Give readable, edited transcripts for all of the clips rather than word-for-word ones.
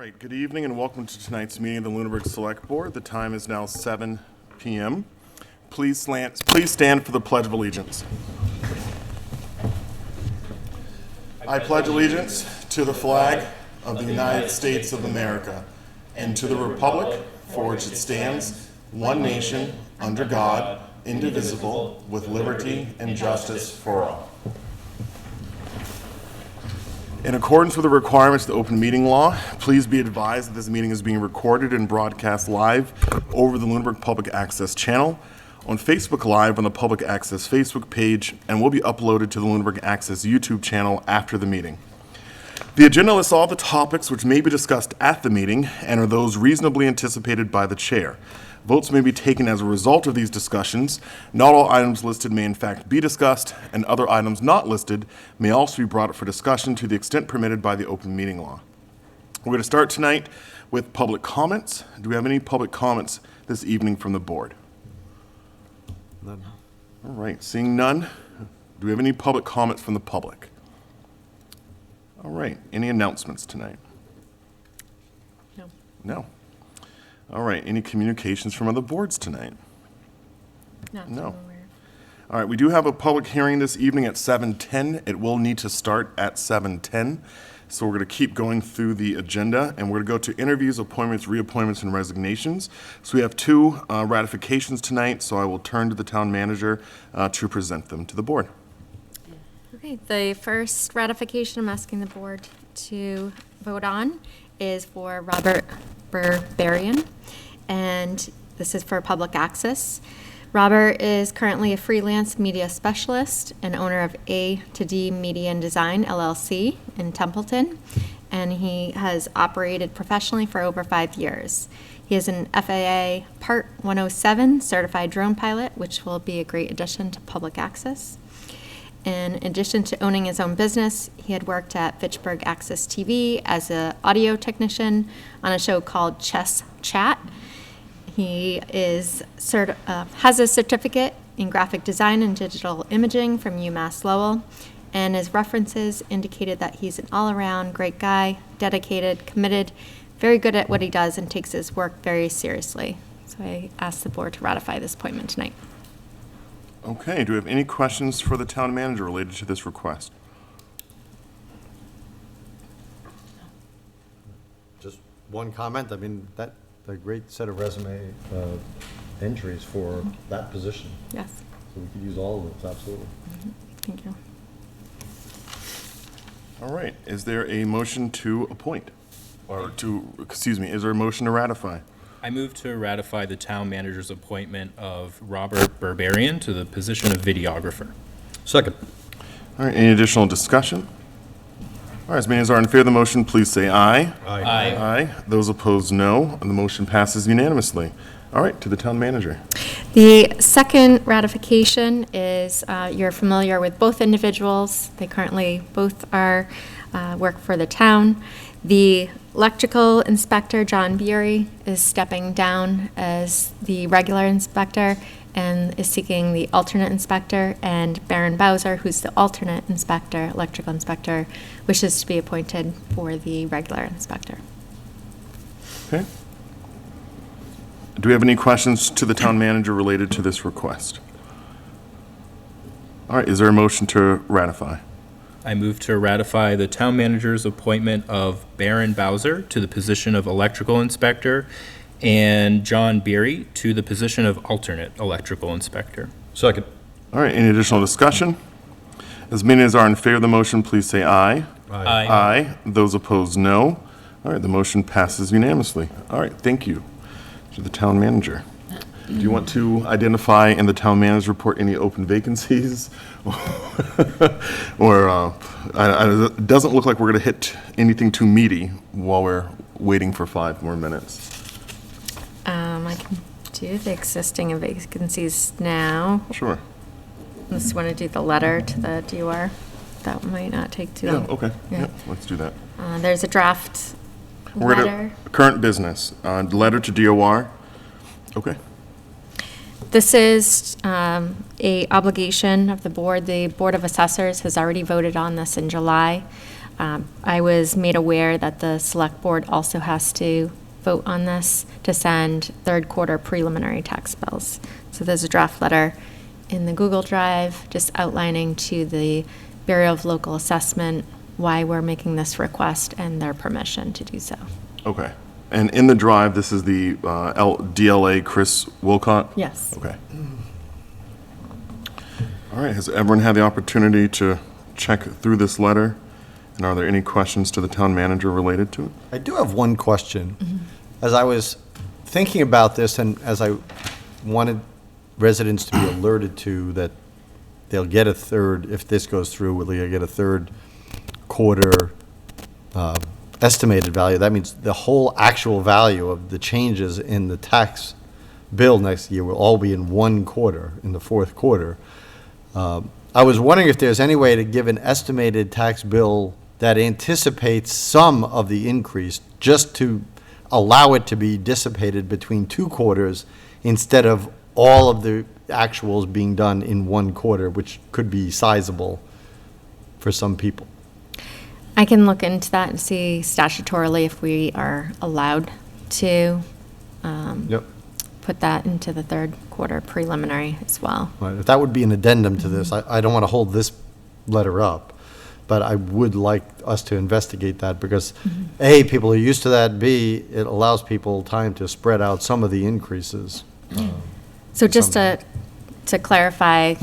right, good evening and welcome to tonight's meeting of the Lunenburg Select Board. The time is now 7 p.m. Please stand for the Pledge of Allegiance. I pledge allegiance to the flag of the United States of America and to the republic for which it stands, one nation, under God, indivisible, with liberty and justice for all. In accordance with the requirements of the open meeting law, please be advised that this meeting is being recorded and broadcast live over the Lunenburg Public Access channel, on Facebook Live on the Public Access Facebook page, and will be uploaded to the Lunenburg Access YouTube channel after the meeting. The agenda lists all the topics which may be discussed at the meeting and are those reasonably anticipated by the chair. Votes may be taken as a result of these discussions. Not all items listed may in fact be discussed, and other items not listed may also be brought up for discussion to the extent permitted by the open meeting law. We're going to start tonight with public comments. Do we have any public comments this evening from the board? None. All right, seeing none, do we have any public comments from the public? All right, any announcements tonight? No. No. All right, any communications from other boards tonight? Not No. that I'm aware of. All right, we do have a public hearing this evening at 7:10. It will need to start at 7:10. So we're going to keep going through the agenda, and we're going to go to interviews, appointments, reappointments, and resignations. So we have two ratifications tonight, so I will turn to the town manager to present them to the board. Okay, the first ratification I'm asking the board to vote on is for Robert Berberian, and this is for public access. Robert is currently a freelance media specialist and owner of A to D Media and Design LLC in Templeton, and he has operated professionally for over 5 years. He is an FAA Part 107 certified drone pilot, which will be a great addition to public access. In addition to owning his own business, he had worked at Fitchburg Access TV as an audio technician on a show called Chess Chat. He has a certificate in graphic design and digital imaging from UMass Lowell, and his references indicated that he's an all-around great guy, dedicated, committed, very good at what he does, and takes his work very seriously. So I ask the board to ratify this appointment tonight. Okay, do we have any questions for the town manager related to this request? Just one comment. I mean, that's a great set of resume entries for that position. Yes, So we could use all of those, absolutely. thank you. All right, is there a motion to appoint? Or to, excuse me, is there a motion to ratify? I move to ratify the town manager's appointment of Robert Berberian to the position of videographer. Second. All right, any additional discussion? All right, as many as are in favor of the motion, please say aye. Aye. Aye. Those opposed, no. And the motion passes unanimously. All right, to the town manager. The second ratification is, you're familiar with both individuals. They currently both are, work for the town. The electrical inspector, John Bury, is stepping down as the regular inspector and is seeking the alternate inspector, and Baron Bowser, who's the alternate inspector, electrical inspector, wishes to be appointed for the regular inspector. Okay. Do we have any questions to the town manager related to this request? All right, is there a motion to ratify? I move to ratify the town manager's appointment of Baron Bowser to the position of electrical inspector and John Beery to the position of alternate electrical inspector. Second. All right, any additional discussion? As many as are in favor of the motion, please say aye. Aye. Those opposed, no. All right, the motion passes unanimously. All right, thank you to the town manager. Do you want to identify in the town manager's report any open vacancies? Or it doesn't look like we're going to hit anything too meaty while we're waiting for 5 more minutes. I can do the existing vacancies now. Sure. Unless you want to do the letter to the DOR, that might not take too Yeah, long. okay. Yeah. Yeah, let's do that. There's a draft We're letter. going to current business, letter to DOR. Okay. This is a obligation of the board. The Board of Assessors has already voted on this in July. I was made aware that the select board also has to vote on this to send third quarter preliminary tax bills. So there's a draft letter in the Google Drive just outlining to the Bureau of Local Assessment why we're making this request and their permission to do so. Okay. And in the drive, this is the DLA Chris Wilcott? Yes. Okay. All right, has everyone had the opportunity to check through this letter? And are there any questions to the town manager related to it? I do have one question. As I was thinking about this and as I wanted residents to be alerted to that they'll get a third, if this goes through, will they get a third quarter estimated value? That means the whole actual value of the changes in the tax bill next year will all be in one quarter, in the fourth quarter. I was wondering if there's any way to give an estimated tax bill that anticipates some of the increase, just to allow it to be dissipated between two quarters instead of all of the actuals being done in one quarter, which could be sizable for some people. I can look into that and see statutorily if we are allowed to Yep. put that into the third quarter preliminary as well. Right, if that would be an addendum to this, I don't want to hold this letter up, but I would like us to investigate that because, A, people are used to that, B, it allows people time to spread out some of the increases. So just to clarify,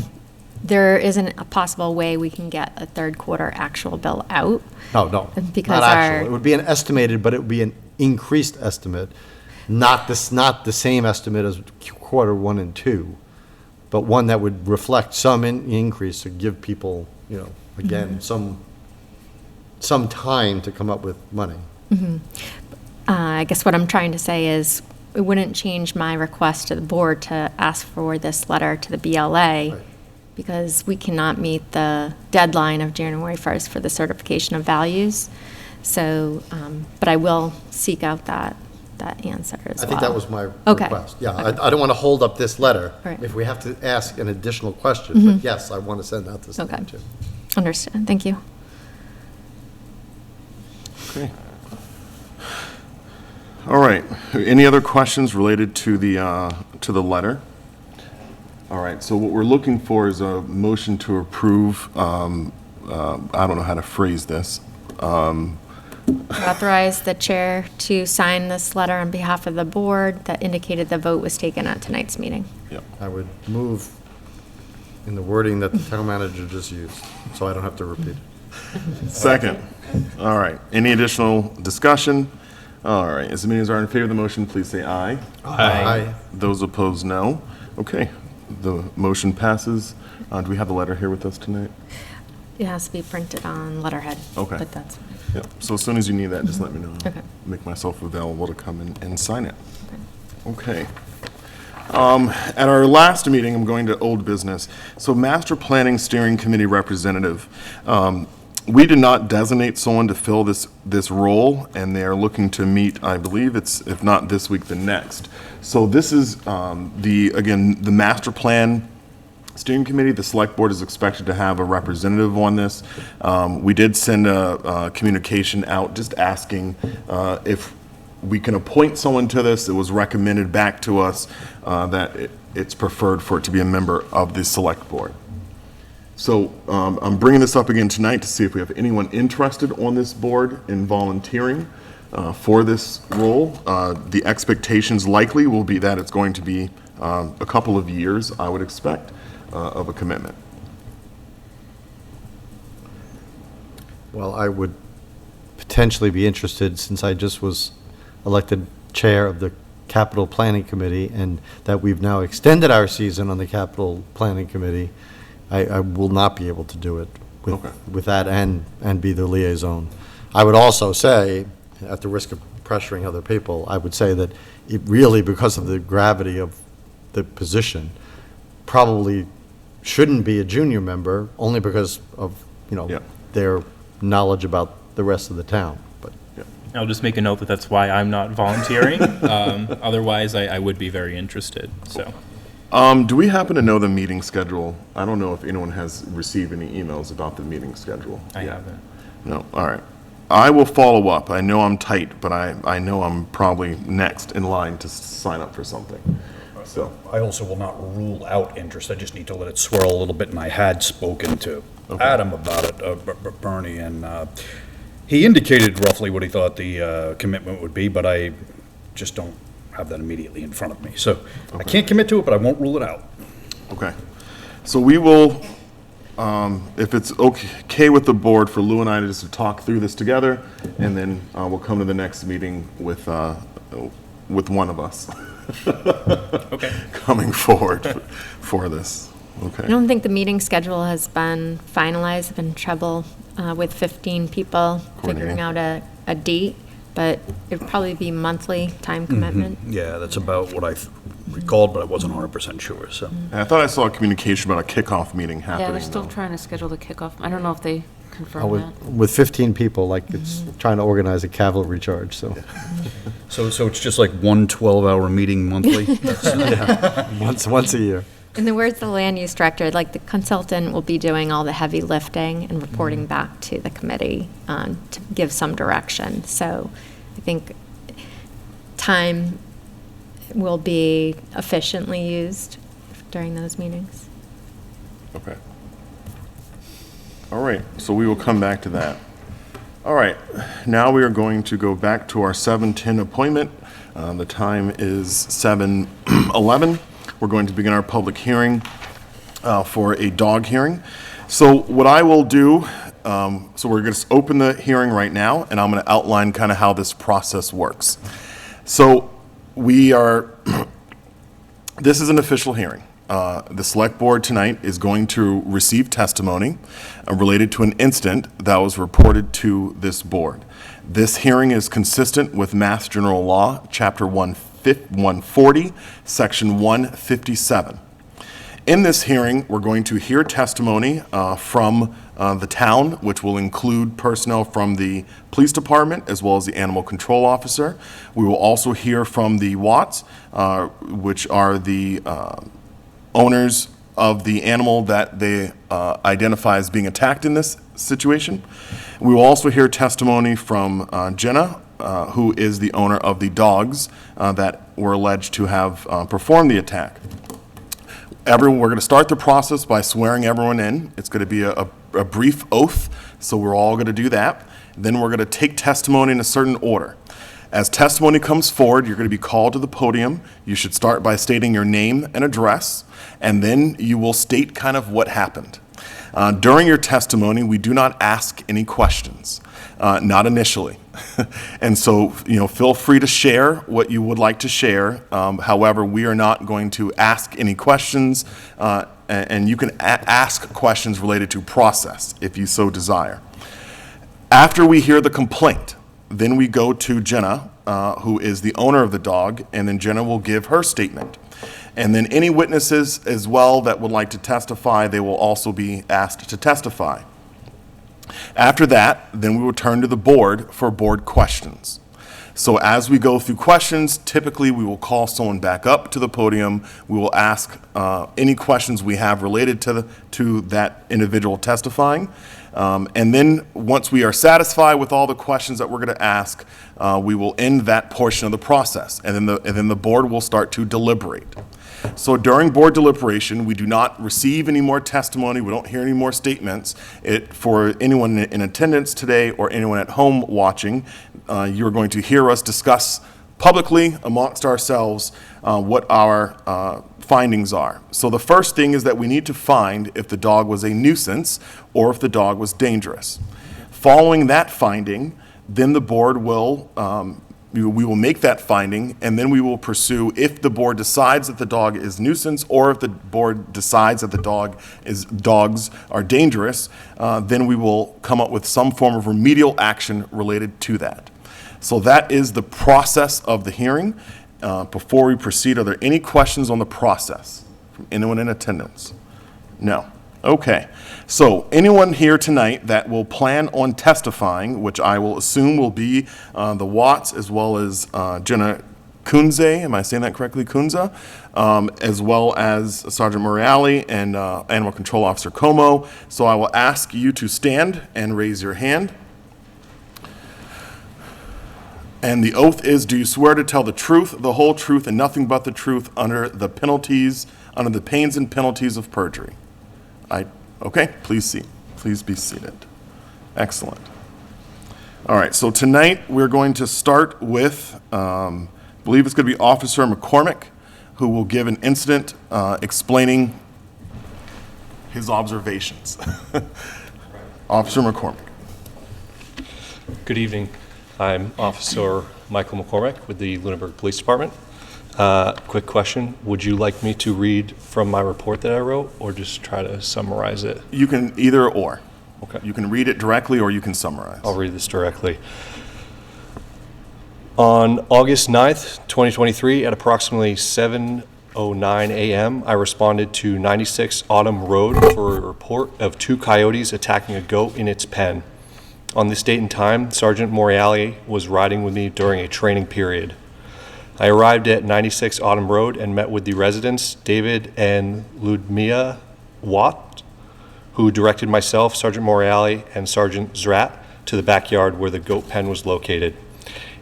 there isn't a possible way we can get a third quarter actual bill out? No, Because not actual. our- It would be an estimated, but it would be an increased estimate, not the same estimate as quarter one and two, but one that would reflect some increase to give people, again, some time to come up with money. I guess what I'm trying to say is, it wouldn't change my request to the board to ask for this letter to the BLA, Right. because we cannot meet the deadline of January 1st for the certification of values. So, but I will seek out that answer as well. I think that was my Okay. request. Yeah, I don't want to hold up this letter Right. if we have to ask an additional question, but yes, I want to send out this letter Okay. too. Understood, thank you. Okay. All right, any other questions related to the letter? All right, so what we're looking for is a motion to approve, I don't know how to phrase this. Authorize the chair to sign this letter on behalf of the board that indicated the vote was taken at tonight's meeting. I would move in the wording that the town manager just used, so I don't have to repeat it. Second. All right, any additional discussion? All right, as many as are in favor of the motion, please say aye. Aye. Those opposed, no. Okay, the motion passes. Do we have the letter here with us tonight? It has to be printed on letterhead. Okay. But that's, Yep, so as soon as you need that, just let me know. Okay. Make myself available to come in and sign it. Okay. At our last meeting, I'm going to old business. So Master Planning Steering Committee representative. We did not designate someone to fill this role, and they are looking to meet, I believe it's, if not this week, the next. So this is again, the Master Plan Steering Committee. The Select Board is expected to have a representative on this. We did send a communication out just asking if we can appoint someone to this. It was recommended back to us that it's preferred for it to be a member of the Select Board. So I'm bringing this up again tonight to see if we have anyone interested on this board in volunteering for this role. The expectations likely will be that it's going to be a couple of years, I would expect, of a commitment. Well, I would potentially be interested, since I just was elected chair of the Capital Planning Committee, and that we've now extended our season on the Capital Planning Committee. I will not be able to do it Okay. with that and be the liaison. I would also say, at the risk of pressuring other people, I would say that it really, because of the gravity of the position, probably shouldn't be a junior member, only because of, Yeah. their knowledge about the rest of the town. But I'll just make a note that that's why I'm not volunteering. Otherwise, I would be very interested, so. Do we happen to know the meeting schedule? I don't know if anyone has received any emails about the meeting schedule. I yet. haven't. No, all right. I will follow up. I know I'm tight, but I know I'm probably next in line to sign up for something. So, I also will not rule out interest, I just need to let it swirl a little bit, and I had spoken to Adam about it, Bernie, and he indicated roughly what he thought the commitment would be, but I just don't have that immediately in front of me. So I can't commit to it, but I won't rule it out. okay. So we will, if it's okay with the board, for Lou and I to just talk through this together, and then we'll come to the next meeting with one of us. Okay. Coming forward for this. I Okay. don't think the meeting schedule has been finalized. I've been in trouble with 15 people figuring out a date, but it'd probably be monthly time commitment. Yeah, that's about what I recalled, but I wasn't 100% sure, so. And I thought I saw a communication about a kickoff meeting happening. Yeah, they're still though. trying to schedule the kickoff. I don't know if they confirmed that. With 15 people, like it's trying to organize a cavalry charge, so. So it's just like one 12-hour meeting monthly? Once a year. In the words of the land use director, like the consultant will be doing all the heavy lifting and reporting back to the committee to give some direction. So I think time will be efficiently used during those meetings. Okay. All right, so we will come back to that. All right, now we are going to go back to our 7:10 appointment. The time is 7:11. We're going to begin our public hearing for a dog hearing. So what I will do, so we're going to open the hearing right now, and I'm going to outline kind of how this process works. So we are, this is an official hearing. The select board tonight is going to receive testimony related to an incident that was reported to this board. This hearing is consistent with Mass General Law, Chapter 140, Section 157. In this hearing, we're going to hear testimony from the town, which will include personnel from the police department as well as the animal control officer. We will also hear from the Watts, which are the owners of the animal that they identify as being attacked in this situation. We will also hear testimony from Jenna, who is the owner of the dogs that were alleged to have performed the attack. We're going to start the process by swearing everyone in. It's going to be a brief oath, so we're all going to do that. Then we're going to take testimony in a certain order. As testimony comes forward, you're going to be called to the podium. You should start by stating your name and address, and then you will state kind of what happened. During your testimony, we do not ask any questions, not initially. And so, feel free to share what you would like to share. However, we are not going to ask any questions, and you can ask questions related to process if you so desire. After we hear the complaint, then we go to Jenna, who is the owner of the dog, and then Jenna will give her statement. And then any witnesses as well that would like to testify, they will also be asked to testify. After that, then we will turn to the board for board questions. So as we go through questions, typically we will call someone back up to the podium. We will ask any questions we have related to that individual testifying. And then once we are satisfied with all the questions that we're going to ask, we will end that portion of the process. And then the board will start to deliberate. So during board deliberation, we do not receive any more testimony. We don't hear any more statements. For anyone in attendance today or anyone at home watching, you're going to hear us discuss publicly amongst ourselves what our findings are. So the first thing is that we need to find if the dog was a nuisance or if the dog was dangerous. Following that finding, then the board will we will make that finding, and then we will pursue if the board decides that the dog is nuisance or if the board decides that the dogs are dangerous, then we will come up with some form of remedial action related to that. So that is the process of the hearing. Before we proceed, are there any questions on the process from anyone in attendance? No. Okay. So anyone here tonight that will plan on testifying, which I will assume will be the Watts as well as Jenna Kunze, am I saying that correctly, Kunza, as well as Sergeant Moriali and Animal Control Officer Como. So I will ask you to stand and raise your hand. And the oath is, do you swear to tell the truth, the whole truth, and nothing but the truth under the pains and penalties of perjury? Okay, please be seated. Excellent. All right, so tonight we're going to start with, I believe it's going to be Officer McCormick, who will give an incident explaining his observations. Officer McCormick. Good evening. I'm Officer Michael McCormick with the Lunenburg Police Department. Quick question. Would you like me to read from my report that I wrote or just try to summarize it? You can either or. Okay. You can read it directly or you can summarize. I'll read this directly. On August 9th, 2023, at approximately 7:09 a.m., I responded to 96 Autumn Road for a report of 2 coyotes attacking a goat in its pen. On this date and time, Sergeant Moriali was riding with me during a training period. I arrived at 96 Autumn Road and met with the residents, David and Ludmila Watt, who directed myself, Sergeant Moriali, and Sergeant Zrat to the backyard where the goat pen was located.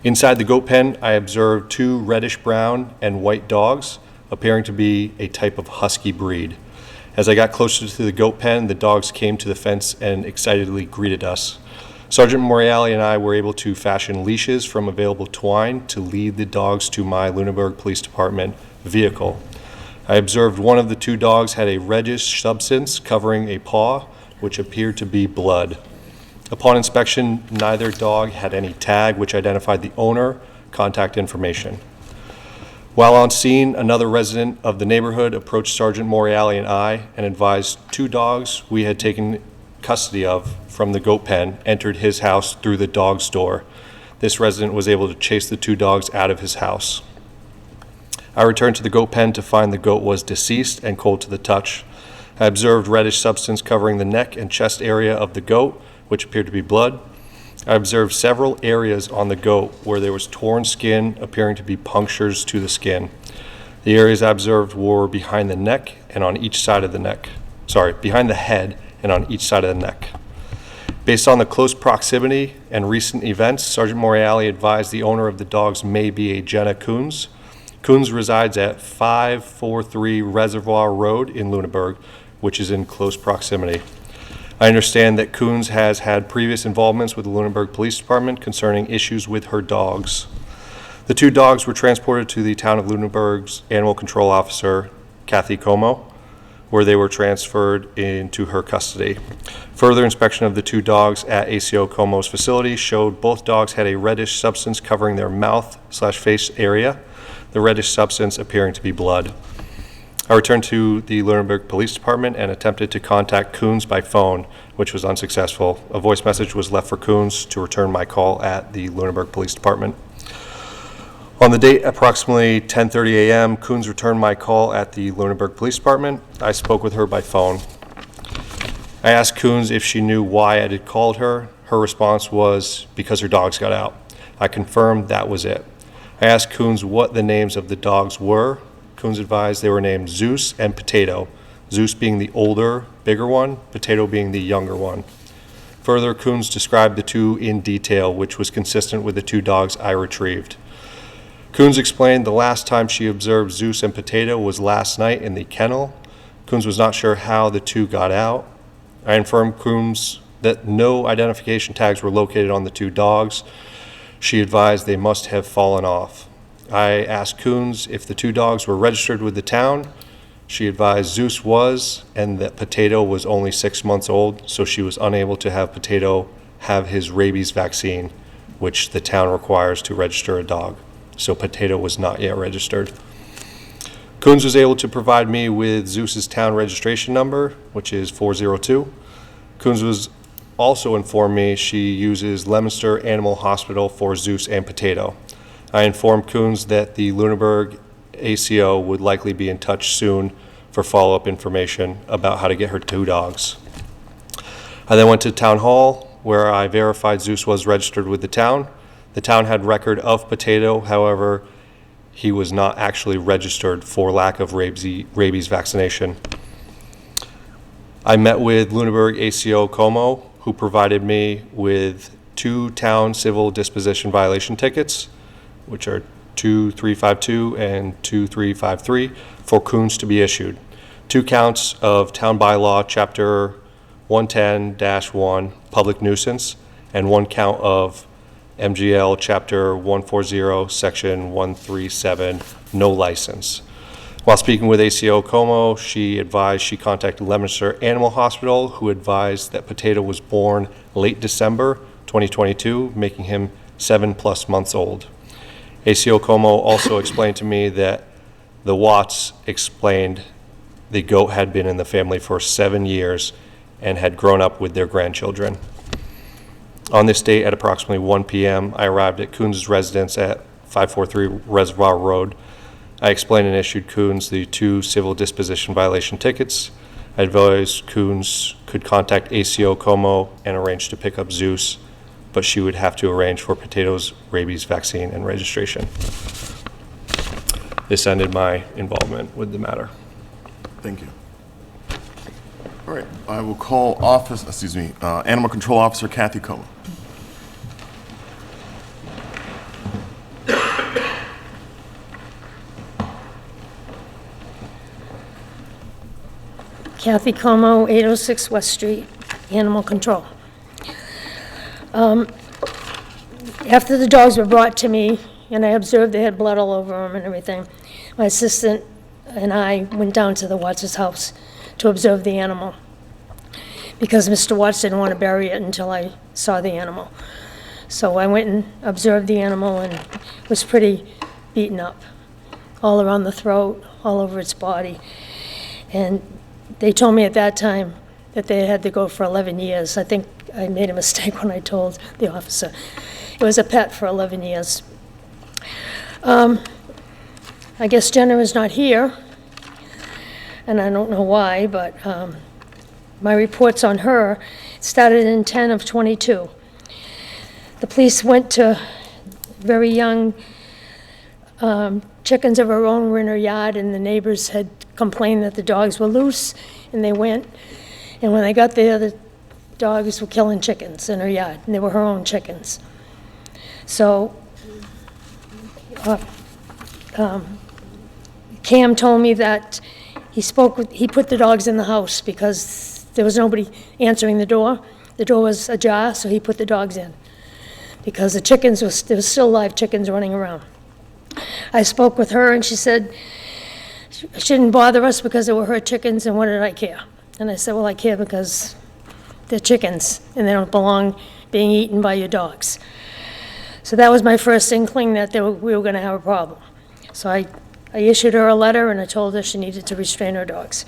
Inside the goat pen, I observed 2 reddish-brown and white dogs, appearing to be a type of husky breed. As I got closer to the goat pen, the dogs came to the fence and excitedly greeted us. Sergeant Moriali and I were able to fashion leashes from available twine to lead the dogs to my Lunenburg Police Department vehicle. I observed one of the 2 dogs had a reddish substance covering a paw, which appeared to be blood. Upon inspection, neither dog had any tag, which identified the owner, contact information. While on scene, another resident of the neighborhood approached Sergeant Moriali and I and advised 2 dogs we had taken custody of from the goat pen entered his house through the dog's door. This resident was able to chase the 2 dogs out of his house. I returned to the goat pen to find the goat was deceased and cold to the touch. I observed reddish substance covering the neck and chest area of the goat, which appeared to be blood. I observed several areas on the goat where there was torn skin appearing to be punctures to the skin. The areas I observed were behind the neck and on each side of the neck. Behind the head and on each side of the neck. Based on the close proximity and recent events, Sergeant Moriali advised the owner of the dogs may be a Jenna Coons. Coons resides at 543 Reservoir Road in Lunenburg, which is in close proximity. I understand that Coons has had previous involvements with the Lunenburg Police Department concerning issues with her dogs. The 2 dogs were transported to the town of Lunenburg's animal control officer, Kathy Como, where they were transferred into her custody. Further inspection of the 2 dogs at ACO Como's facility showed both dogs had a reddish substance covering their mouth/face area, the reddish substance appearing to be blood. I returned to the Lunenburg Police Department and attempted to contact Coons by phone, which was unsuccessful. A voice message was left for Coons to return my call at the Lunenburg Police Department. On the date approximately 10:30 a.m., Coons returned my call at the Lunenburg Police Department. I spoke with her by phone. I asked Coons if she knew why I had called her. Her response was because her dogs got out. I confirmed that was it. I asked Coons what the names of the dogs were. Coons advised they were named Zeus and Potato, Zeus being the older, bigger one, Potato being the younger one. Further, Coons described the 2 in detail, which was consistent with the 2 dogs I retrieved. Coons explained the last time she observed Zeus and Potato was last night in the kennel. Coons was not sure how the 2 got out. I informed Coons that no identification tags were located on the 2 dogs. She advised they must have fallen off. I asked Coons if the 2 dogs were registered with the town. She advised Zeus was, and that Potato was only 6 months old, so she was unable to have Potato have his rabies vaccine, which the town requires to register a dog. So Potato was not yet registered. Coons was able to provide me with Zeus's town registration number, which is 402. Coons was also informed me she uses Leominster Animal Hospital for Zeus and Potato. I informed Coons that the Lunenburg ACO would likely be in touch soon for follow-up information about how to get her 2 dogs. I then went to Town Hall, where I verified Zeus was registered with the town. The town had record of Potato, however, he was not actually registered for lack of rabies vaccination. I met with Lunenburg ACO Como, who provided me with 2 town civil disposition violation tickets, which are 2352 and 2353, for Coons to be issued. 2 counts of Town Bylaw, Chapter 110-1, public nuisance, and 1 count of MGL Chapter 140, Section 137, no license. While speaking with ACO Como, she advised she contacted Leominster Animal Hospital, who advised that Potato was born late December 2022, making him 7+ months old. ACO Como also explained to me that the Watts explained the goat had been in the family for 7 years and had grown up with their grandchildren. On this date, at approximately 1 p.m., I arrived at Coons' residence at 543 Reservoir Road. I explained and issued Coons the 2 civil disposition violation tickets. I advised Coons could contact ACO Como and arrange to pick up Zeus, but she would have to arrange for Potato's rabies vaccine and registration. This ended my involvement with the matter. Thank you. All right, I will call Animal Control Officer Kathy Como. Kathy Como, 806 West Street, Animal Control. After the dogs were brought to me, and I observed they had blood all over them and everything, my assistant and I went down to the Watts' house to observe the animal, because Mr. Watts didn't want to bury it until I saw the animal. So I went and observed the animal, and it was pretty beaten up, all around the throat, all over its body. And they told me at that time that they had to go for 11 years. I think I made a mistake when I told the officer. It was a pet for 11 years. I guess Jenna is not here, and I don't know why, but my reports on her started in 10 of 22. The police went to very young chickens of her own were in her yard, and the neighbors had complained that the dogs were loose, and they went. And when they got there, the dogs were killing chickens in her yard, and they were her own chickens. So Cam told me that he put the dogs in the house because there was nobody answering the door. The door was ajar, so he put the dogs in, because there was still live chickens running around. I spoke with her, and she said she didn't bother us because they were her chickens, and what did I care? And I said, well, I care because they're chickens, and they don't belong being eaten by your dogs. So that was my first inkling that we were going to have a problem. So I issued her a letter, and I told her she needed to restrain her dogs.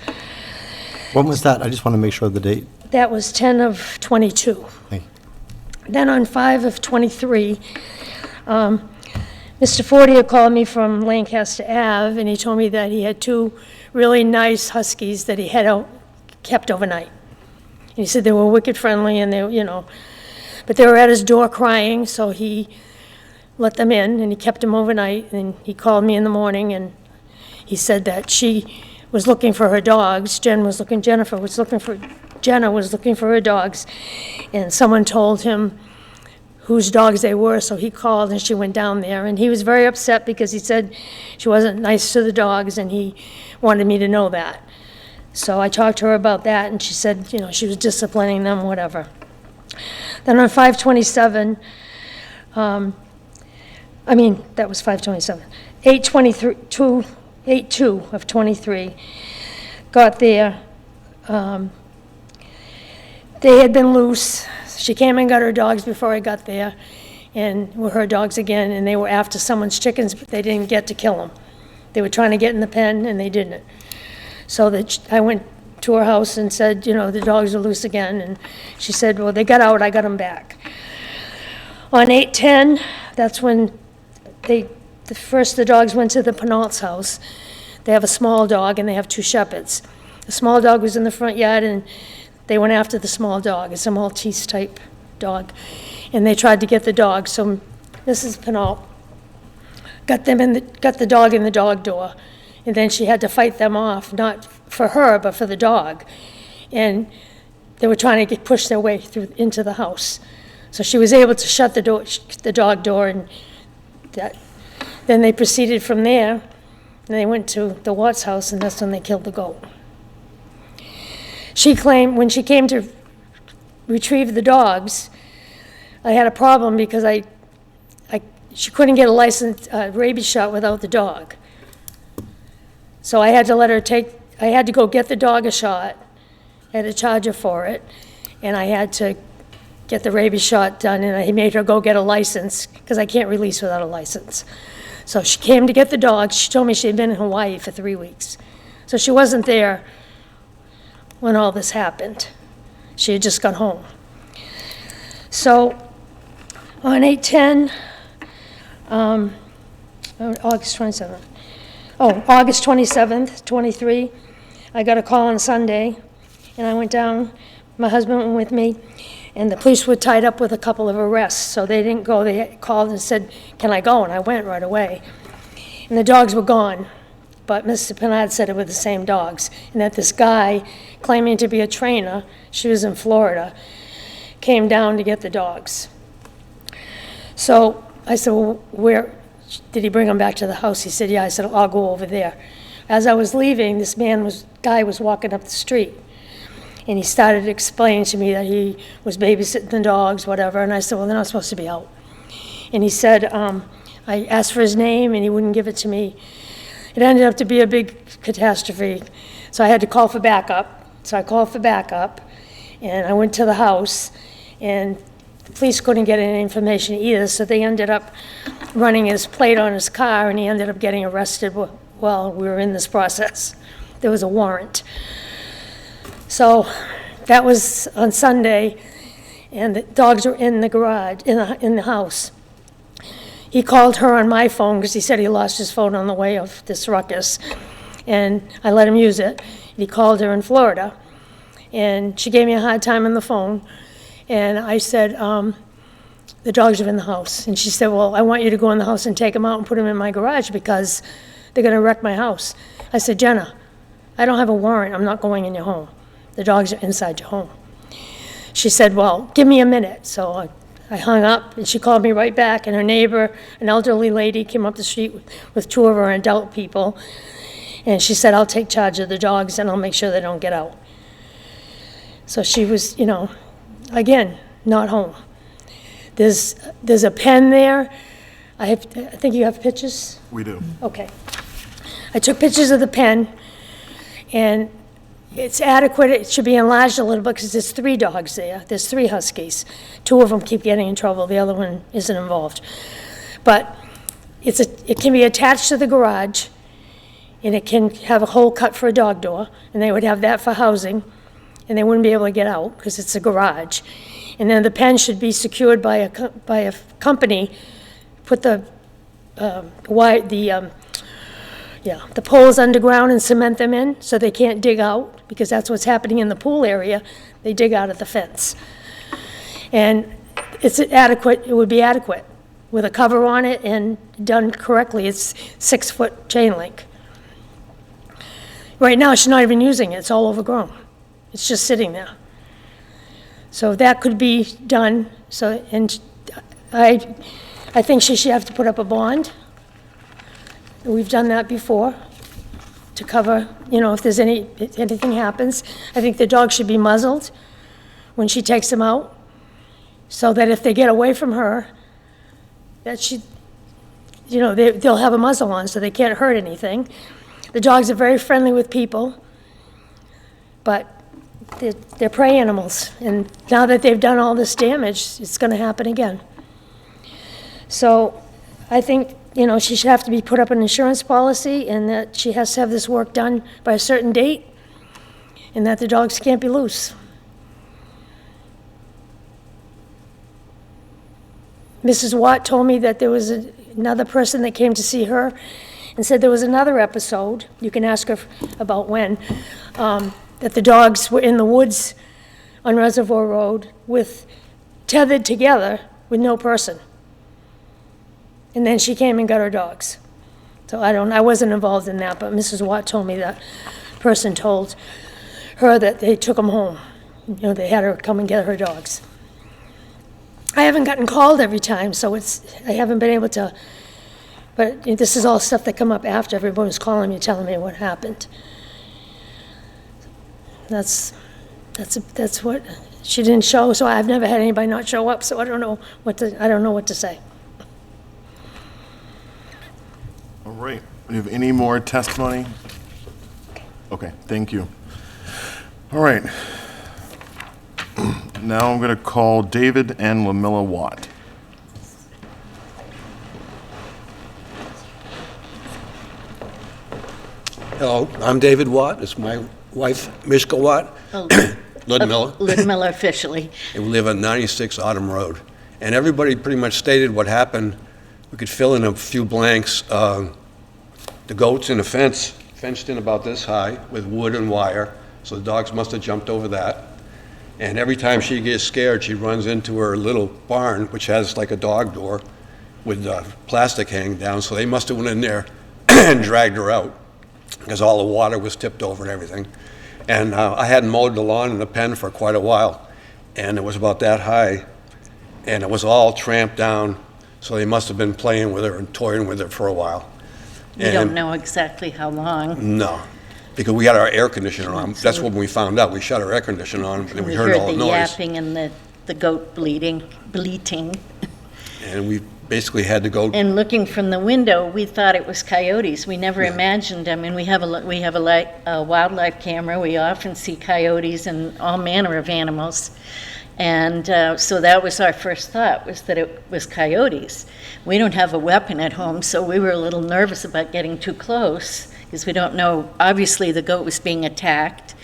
When was that? I just want to make sure of the date. That was 10 of 22. Thank you. Then on 5 of 23, Mr. Fortier called me from Lancaster Ave, and he told me that he had 2 really nice huskies that he had kept overnight. And he said they were wicked friendly, and but they were at his door crying, so he let them in, and he kept them overnight. And he called me in the morning, and he said that she was looking for her dogs. Jenna was looking for her dogs, and someone told him whose dogs they were, so he called, and she went down there. And he was very upset because he said she wasn't nice to the dogs, and he wanted me to know that. So I talked to her about that, and she said, she was disciplining them, whatever. Then on 5/27, that was 5/27, 8/2 of 23, got there. They had been loose. She came and got her dogs before I got there, and were her dogs again, and they were after someone's chickens, but they didn't get to kill them. They were trying to get in the pen, and they didn't. So I went to her house and said, the dogs are loose again, and she said, well, they got out, I got them back. On 8/10, that's when the dogs went to the Penault's house. They have a small dog, and they have 2 shepherds. The small dog was in the front yard, and they went after the small dog. It's a Maltese-type dog, and they tried to get the dog. So Mrs. Penault got the dog in the dog door, and then she had to fight them off, not for her, but for the dog. And they were trying to push their way through into the house. So she was able to shut the dog door, and then they proceeded from there, and they went to the Watts house, and that's when they killed the goat. She claimed when she came to retrieve the dogs, I had a problem because she couldn't get a licensed rabies shot without the dog. So I had to I had to go get the dog a shot. I had to charge her for it, and I had to get the rabies shot done, and I made her go get a license, because I can't release without a license. So she came to get the dog. She told me she had been in Hawaii for 3 weeks. So she wasn't there when all this happened. She had just got home. So on 8/10, August 27th, August 27th, 23, I got a call on Sunday, and I went down, my husband went with me, and the police were tied up with a couple of arrests, so they didn't go. They called and said, "Can I go?" And I went right away. And the dogs were gone, but Mr. Pinard said it were the same dogs, and that this guy, claiming to be a trainer, she was in Florida, came down to get the dogs. So I said, "Well, where, did he bring them back to the house?" He said, "Yeah." I said, "I'll go over there." As I was leaving, this guy was walking up the street. And he started explaining to me that he was babysitting the dogs, whatever, and I said, "Well, they're not supposed to be out." And he said, I asked for his name, and he wouldn't give it to me. It ended up to be a big catastrophe, so I had to call for backup. So I called for backup, and I went to the house, and the police couldn't get any information either, so they ended up running his plate on his car, and he ended up getting arrested while we were in this process. There was a warrant. So that was on Sunday, and the dogs were in the garage, in the house. He called her on my phone because he said he lost his phone on the way of this ruckus, and I let him use it. He called her in Florida, and she gave me a hard time on the phone, and I said, "The dogs are in the house." And she said, "Well, I want you to go in the house and take them out and put them in my garage because they're going to wreck my house." I said, "Jenna, I don't have a warrant. I'm not going in your home. The dogs are inside your home." She said, "Well, give me a minute." So I hung up, and she called me right back, and her neighbor, an elderly lady, came up the street with 2 of her adult people, and she said, "I'll take charge of the dogs, and I'll make sure they don't get out." So she was, again, not home. There's a pen there. I think you have pictures? We do. Okay. I took pictures of the pen, and it's adequate. It should be enlarged a little bit because there's 3 dogs there. There's 3 huskies. 2 of them keep getting in trouble. The other one isn't involved. But it can be attached to the garage, and it can have a hole cut for a dog door, and they would have that for housing, and they wouldn't be able to get out because it's a garage. And then the pen should be secured by a company, put the poles underground and cement them in so they can't dig out, because that's what's happening in the pool area. They dig out at the fence. And it's adequate, it would be adequate with a cover on it and done correctly. It's 6-foot chain link. Right now, she's not even using it. It's all overgrown. It's just sitting there. So that could be done. So, and I think she should have to put up a bond. We've done that before to cover, if there's anything happens. I think the dog should be muzzled when she takes them out, so that if they get away from her, that they'll have a muzzle on so they can't hurt anything. The dogs are very friendly with people, but they're prey animals. And now that they've done all this damage, it's going to happen again. So I think, she should have to be put up an insurance policy, and that she has to have this work done by a certain date, and that the dogs can't be loose. Mrs. Watt told me that there was another person that came to see her and said there was another episode, you can ask her about when, that the dogs were in the woods on Reservoir Road tethered together with no person. And then she came and got her dogs. So I wasn't involved in that, but Mrs. Watt told me that person told her that they took them home. They had her come and get her dogs. I haven't gotten called every time, so I haven't been able to, but this is all stuff that come up after everyone was calling me, telling me what happened. That's what, she didn't show, so I've never had anybody not show up, so I don't know what to say. All right. Do you have any more testimony? Okay, thank you. All right. Now I'm going to call David and Lamilla Watt. Hello, I'm David Watt. It's my wife, Mishka Watt. Ludmilla. Ludmilla officially. And we live on 96 Autumn Road. And everybody pretty much stated what happened. We could fill in a few blanks. The goat's in a fence, fenced in about this high with wood and wire, so the dogs must have jumped over that. And every time she gets scared, she runs into her little barn, which has like a dog door with plastic hanging down, so they must have went in there and dragged her out because all the water was tipped over and everything. And I hadn't mowed the lawn in the pen for quite a while, and it was about that high, and it was all tramped down, so they must have been playing with her and toying with her for a while. We don't know exactly how long. No, because we had our air conditioner on. That's when we found out. We shut our air conditioner on, and then we heard all the the noise. yapping and the goat bleating. And we basically had to go, And looking from the window, we thought it was coyotes. We never imagined, I mean, we have a wildlife camera. We often see coyotes and all manner of animals. And so that was our first thought, was that it was coyotes. We don't have a weapon at home, so we were a little nervous about getting too close, because we don't know, obviously the goat was being attacked,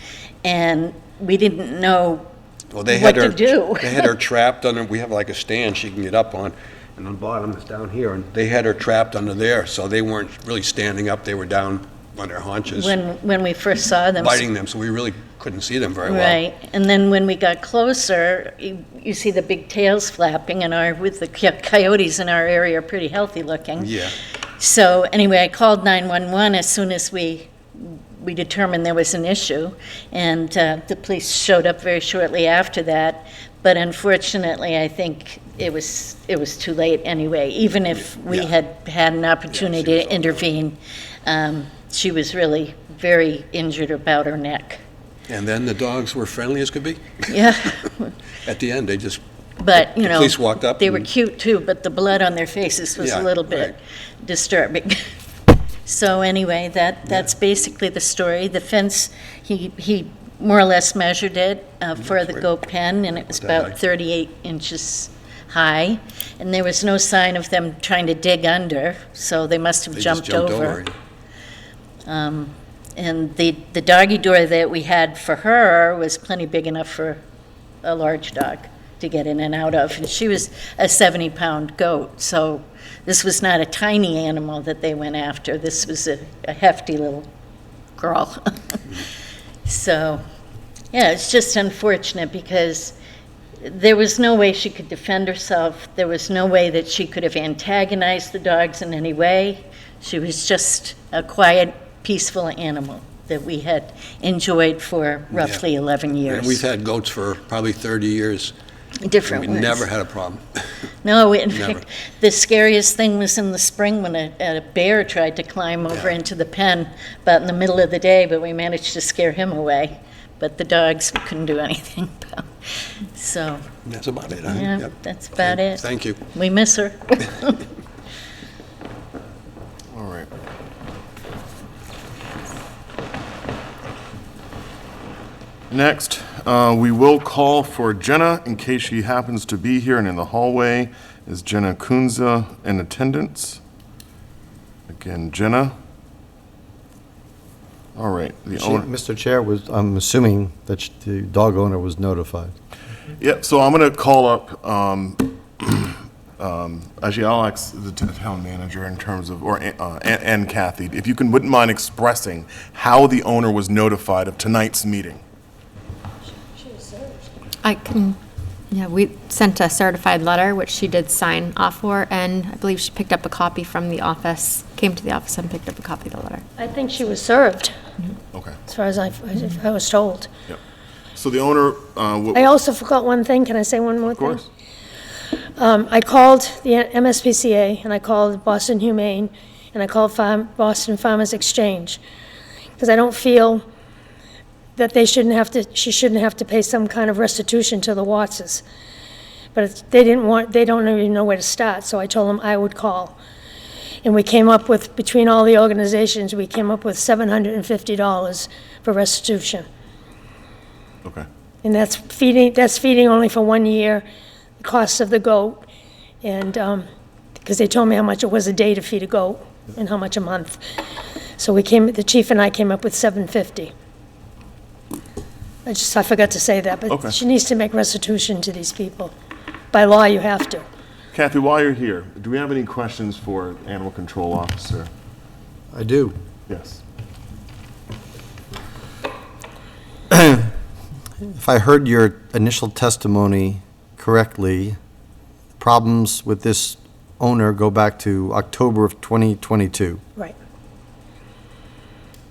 and we didn't know well, they what had her, to do. they had her trapped under, we have like a stand she can get up on, and on the bottom is down here, and they had her trapped under there, so they weren't really standing up, they were down on their haunches, When we first saw them. biting them, so we really couldn't see them very well. Right, and then when we got closer, you see the big tails flapping, and with the coyotes in our area are pretty healthy looking. Yeah, So anyway, I called 911 as soon as we determined there was an issue, and the police showed up very shortly after that. But unfortunately, I think it was too late anyway. Even if we Yeah. had had an opportunity was to intervene, she was really very injured about her neck. and then the dogs were friendly as could be. Yeah, At the end, they just, but, you The know, police walked up they were and- cute too, but the blood on their faces was a Yeah, little bit right. disturbing. So anyway, that's basically the story. The fence, he more or less measured it for the right. goat pen, and it was About that about high. 38 inches high. And there was no sign of them trying to dig under, so they must have they just jumped jumped over. over it. And the doggy door that we had for her was plenty big enough for a large dog to get in and out of. And she was a 70-pound goat, so this was not a tiny animal that they went after. This was a hefty little girl. So, yeah, it's just unfortunate because there was no way she could defend herself. There was no way that she could have antagonized the dogs in any way. She was just a quiet, peaceful animal that we had enjoyed for roughly 11 years. And we've had goats for probably 30 years. Different We ones. never had a problem. No, in Never. fact, the scariest thing was in the spring when a bear tried to climb over Yeah. into the pen about in the middle of the day, but we managed to scare him away. But the dogs, we couldn't do anything about. So, That's about it. huh? yeah, Yep. that's about it. Thank you. We miss her. All right. Next, we will call for Jenna in case she happens to be here and in the hallway. Is Jenna Kunza in attendance? Again, Jenna. All right, the owner. Mr. Chair, I'm assuming that the dog owner was notified. Yep, so I'm going to call up, actually, I'll ask the town manager in terms of, and Kathy, if you wouldn't mind expressing how the owner was notified of tonight's meeting. I can, yeah, we sent a certified letter, which she did sign off for, and I believe she picked up a copy from the office, came to the office and picked up a copy of the letter. I think she was served, Okay, as far as I was told. yep. So the owner, I also forgot one thing. Can I say one more of thing? course, I called the MSPCA, and I called Boston Humane, and I called Boston Farmers Exchange, because I don't feel that she shouldn't have to pay some kind of restitution to the Wattses. But they don't even know where to start, so I told them I would call. And we came up with, between all the organizations, we came up with $750 for restitution. Okay. And that's feeding only for 1 year, the cost of the goat, and, because they told me how much it was a day to feed a goat, and how much a month. So the chief and I came up with $750. I forgot to say that, Okay. but she needs to make restitution to these people. By law, you have to. Kathy, while you're here, do we have any questions for Animal Control Officer? I do. Yes. If I heard your initial testimony correctly, problems with this owner go back to October of 2022. Right.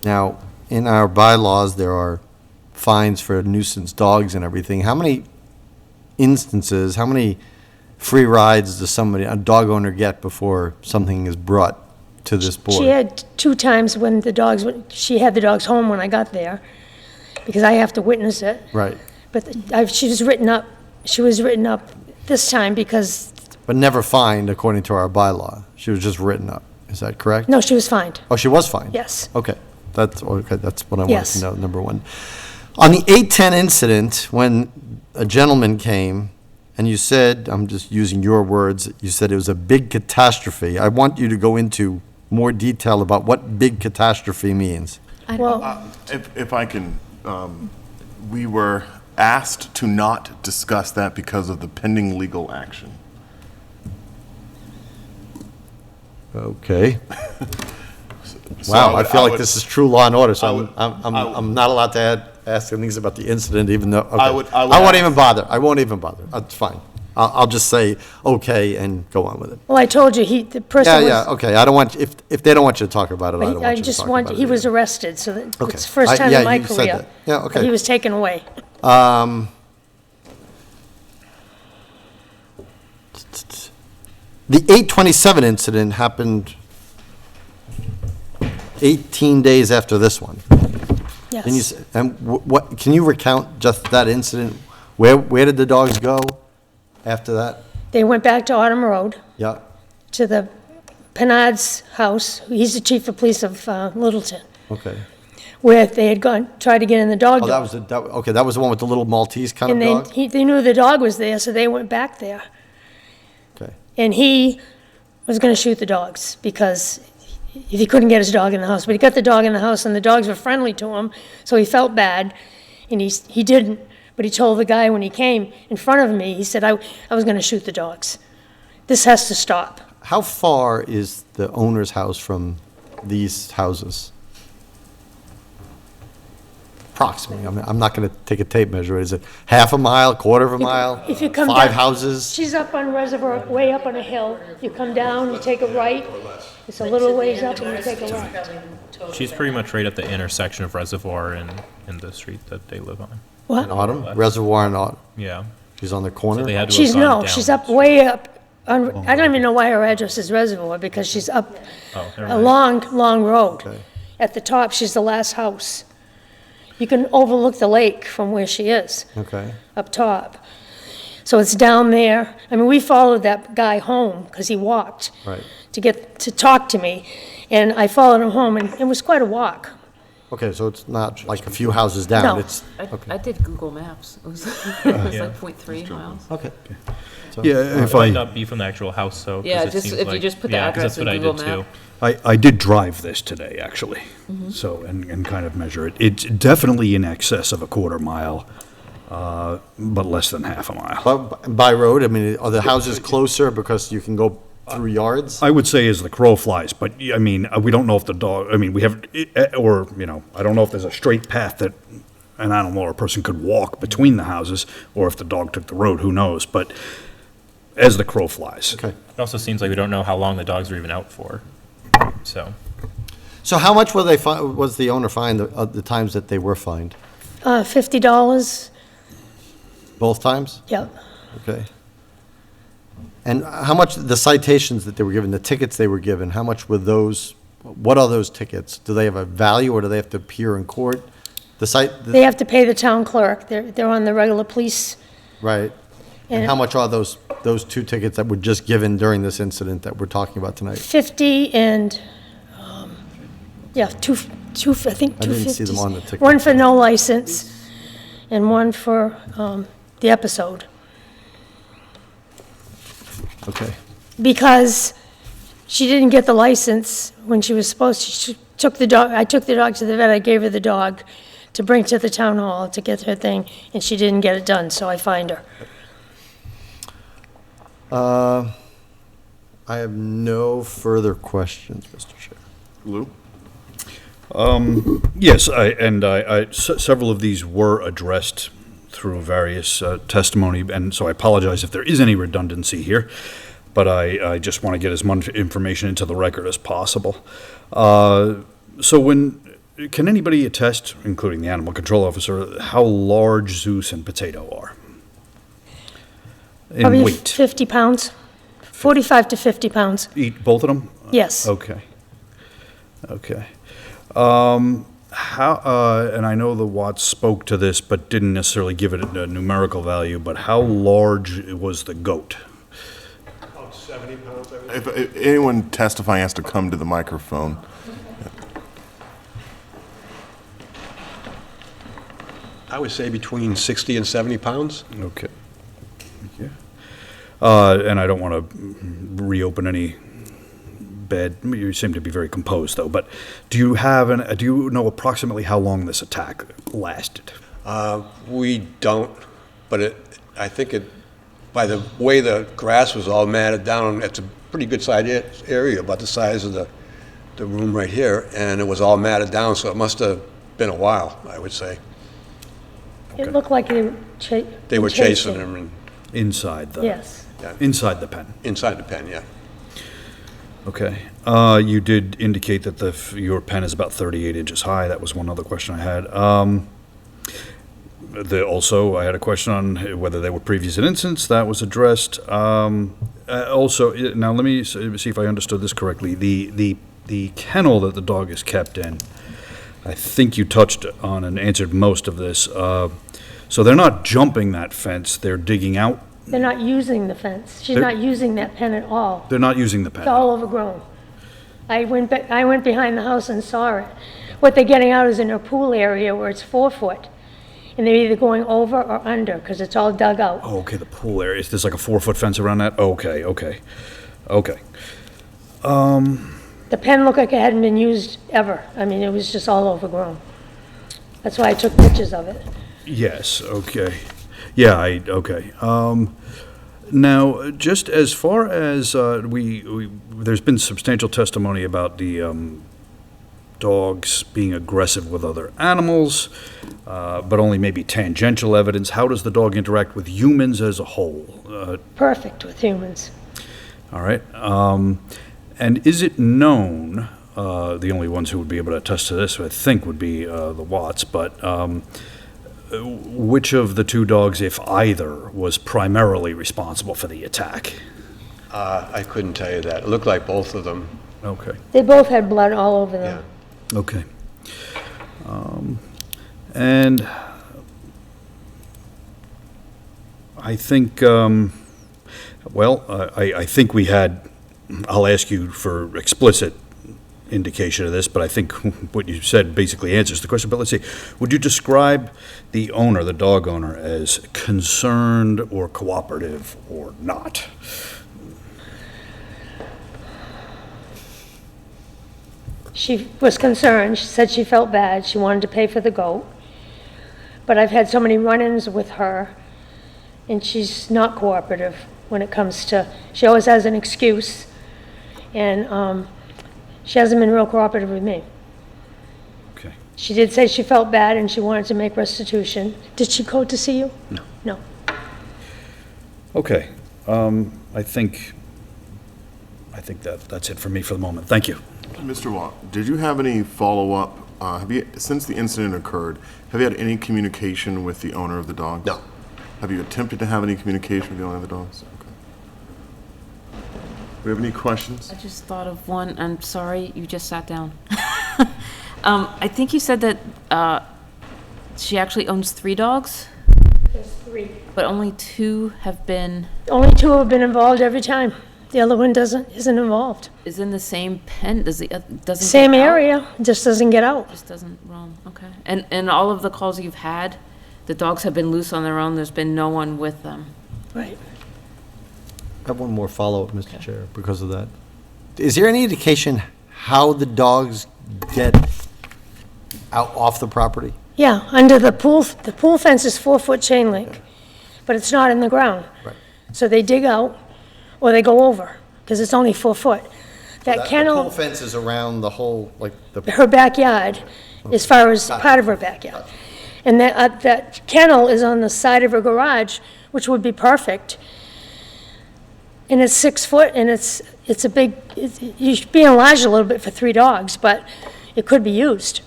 Now, in our bylaws, there are fines for nuisance dogs and everything. How many instances, how many free rides does a dog owner get before something is brought to this board? She had 2 times when she had the dogs home when I got there, because I have to witness it. Right, But she was written up this time because, but never fined according to our bylaw. She was just written up. Is that correct? no, she was fined. Oh, she was fined? Yes. Okay, that's what I wanted Yes. to know, number one. On the 810 incident, when a gentleman came, and you said, I'm just using your words, you said it was a big catastrophe. I want you to go into more detail about what big catastrophe means. Well, If I can, we were asked to not discuss that because of the pending legal action. Okay. So Wow, I would- feel like would- this is true law and order, I so would- I'm not allowed to ask things about the incident, even though, okay. I would I won't ask- even bother. I won't even bother. It's fine. I'll just say, okay, and go on with it. I told you, the person Yeah, was. yeah, okay. I don't want, if they don't want you to talk about it, I don't want you to talk about it. He was either. arrested, so it's Okay. the first I- time yeah, in my you said career. that. Yeah, that okay. He was taken away. The 827 incident happened 18 days after this one. Can you, Yes. and what, can you recount just that incident? Where did the dogs go after that? They went back to Autumn Road, Yeah, to the Penard's house. He's the chief of police of Littleton, okay. where they had tried to get in the dog Oh, door. that was the one with the little Maltese kind of And dog? they knew the dog was there, so they went back there. Okay. And he was going to shoot the dogs because he couldn't get his dog in the house. But he got the dog in the house, and the dogs were friendly to him, so he felt bad, and he didn't. But he told the guy when he came in front of me, he said, I was going to shoot the dogs. This has to stop. How far is the owner's house from these houses? Approximately. I'm not going to take a tape measure. Is it half a mile, quarter of a mile? If you come 5 down- houses? She's up on Reservoir, way up on a hill. You come down, you take a right. It's a little ways up, and you take a left. She's pretty much right at the intersection of Reservoir and the street that they live on. In What? Autumn? Reservoir and Autumn. Yeah. She's on the corner? So they had to have gone down. She's up way up. I don't even know why her address is Reservoir, because she's up Oh, never a mind. long road. Okay. At the top, she's the last house. You can overlook the lake from where she is, Okay. up top. So it's down there. I mean, we followed that guy home, because he walked. Right. To talk to me, and I followed him home, and it was quite a walk. Okay, so it's not like a few houses down? No. It's I did Google Maps. It was, it was Yeah. like 0.3 miles. Okay. Yeah, It might not be from the actual house, though. 'cause Yeah, it just seems if you like- just put the yeah, 'cause address that's what in I did Google too. I did drive this today, actually, so, and kind of measure it. It's definitely in excess of a quarter mile, but less than half a mile. But by road, I mean, are the houses closer because you can go through yards? I would say as the crow flies, but, I mean, we don't know if the dog, I mean, we have, or, you know, I don't know if there's a straight path that an animal or a person could walk between the houses, or if the dog took the road, who knows, but as the crow flies. Okay. It also seems like we don't know how long the dogs were even out for. So, So how much was the owner fined the times that they were fined? $50, Both times? yep. Okay. And how much, the citations that they were given, the tickets they were given, how much were those, what are those tickets? Do they have a value, or do they have to appear in court? They have to pay the town clerk. They're on the regular police. Right. And how much are those two tickets that were just given during this incident that we're talking about tonight? 50 and, yeah, I think 250. I didn't see them on the ticket. One for no license and one for the episode. Okay. Because she didn't get the license when she was supposed to. She took the dog, I took the dog to the vet, I gave her the dog to bring to the town hall to get her thing, and she didn't get it done, so I fined her. I have no further questions, Mr. Chair. Lou? Yes, several of these were addressed through various testimony, and so I apologize if there is any redundancy here, but I just want to get as much information into the record as possible. Can anybody attest, including the animal control officer, how large Zeus and Potato are? In Probably weight? 50 pounds, 45 to 50 pounds. Eat both of them? Yes. Okay. And I know the Watts spoke to this, but didn't necessarily give it a numerical value, but how large was the goat? About 70 pounds, I would If anyone testifying has to come to the microphone. I would say between 60 and 70 pounds. Okay. Thank you. And I don't want to reopen any bad, you seem to be very composed though, but do you know approximately how long this attack lasted? We don't, but I think by the way the grass was all matted down, it's a pretty good sized area, about the size of the room right here, and it was all matted down, so it must have been a while, I would say. It looked like They were chasing him and Inside the? Yes. Inside the pen? inside the pen, yeah. Okay. You did indicate that your pen is about 38 inches high. That was one other question I had. Also, I had a question on whether there were previous incidents. That was addressed. Also, now let me see if I understood this correctly. The kennel that the dog is kept in, I think you touched on and answered most of this. So they're not jumping that fence, they're digging out? They're not using the fence. She's not using that pen at all. They're not using the pen? It's all overgrown. I went behind the house and saw it. What they're getting out is in a pool area where it's 4 foot. And they're either going over or under, because it's all dug out. Oh, okay, the pool area. Is there like a 4-foot fence around that? Okay. The pen looked like it hadn't been used ever. I mean, it was just all overgrown. That's why I took pictures of it. Yes, okay. Yeah, okay. Now, just as far as there's been substantial testimony about the dogs being aggressive with other animals, but only maybe tangential evidence. How does the dog interact with humans as a whole? Perfect with humans. All right. And is it known, the only ones who would be able to attest to this, I think, would be the Watts, but which of the two dogs, if either, was primarily responsible for the attack? I couldn't tell you that. It looked like both of them. Okay. They both had blood all over them. Yeah. Okay. And I think, I think we had, I'll ask you for explicit indication of this, but I think what you said basically answers the question. But let's see, would you describe the owner, the dog owner, as concerned or cooperative or not? She was concerned. She said she felt bad. She wanted to pay for the goat. But I've had so many run-ins with her, and she's not cooperative when it comes to, she always has an excuse, and she hasn't been real cooperative with me. Okay. She did say she felt bad and she wanted to make restitution. Did she go to see you? No. No. Okay. I think that's it for me for the moment. Thank you. Mr. Watt, did you have any follow-up, since the incident occurred, have you had any communication with the owner of the dogs? No. Have you attempted to have any communication with the owner of the dogs? Okay. we have any questions? I just thought of one. I'm sorry, you just sat down. I think you said that she actually owns 3 dogs, There's 3. but only 2 have been, Only 2 have been involved every time. The other one isn't involved. is in the same pen, doesn't get Same out? area, just doesn't get out. Just doesn't roam, okay. And all of the calls you've had, the dogs have been loose on their own, there's been no one with them. Right. I have one more follow-up, Mr. Chair, because of that. Is there any indication how the dogs get out off the property? Yeah, under the pool fence is 4-foot chain link, but it's not in the ground. Right. So they dig out, or they go over, because it's only 4 foot. That The pool kennel, fence is around the whole, like, the, her backyard, as far as part of her backyard. And that kennel is on the side of her garage, which would be perfect. And it's 6 foot, and it's a big, you should be enlarged a little bit for 3 dogs, but it could be used.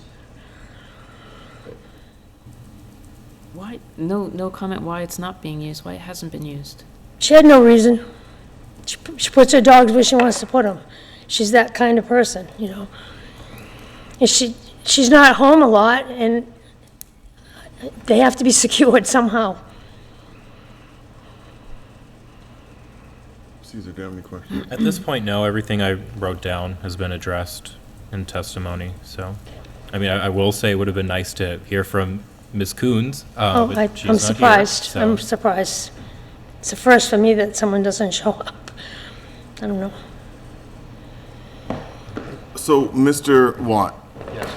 Why, no comment why it's not being used, why it hasn't been used? She had no reason. She puts her dogs where she wants to put them. She's that kind of person, you know. And she's not home a lot, and they have to be secured somehow. Caesar, do you have any questions? At this point, no, everything I wrote down has been addressed in testimony, so. I mean, I will say it would have been nice to hear from Ms. Coons, Oh, but she's I'm not here, surprised. so- I'm surprised. It's the first for me that someone doesn't show up. I don't know. So, Mr. Watt? Yes.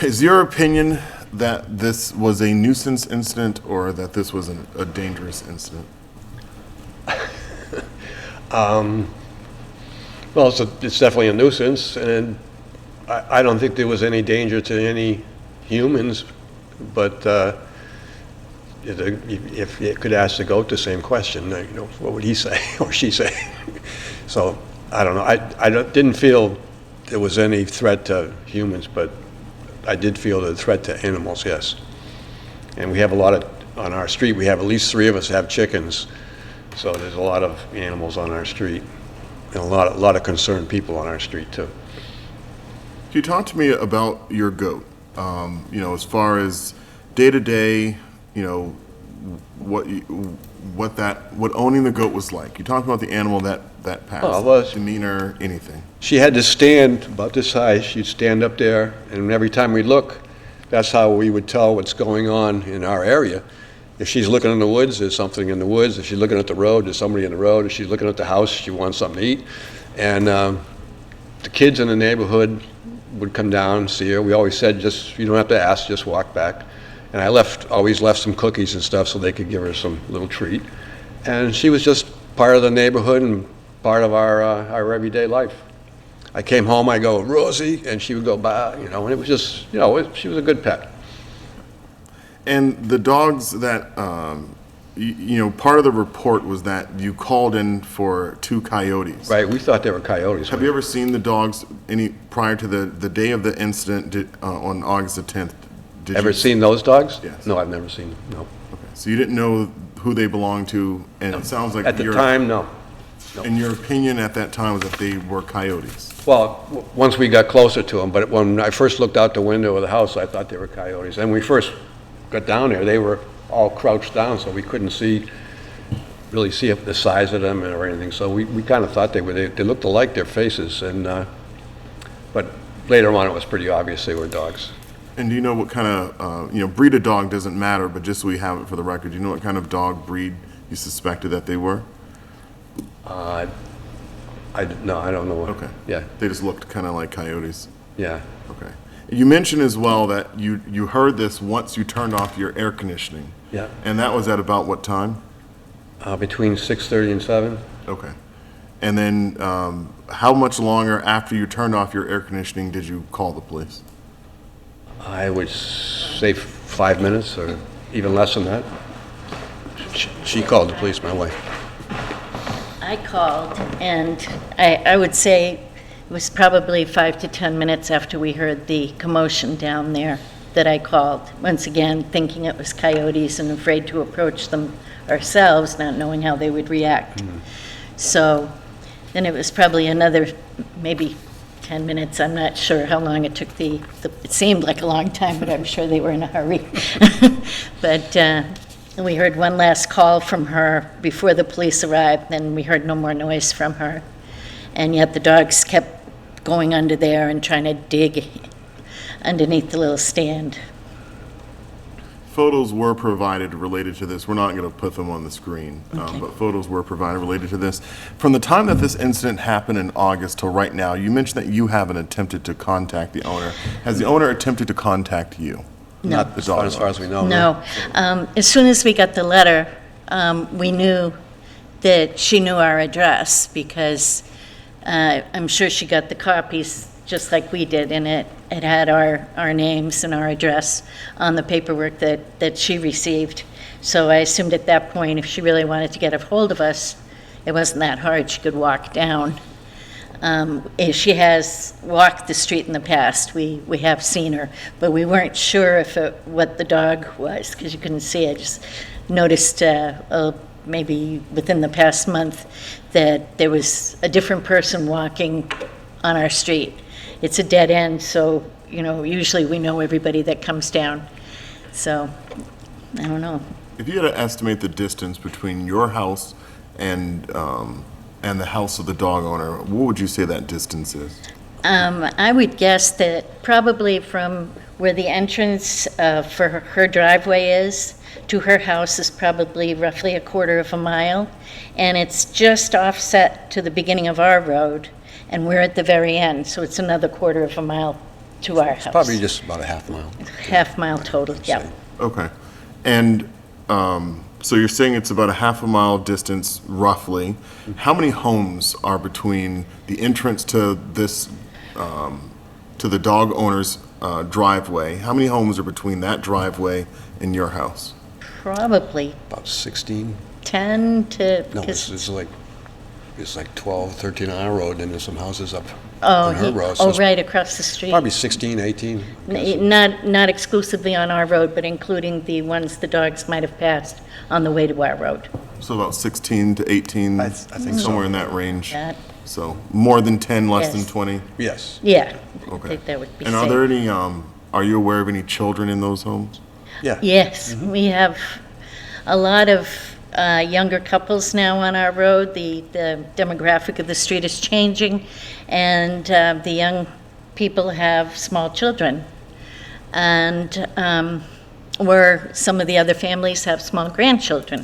Is your opinion that this was a nuisance incident or that this was a dangerous incident? Well, it's definitely a nuisance, and I don't think there was any danger to any humans, but if you could ask the goat the same question, you know, what would he say or she say? So, I don't know. I didn't feel there was any threat to humans, but I did feel the threat to animals, yes. And we have a lot of, on our street, we have at least 3 of us have chickens, so there's a lot of animals on our street, and a lot of concerned people on our street, too. Can you talk to me about your goat? You know, as far as day-to-day, you know, what owning the goat was like. You talked about the animal that passed. Oh, it was. Demeanor, anything. She had to stand about this high. She'd stand up there, and every time we look, that's how we would tell what's going on in our area. If she's looking in the woods, there's something in the woods. If she's looking at the road, there's somebody in the road. If she's looking at the house, she wants something to eat. And the kids in the neighborhood would come down and see her. We always said, you don't have to ask, just walk back. And I always left some cookies and stuff so they could give her some little treat. And she was just part of the neighborhood and part of our everyday life. I came home, I go, Rosie, and she would go, bah, you know, and it was just, you know, she was a good pet. And the dogs that, you know, part of the report was that you called in for 2 coyotes. Right, we thought they were coyotes. Have you ever seen the dogs prior to the day of the incident on August the 10th? Ever seen those dogs? Yes. No, I've never seen them, no. Okay, so you didn't know who they belonged to, and it sounds like At the time, no. in your opinion at that time was that they were coyotes. Well, once we got closer to them, but when I first looked out the window of the house, I thought they were coyotes. And when we first got down there, they were all crouched down, so we couldn't really see the size of them or anything. So we kind of thought they looked alike, their faces, and but later on it was pretty obvious they were dogs. And do you know what kind of, you know, breed of dog doesn't matter, but just so we have it for the record, do you know what kind of dog breed you suspected that they were? No, I don't know. Okay. Yeah, They just looked kind of like coyotes. yeah. Okay. You mentioned as well that you heard this once you turned off your air conditioning. Yeah. And that was at about what time? Between 6:30 and 7. Okay. And then how much longer after you turned off your air conditioning did you call the police? I would say 5 minutes or even less than that. She called the police, my wife. I called, and I would say it was probably 5 to 10 minutes after we heard the commotion down there that I called, once again, thinking it was coyotes and afraid to approach them ourselves, not knowing how they would react. So then it was probably another, maybe 10 minutes, I'm not sure how long it took it seemed like a long time, but I'm sure they were in a hurry. But we heard one last call from her before the police arrived, then we heard no more noise from her. And yet the dogs kept going under there and trying to dig underneath the little stand. Photos were provided related to this. We're not going to put them on the screen, but photos were provided related to this. From the time that this incident happened in August till right now, you mentioned that you haven't attempted to contact the owner. Has the owner attempted to contact you? No. Not as far as we know. No. As soon as we got the letter, we knew that she knew our address because I'm sure she got the copies just like we did, and it had our names and our address on the paperwork that she received. So I assumed at that point, if she really wanted to get a hold of us, it wasn't that hard. She could walk down. She has walked the street in the past. We have seen her, but we weren't sure what the dog was because you couldn't see it. Just noticed maybe within the past month that there was a different person walking on our street. It's a dead end, so usually we know everybody that comes down. So I don't know. If you had to estimate the distance between your house and the house of the dog owner, what would you say that distance is? I would guess that probably from where the entrance for her driveway is to her house is probably roughly a quarter of a mile, and it's just offset to the beginning of our road, and we're at the very end, so it's another quarter of a mile to our house. Probably just about a half mile. Half mile total, yeah. Okay. And so you're saying it's about a half a mile distance, roughly. How many homes are between the entrance to this, to the dog owner's driveway? How many homes are between that driveway and your house? Probably About 16? 10 to... No, 'cause- it's like 12, 13 on our road, and there's some houses up Oh, on her road. so oh, it's right across the street. Probably 16, 18. Not exclusively on our road, but including the ones the dogs might have passed on the way to our road. So about 16 to 18? I think so. Somewhere in that range? That- So more than 10, less than Yes. 20? Yes. Yeah, I Okay. think that would be And safe. are there any, are you aware of any children in those homes? Yeah. Yes, we have a lot of younger couples now on our road. The demographic of the street is changing, and the young people have small children. And where some of the other families have small grandchildren.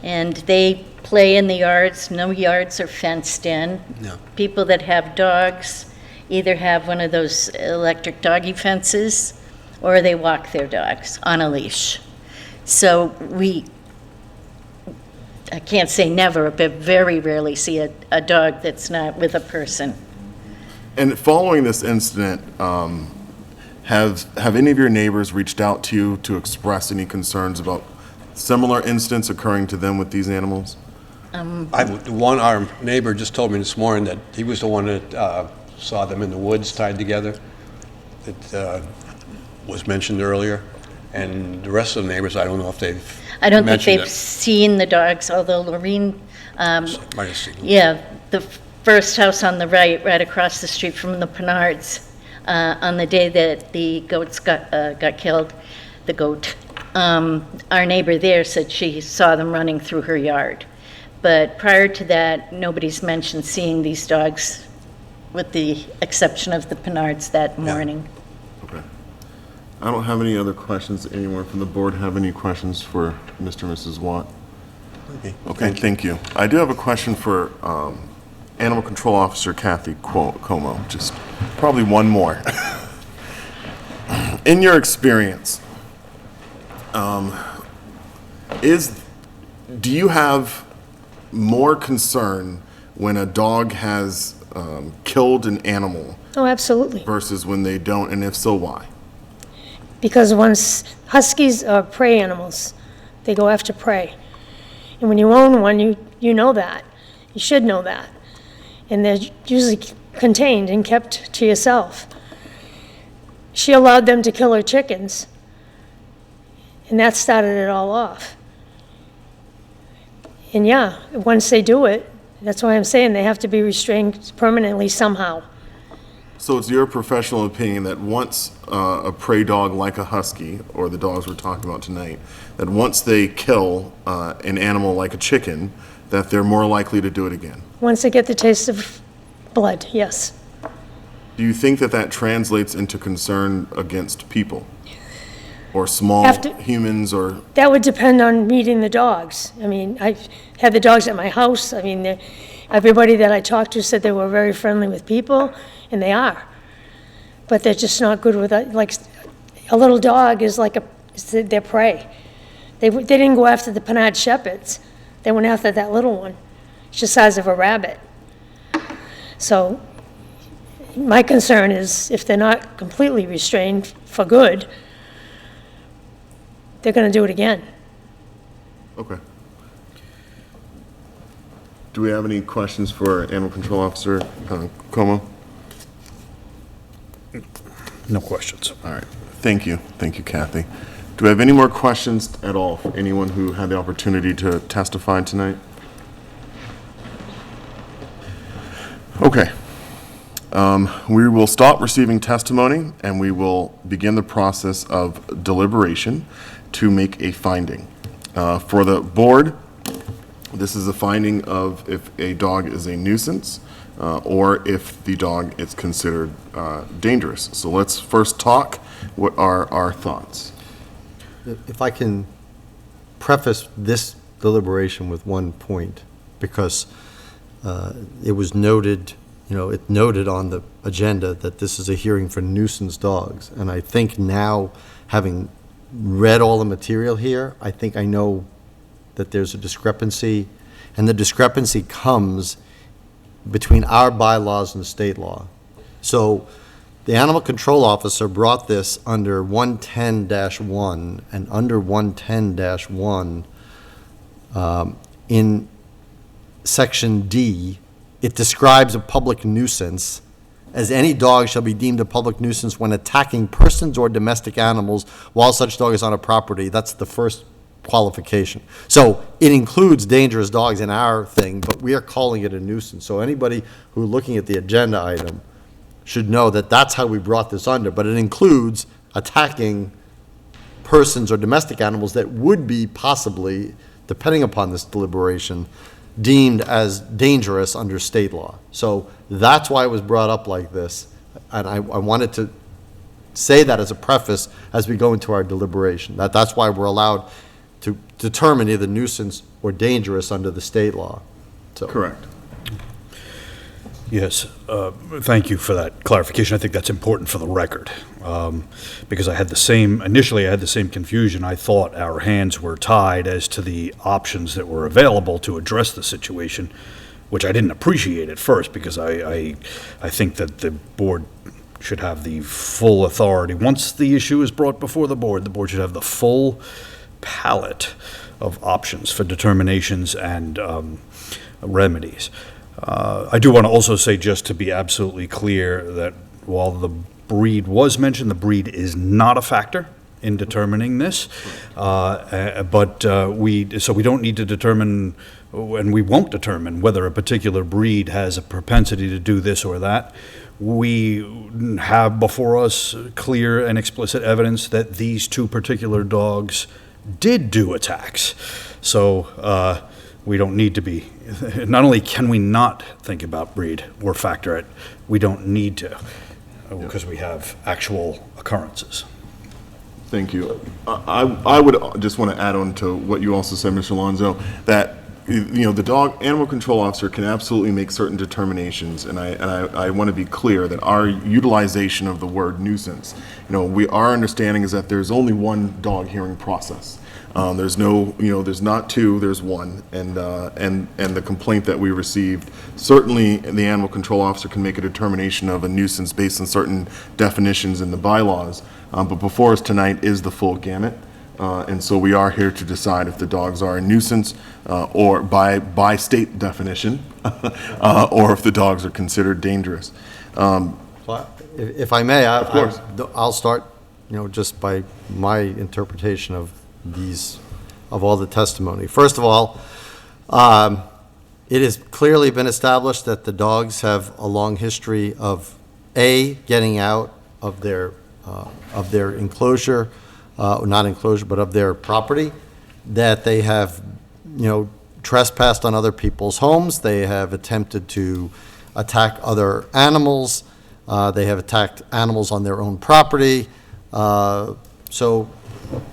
And they play in the yards. No yards are fenced in. No. People that have dogs either have one of those electric doggy fences, or they walk their dogs on a leash. So I can't say never, but very rarely see a dog that's not with a person. And following this incident, have any of your neighbors reached out to you to express any concerns about similar incidents occurring to them with these animals? Our neighbor just told me this morning that he was the one that saw them in the woods tied together, that was mentioned earlier. And the rest of the neighbors, I don't know if they've I don't think mentioned they've it. seen the dogs, although Lorene, Might have seen them. yeah, the first house on the right across the street from the Penards, on the day that the goats got killed, the goat, our neighbor there said she saw them running through her yard. But prior to that, nobody's mentioned seeing these dogs, with the exception of the Penards that morning. Okay. I don't have any other questions. Anyone from the board have any questions for Mr. and Mrs. Watt? Okay, thank you. I do have a question for Animal Control Officer Kathy Como, just probably one more. In your experience, do you have more concern when a dog has killed an animal Oh, absolutely. versus when they don't, and if so, why? Because once huskies are prey animals, they go after prey. And when you own one, you know that. You should know that. And they're usually contained and kept to yourself. she allowed them to kill her chickens. And that started it all off. And yeah, once they do it, that's why I'm saying they have to be restrained permanently somehow. So it's your professional opinion that once a prey dog like a husky, or the dogs we're talking about tonight, that once they kill an animal like a chicken, that they're more likely to do it again? Once they get the taste of blood, yes. Do you think that that translates into concern against people? Or small After- humans, or, That would depend on meeting the dogs. I mean, I've had the dogs at my house. I mean, everybody that I talked to said they were very friendly with people, and they are. But they're just not good with, like, a little dog is like it's their prey. They didn't go after the Panad Shepherds. They went after that little one. It's the size of a rabbit. So my concern is if they're not completely restrained for good, they're going to do it again. okay. Do we have any questions for Animal Control Officer Como? No questions. All right, thank you, Kathy. Do we have any more questions at all for anyone who had the opportunity to testify tonight? Okay. We will stop receiving testimony, and we will begin the process of deliberation to make a finding. For the board, this is a finding of if a dog is a nuisance, or if the dog is considered dangerous. So let's first talk what are our thoughts. If I can preface this deliberation with one point, because it was noted, it noted on the agenda that this is a hearing for nuisance dogs. And I think now, having read all the material here, I think I know that there's a discrepancy, and the discrepancy comes between our bylaws and state law. So the animal control officer brought this under 110-1, and under 110-1, in section D, it describes a public nuisance as any dog shall be deemed a public nuisance when attacking persons or domestic animals while such dog is on a property. That's the first qualification. So it includes dangerous dogs in our thing, but we are calling it a nuisance. So anybody who looking at the agenda item should know that that's how we brought this under, but it includes attacking persons or domestic animals that would be possibly, depending upon this deliberation, deemed as dangerous under state law. So that's why it was brought up like this. And I wanted to say that as a preface as we go into our deliberation. That's why we're allowed to determine either nuisance or dangerous under the state law. So. Correct. Yes, thank you for that clarification. I think that's important for the record, because initially I had the same confusion. I thought our hands were tied as to the options that were available to address the situation, which I didn't appreciate at first, because I think that the board should have the full authority. Once the issue is brought before the board should have the full palette of options for determinations and remedies. I do want to also say, just to be absolutely clear, that while the breed was mentioned, the breed is not a factor in determining this. So we don't need to determine, and we won't determine, whether a particular breed has a propensity to do this or that. We have before us clear and explicit evidence that these two particular dogs did do attacks. So we don't need to be, not only can we not think about breed or factor it, we don't need to, because we have actual occurrences. Thank you. I would just want to add on to what you also said, Mr. Alonso, that the animal control officer can absolutely make certain determinations, and I want to be clear that our utilization of the word nuisance, our understanding is that there's only one dog hearing process. There's not two, there's one, and the complaint that we received, certainly the animal control officer can make a determination of a nuisance based on certain definitions in the bylaws, but before us tonight is the full gamut, and so we are here to decide if the dogs are a nuisance, or by state definition, or if the dogs are considered dangerous. So If I may, course. I'll start, just by my interpretation of all the testimony. First of all, it has clearly been established that the dogs have a long history of, A, getting out of their enclosure, not enclosure, but of their property, that they have, trespassed on other people's homes, they have attempted to attack other animals, they have attacked animals on their own property. So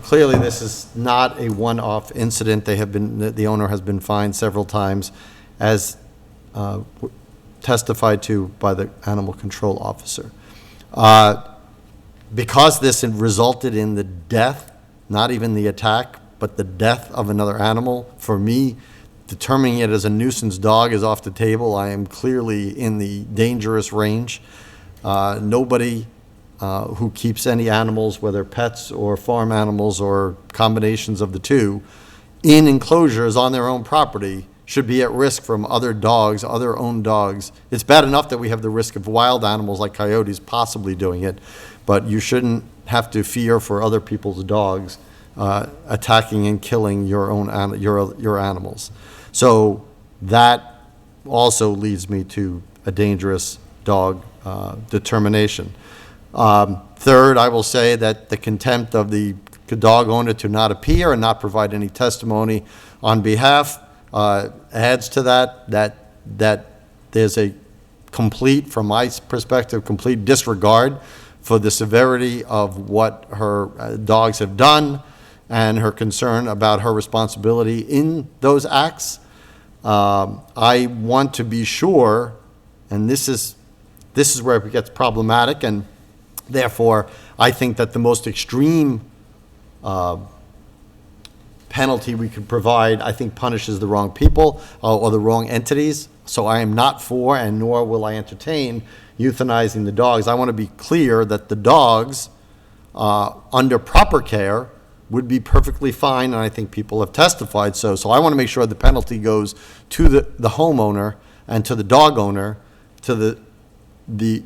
clearly, this is not a one-off incident. The owner has been fined several times, as testified to by the animal control officer. Because this resulted in the death, not even the attack, but the death of another animal, for me, determining it as a nuisance dog is off the table. I am clearly in the dangerous range. Nobody who keeps any animals, whether pets or farm animals or combinations of the two, in enclosures on their own property should be at risk from other dogs, other owned dogs. It's bad enough that we have the risk of wild animals like coyotes possibly doing it, but you shouldn't have to fear for other people's dogs attacking and killing your own your animals. So that also leads me to a dangerous dog determination. Third, I will say that the contempt of the dog owner to not appear and not provide any testimony on behalf adds to that there's a complete, from my perspective, complete disregard for the severity of what her dogs have done and her concern about her responsibility in those acts. I want to be sure, and this is where it gets problematic, and therefore I think that the most extreme penalty we could provide, I think, punishes the wrong people or the wrong entities. So I am not for, and nor will I entertain, euthanizing the dogs. I want to be clear that the dogs, under proper care, would be perfectly fine, and I think people have testified so. So I want to make sure the penalty goes to the homeowner and to the dog owner to the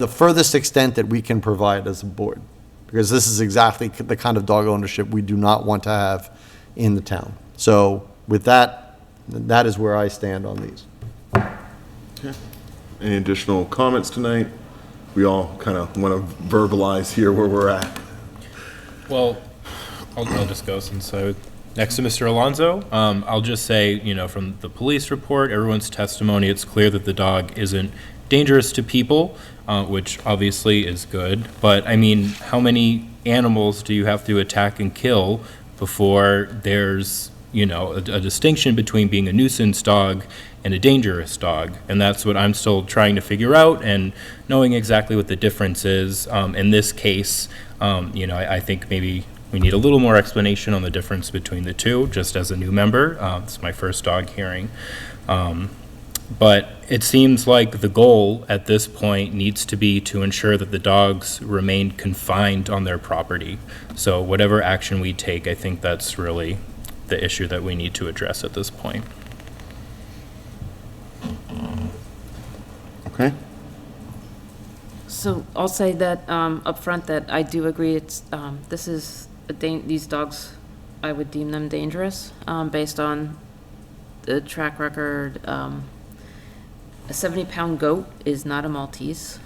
furthest extent that we can provide as a board, because this is exactly the kind of dog ownership we do not want to have in the town. So with that, that is where I stand on these. Okay. Any additional comments tonight? We all kind of want to verbalize here where we're at. Well, I'll just go since next to Mr. Alonso. I'll just say, from the police report, everyone's testimony, it's clear that the dog isn't dangerous to people, which obviously is good. But I mean, how many animals do you have to attack and kill before there's, a distinction between being a nuisance dog and a dangerous dog? And that's what I'm still trying to figure out, and knowing exactly what the difference is. In this case, I think maybe we need a little more explanation on the difference between the two, just as a new member. It's my first dog hearing. But it seems like the goal at this point needs to be to ensure that the dogs remain confined on their property. So whatever action we take, I think that's really the issue that we need to address at this point. Okay. So I'll say that up front that I do agree. It's these dogs, I would deem them dangerous based on the track record. A 70-pound goat is not a Maltese.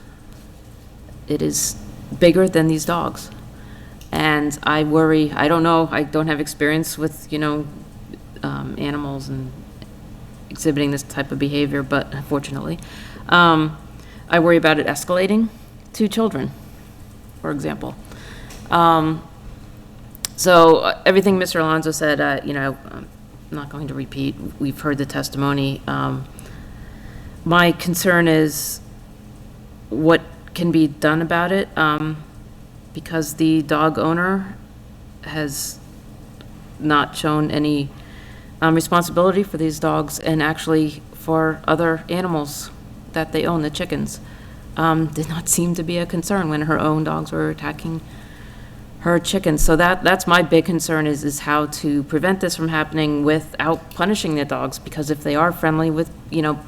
It is bigger than these dogs, and I worry. I don't know. I don't have experience with animals and exhibiting this type of behavior, but unfortunately, I worry about it escalating to children, for example. So everything Mr. Alonso said, I'm not going to repeat. We've heard the testimony. My concern is what can be done about it, because the dog owner has not shown any responsibility for these dogs, and actually for other animals that they own, the chickens. Did not seem to be a concern when her own dogs were attacking her chickens. So that's my big concern is how to prevent this from happening without punishing the dogs, because if they are friendly with,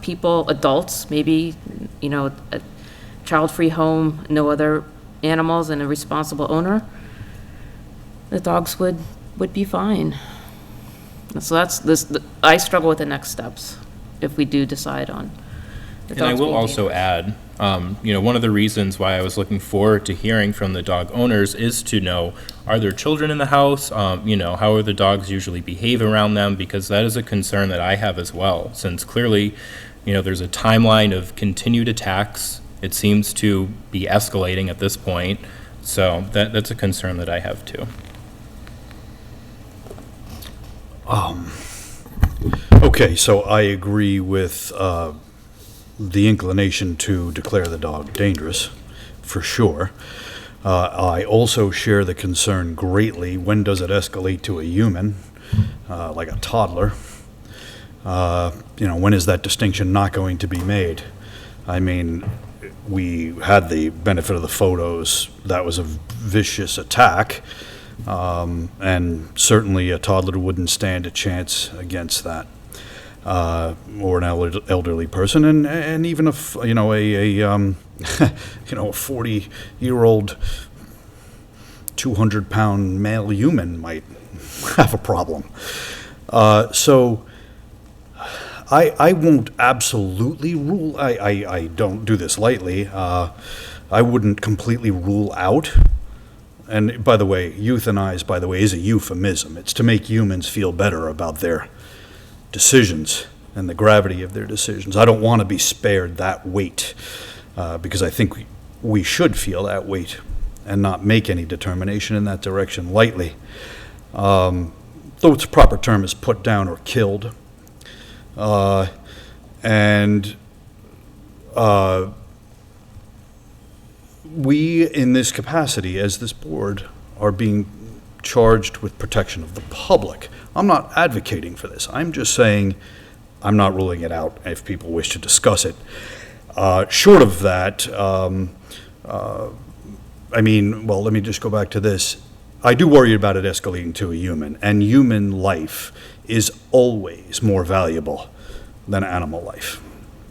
people, adults, maybe you know, a child-free home, no other animals, and a responsible owner, the dogs would be fine. So that's this, I struggle with the next steps if we do decide on the And I dogs will being also dangerous. add, one of the reasons why I was looking forward to hearing from the dog owners is to know, are there children in the house? How are the dogs usually behave around them? Because that is a concern that I have as well, since clearly, there's a timeline of continued attacks. It seems to be escalating at this point. So that's a concern that I have too. Okay, so I agree with the inclination to declare the dog dangerous, for sure. I also share the concern greatly, when does it escalate to a human, like a toddler? When is that distinction not going to be made? I mean, we had the benefit of the photos. That was a vicious attack. And certainly a toddler wouldn't stand a chance against that, or an elderly person, and even a 40-year-old, 200-pound male human might have a problem. So I won't absolutely rule. I don't do this lightly. I wouldn't completely rule out. And by the way, euthanize, is a euphemism. It's to make humans feel better about their decisions and the gravity of their decisions. I don't want to be spared that weight, because I think we should feel that weight and not make any determination in that direction lightly. Though its proper term is put down or killed. We, in this capacity, as this board, are being charged with protection of the public. I'm not advocating for this. I'm just saying I'm not ruling it out if people wish to discuss it. Short of that, let me just go back to this. I do worry about it escalating to a human, and human life is always more valuable than animal life.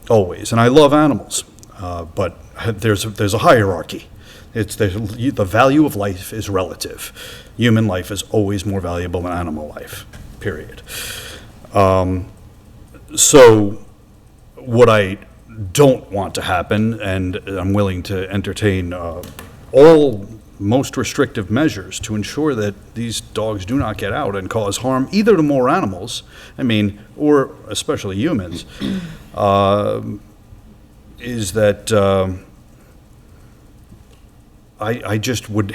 Always. And I love animals, but there's a hierarchy. The value of life is relative. Human life is always more valuable than animal life, period. So what I don't want to happen, and I'm willing to entertain all most restrictive measures to ensure that these dogs do not get out and cause harm either to more animals, or especially humans, is that I just want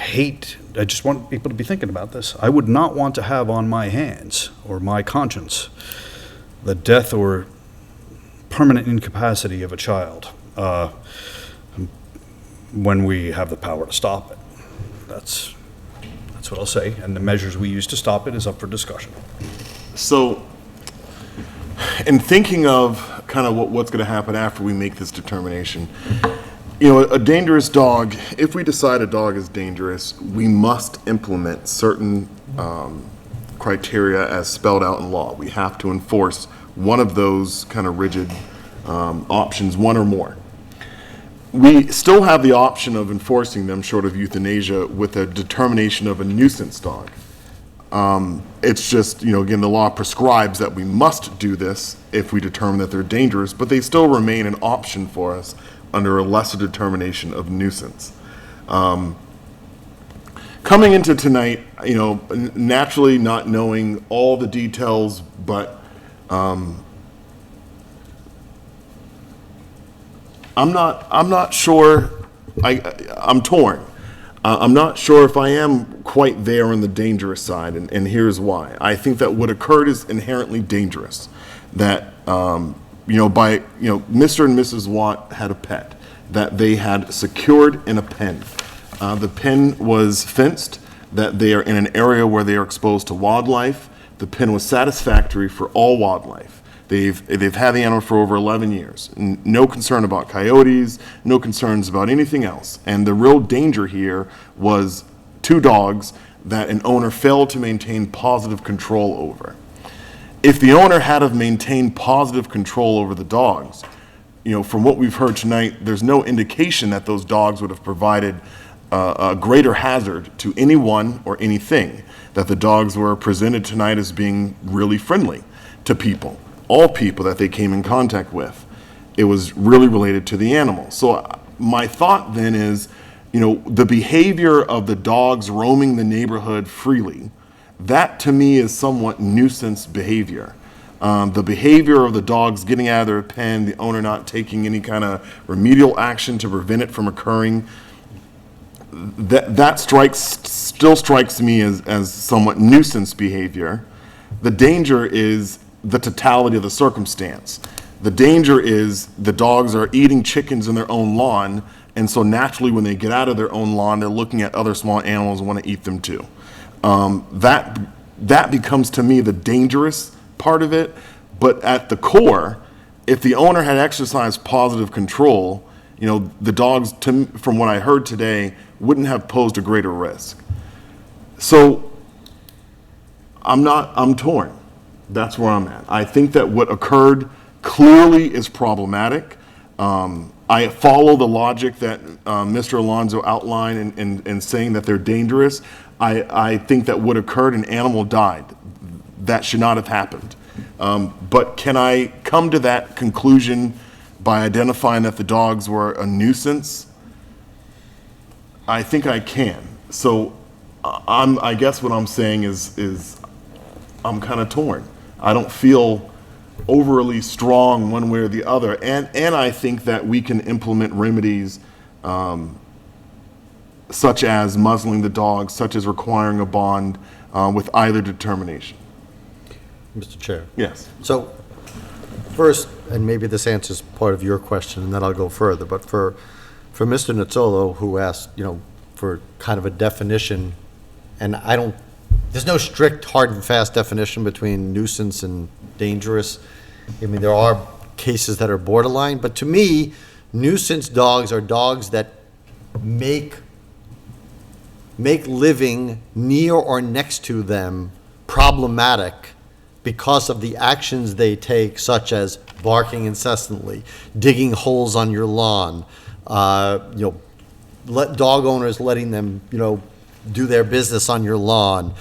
people to be thinking about this. I would not want to have on my hands or my conscience the death or permanent incapacity of a child when we have the power to stop it. That's what I'll say, and the measures we use to stop it is up for discussion. So, in thinking of kind of what's going to happen after we make this determination, a dangerous dog, if we decide a dog is dangerous, we must implement certain criteria as spelled out in law. We have to enforce one of those kind of rigid options, one or more. We still have the option of enforcing them short of euthanasia with a determination of a nuisance dog. It's just, again, the law prescribes that we must do this if we determine that they're dangerous, but they still remain an option for us under a lesser determination of nuisance. Coming into tonight, naturally not knowing all the details, but I'm not sure. I'm torn. I'm not sure if I am quite there on the dangerous side, and here's why. I think that what occurred is inherently dangerous. That Mr. and Mrs. Watt had a pet that they had secured in a pen. The pen was fenced. That they are in an area where they are exposed to wildlife. The pen was satisfactory for all wildlife. They've had the animal for over 11 years. No concern about coyotes, no concerns about anything else. And the real danger here was two dogs that an owner failed to maintain positive control over. If the owner had have maintained positive control over the dogs, from what we've heard tonight, there's no indication that those dogs would have provided a greater hazard to anyone or anything, that the dogs were presented tonight as being really friendly to people, all people that they came in contact with. It was really related to the animal. So my thought then is, the behavior of the dogs roaming the neighborhood freely, that to me is somewhat nuisance behavior. The behavior of the dogs getting out of their pen, the owner not taking any kind of remedial action to prevent it from occurring, that still strikes me as somewhat nuisance behavior. The danger is the totality of the circumstance. The danger is the dogs are eating chickens in their own lawn, and so naturally when they get out of their own lawn, they're looking at other small animals and want to eat them too. That becomes to me the dangerous part of it. But at the core, if the owner had exercised positive control, the dogs, from what I heard today, wouldn't have posed a greater risk. So I'm torn. That's where I'm at. I think that what occurred clearly is problematic. I follow the logic that Mr. Alonso outlined in saying that they're dangerous. I think that what occurred, an animal died. That should not have happened. But can I come to that conclusion by identifying that the dogs were a nuisance? I think I can. So I guess what I'm saying is I'm kind of torn. I don't feel overly strong one way or the other. And I think that we can implement remedies such as muzzling the dogs, such as requiring a bond with either determination. Mr. Chair. Yes. So, first, and maybe this answers part of your question, and then I'll go further, but for Mr. Nuzzolo, who asked, for kind of a definition, and there's no strict, hard and fast definition between nuisance and dangerous. I mean, there are cases that are borderline, but to me, nuisance dogs are dogs that make living near or next to them problematic because of the actions they take, such as barking incessantly, digging holes on your lawn, let dog owners letting them, do their business on your lawn,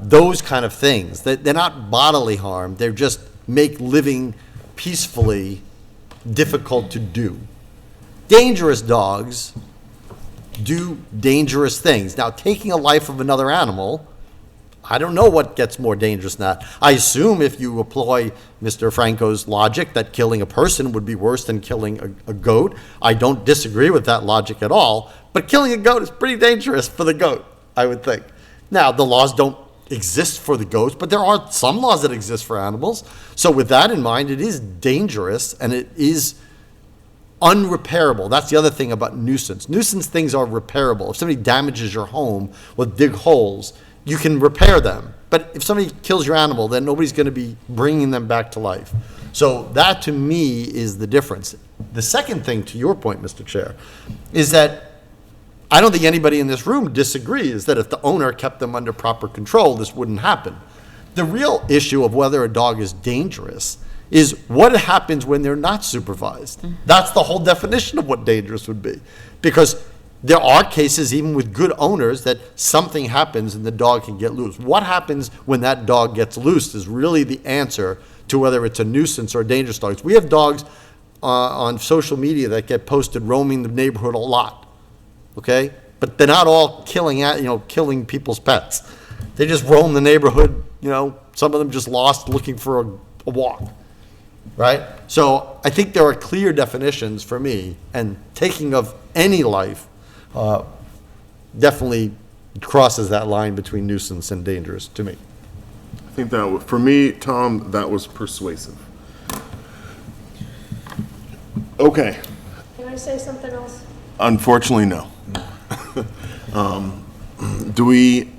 those kind of things. They're not bodily harm. They're just make living peacefully difficult to do. Dangerous dogs do dangerous things. Now, taking a life of another animal, I don't know what gets more dangerous than that. I assume if you employ Mr. Franco's logic that killing a person would be worse than killing a goat. I don't disagree with that logic at all, but killing a goat is pretty dangerous for the goat, I would think. Now, the laws don't exist for the goats, but there are some laws that exist for animals. So with that in mind, it is dangerous and it is unrepairable. That's the other thing about nuisance. Nuisance things are repairable. If somebody damages your home with dig holes, you can repair them. But if somebody kills your animal, then nobody's going to be bringing them back to life. So that, to me, is the difference. The second thing, to your point, Mr. Chair, is that I don't think anybody in this room disagrees that if the owner kept them under proper control, this wouldn't happen. The real issue of whether a dog is dangerous is what happens when they're not supervised. That's the whole definition of what dangerous would be. Because there are cases, even with good owners, that something happens and the dog can get loose. What happens when that dog gets loose is really the answer to whether it's a nuisance or dangerous dogs. We have dogs on social media that get posted roaming the neighborhood a lot, okay? But they're not all killing people's pets. They just roam the neighborhood, some of them just lost looking for a walk, right? So I think there are clear definitions for me, and taking of any life definitely crosses that line between nuisance and dangerous to me. I think that, for me, Tom, that was persuasive. Okay. Can I say something else? Unfortunately, no. Do we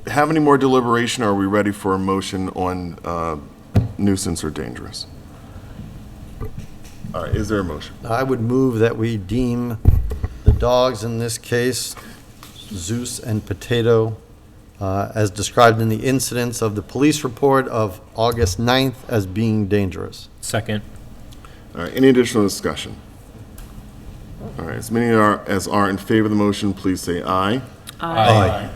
have any more deliberation, or are we ready for a motion on nuisance or dangerous? All right, is there a motion? I would move that we deem the dogs in this case, Zeus and Potato, as described in the incidents of the police report of August 9th, as being dangerous. Second. All right, any additional discussion? All right, as many as are in favor of the motion, please say aye. Aye.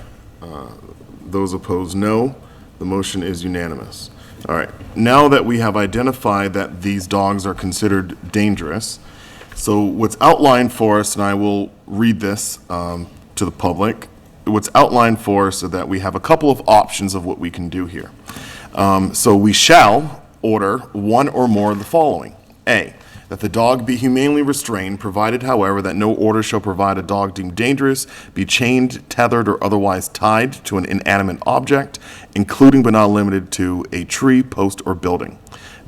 Those opposed, no. The motion is unanimous. All right, now that we have identified that these dogs are considered dangerous, so what's outlined for us, and I will read this to the public, what's outlined for us is that we have a couple of options of what we can do here. So we shall order one or more of the following. A, that the dog be humanely restrained, provided, however, that no order shall provide a dog deemed dangerous be chained, tethered, or otherwise tied to an inanimate object, including but not limited to a tree, post, or building.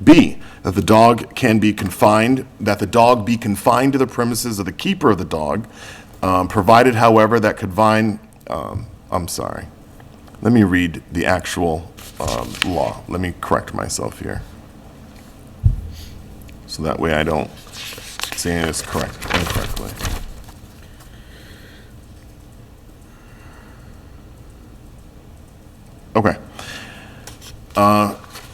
B, that the dog be confined to the premises of the keeper of the dog, provided, however, that confined, let me read the actual law. Let me correct myself here. So that way I don't say this incorrectly. Okay.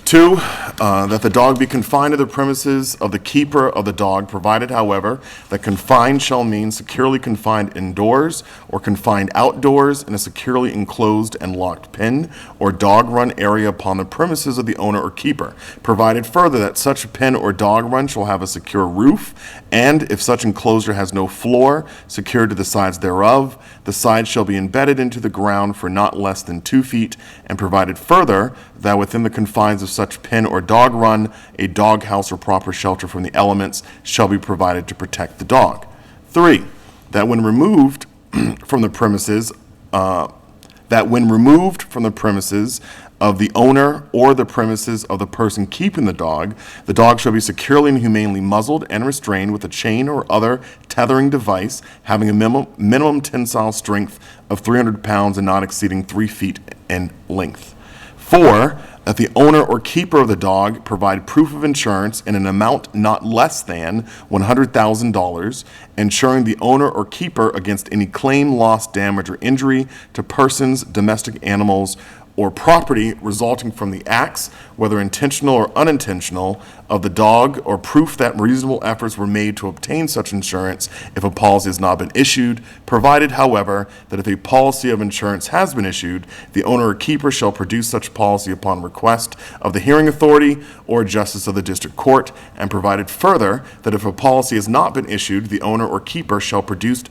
2, that the dog be confined to the premises of the keeper of the dog, provided, however, that confined shall mean securely confined indoors or confined outdoors in a securely enclosed and locked pen or dog run area upon the premises of the owner or keeper, provided further that such pen or dog run shall have a secure roof, and if such enclosure has no floor, secured to the sides thereof, the sides shall be embedded into the ground for not less than 2 feet, and provided further that within the confines of such pen or dog run, a dog house or proper shelter from the elements shall be provided to protect the dog. 3, that when removed from the premises, of the owner or the premises of the person keeping the dog shall be securely and humanely muzzled and restrained with a chain or other tethering device having a minimum tensile strength of 300 pounds and not exceeding 3 feet in length. 4, that the owner or keeper of the dog provide proof of insurance in an amount not less than $100,000, insuring the owner or keeper against any claim, loss, damage, or injury to persons, domestic animals, or property resulting from the acts, whether intentional or unintentional, of the dog, or proof that reasonable efforts were made to obtain such insurance if a policy has not been issued, provided, however, that if a policy of insurance has been issued, the owner or keeper shall produce such policy upon request of the hearing authority or justice of the district court, and provided further that if a policy has not been issued, the owner or keeper shall produce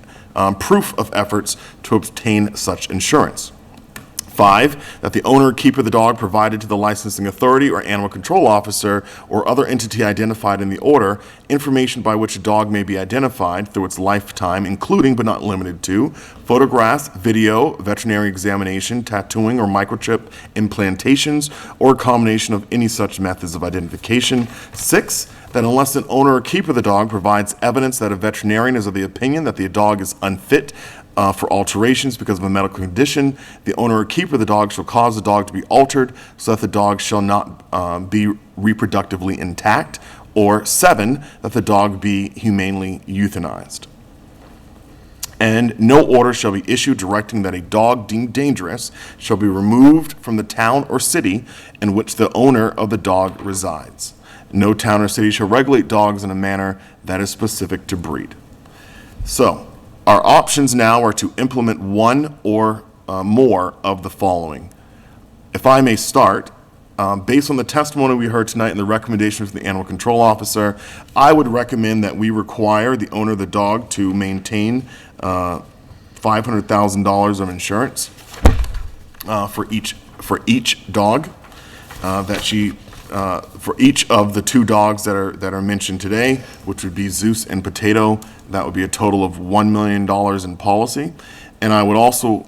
proof of efforts to obtain such insurance. 5, that the owner or keeper of the dog provided to the licensing authority or animal control officer or other entity identified in the order information by which a dog may be identified through its lifetime, including but not limited to photographs, video, veterinary examination, tattooing or microchip implantations, or a combination of any such methods of identification. 6, that unless an owner or keeper of the dog provides evidence that a veterinarian is of the opinion that the dog is unfit for alterations because of a medical condition, the owner or keeper of the dog shall cause the dog to be altered so that the dog shall not be reproductively intact. Or 7, that the dog be humanely euthanized. And no order shall be issued directing that a dog deemed dangerous shall be removed from the town or city in which the owner of the dog resides. No town or city shall regulate dogs in a manner that is specific to breed. So, our options now are to implement one or more of the following. If I may start, based on the testimony we heard tonight and the recommendations from the animal control officer, I would recommend that we require the owner of the dog to maintain $500,000 of insurance for each dog for each of the 2 dogs that are mentioned today, which would be Zeus and Potato. That would be a total of $1 million in policy. And I would also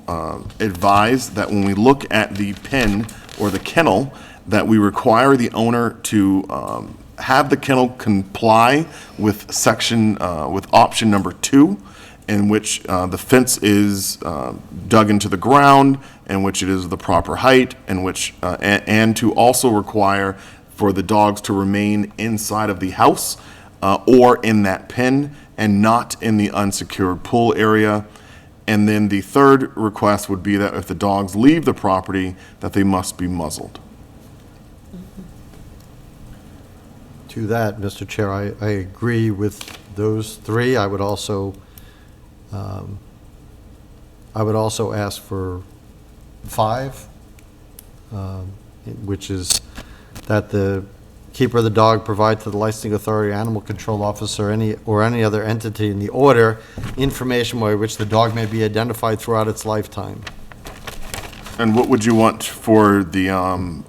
advise that when we look at the pen or the kennel, that we require the owner to have the kennel comply with with option number 2, in which the fence is dug into the ground, in which it is the proper height, in which and to also require for the dogs to remain inside of the house or in that pen and not in the unsecured pool area. And then the third request would be that if the dogs leave the property, that they must be muzzled. to that, Mr. Chair, I agree with those three. I would also ask for 5, which is that the keeper of the dog provide to the licensing authority, animal control officer, any other entity in the order, information by which the dog may be identified throughout its lifetime. And what would you want for the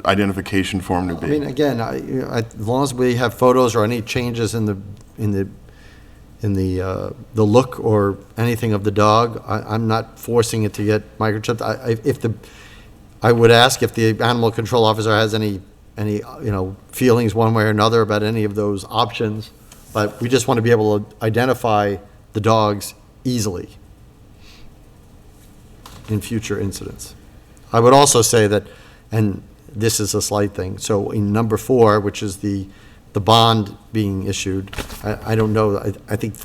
identification form to I mean, be? again, as long as we have photos or any changes in the look or anything of the dog, I'm not forcing it to get microchipped. I would ask if the animal control officer has any feelings one way or another about any of those options, but we just want to be able to identify the dogs easily in future incidents. I would also say that, and this is a slight thing, so in number 4, which is the bond being issued, I don't know, I think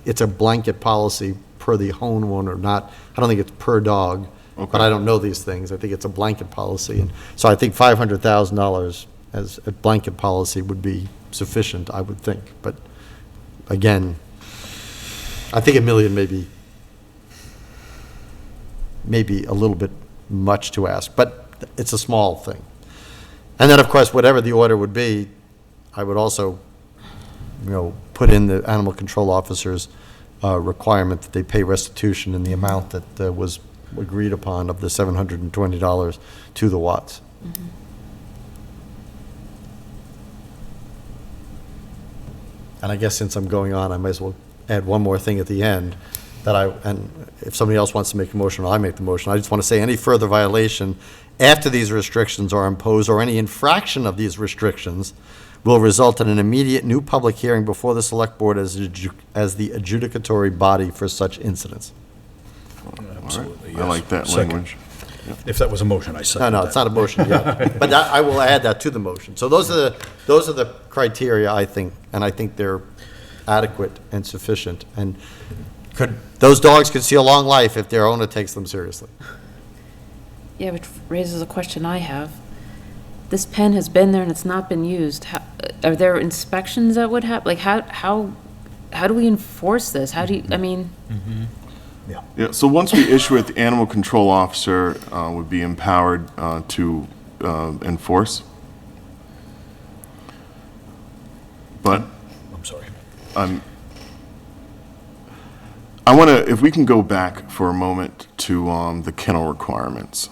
it's a blanket policy per the homeowner, not, I don't think it's per dog, but I don't know these things. I think it's a blanket policy, and so I think $500,000 as a blanket policy would be sufficient, I would think, but again, I think $1 million maybe a little bit much to ask, but it's a small thing. And then, of course, whatever the order would be, I would also, put in the animal control officer's requirement that they pay restitution in the amount that was agreed upon of the $720 to the Watts. And I guess since I'm going on, I might as well add one more thing at the end, and if somebody else wants to make a motion, I make the motion. I just want to say any further violation after these restrictions are imposed or any infraction of these restrictions will result in an immediate new public hearing before the Select Board as the adjudicatory body for such incidents. Absolutely, I like that Second. language. If that was a motion, I second No, that. it's not a motion yet, but I will add that to the motion. So those are the criteria, I think, and I think they're adequate and sufficient. And those dogs could see a long life if their owner takes them seriously. Yeah, which raises a question I have. This pen has been there and it's not been used. Are there inspections that would happen? Like, how do we enforce this? How do you, I mean, Yeah, so once we issue it, the animal control officer would be empowered to enforce. But I'm sorry. I want to, if we can go back for a moment to the kennel requirements.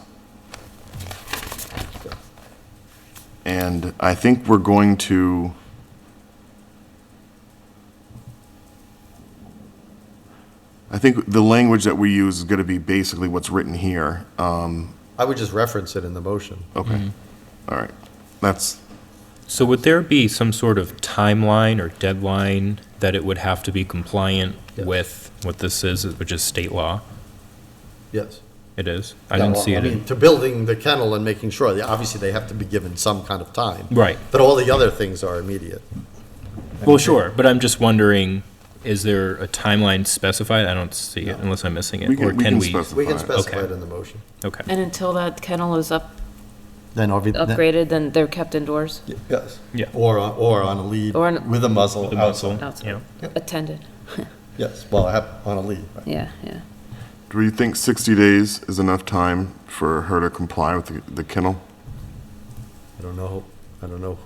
And I think we're going to, I think the language that we use is going to be basically what's written here. I would just reference it in the motion. Okay, all right. That's, So would there be some sort of timeline or deadline that it would have to be compliant Yes. with what this is, which is state law? Yes. It is? I didn't see it in. To building the kennel and making sure, obviously they have to be given some kind of time. Right. But all the other things are immediate. Well, sure, but I'm just wondering, is there a timeline specified? I don't see it unless I'm missing it. we Or can can we? specify. We can it. specify Okay. it in the motion. Okay. and until that kennel is Upgraded. upgraded, then they're kept indoors, Yes. Yeah. Or on a lead Or on- with a muzzle. The muzzle, outside, yeah. attended. Yes, well, on a lead. Right. Yeah. Do you think 60 days is enough time for her to comply with the kennel? I don't know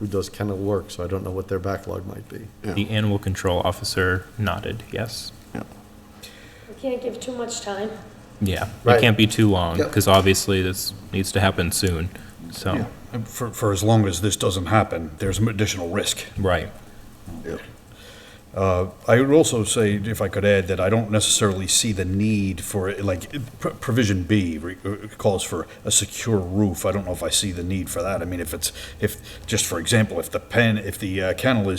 who does kennel work, so I don't know what their backlog might be. The animal control officer nodded, yes. We can't give too much time. Yeah, it Right. can't be too long, Yep. because obviously this needs to happen soon, so, For as long as this doesn't happen, there's additional risk. right. I would also say, if I could add, that I don't necessarily see the need for, like, provision B calls for a secure roof. I don't know if I see the need for that. I mean, just for example, if the kennel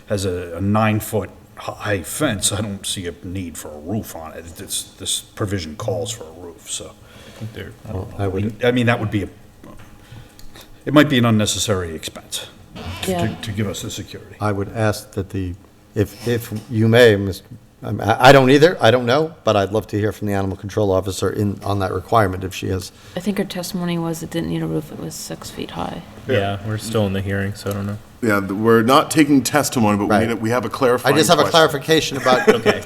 has a 9-foot high fence, I don't see a need for a roof on it. This provision calls for a roof, so. There- I would, I mean, that would be it might be an unnecessary expense Yeah. to give us the security. I would ask that if you may, I don't either, I don't know, but I'd love to hear from the animal control officer on that requirement if she has. I think her testimony was it didn't need a roof, it was 6 feet high. Yeah, we're still in the hearing, so I don't know. Yeah, we're not taking testimony, but Right. we have a clarifying I just have a question. clarification about, Okay.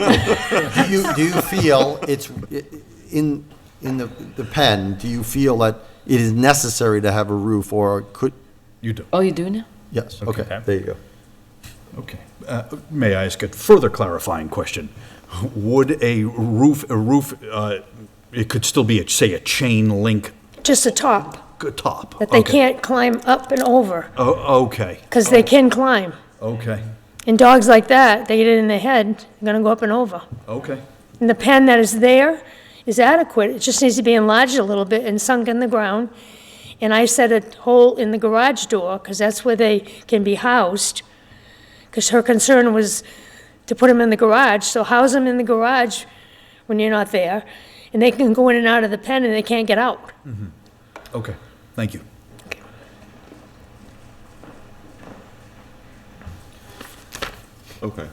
do you feel it's, in the pen, do you feel that it is necessary to have a roof, or could, You do. Oh, you do now? yes, Okay. okay, there you go. Okay. May I ask a further clarifying question? Would a roof, it could still be, say, a chain link Just a top, top? that they Okay. can't climb up and over, Oh, okay, because they can climb. okay, And dogs like that, they get it in their head, they're gonna go up and over. okay. And the pen that is there is adequate, it just needs to be enlarged a little bit and sunk in the ground. And I set a hole in the garage door, because that's where they can be housed. Because her concern was to put them in the garage, so house them in the garage when you're not there, and they can go in and out of the pen and they can't get out. Okay, thank you. Okay.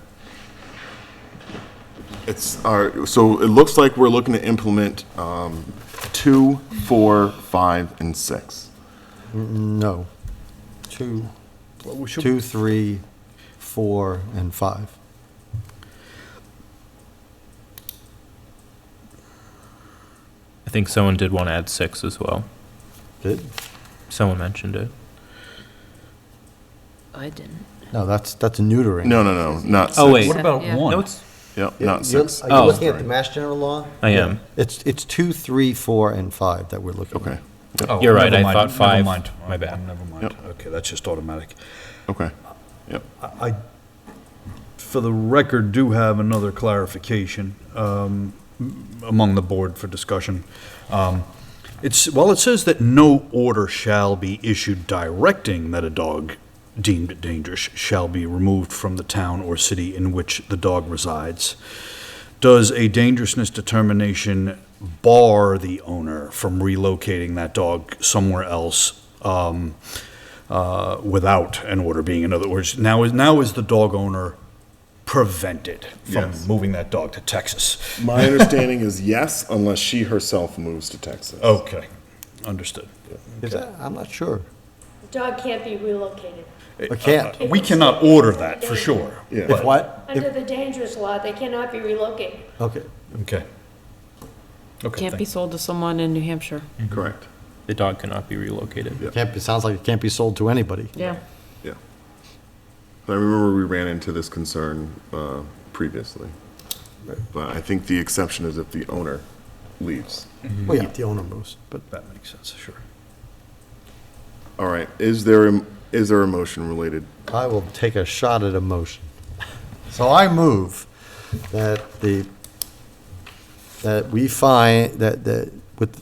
So it looks like we're looking to implement 2, 4, 5, and 6. No. 2, 3, 4, and 5. I think someone did want to add 6 as well. Did? Someone mentioned it. I didn't. No, that's a neutering. No, not 6. Oh, wait. What about Yeah. one? No, it's, Yep, Yeah, not you're- 6. Are you Oh. looking at the Mass General Law? I am. It's 2, 3, 4, and 5 that we're looking at. Okay, Oh, You're right, never I mind, thought never 5. mind. My bad. Never mind. Yep. Okay, that's just automatic. okay. Yep. I, for the record, do have another clarification among the board for discussion. While it says that no order shall be issued directing that a dog deemed dangerous shall be removed from the town or city in which the dog resides, does a dangerousness determination bar the owner from relocating that dog somewhere else without an order being, in other words, now is the dog owner prevented from Yes. moving that dog to Texas? My understanding is yes, unless she herself moves to Texas. Okay, understood. Is that, I'm not sure. The dog can't be relocated. It can't. We cannot order that, for sure. Yeah. If what? Under the dangerous law, they cannot be relocated. Okay. Okay. Okay, Can't be thank- sold to someone in New Hampshire. Correct. The dog cannot be relocated. Can't be, sounds like it can't be sold to anybody. Yeah. Yeah. I remember we ran into this concern previously. But I think the exception is if the owner leaves. Well, yeah, the owner moves, but That makes sense, sure. All right, is there a motion related? I will take a shot at a motion. So I move that that we find, that with,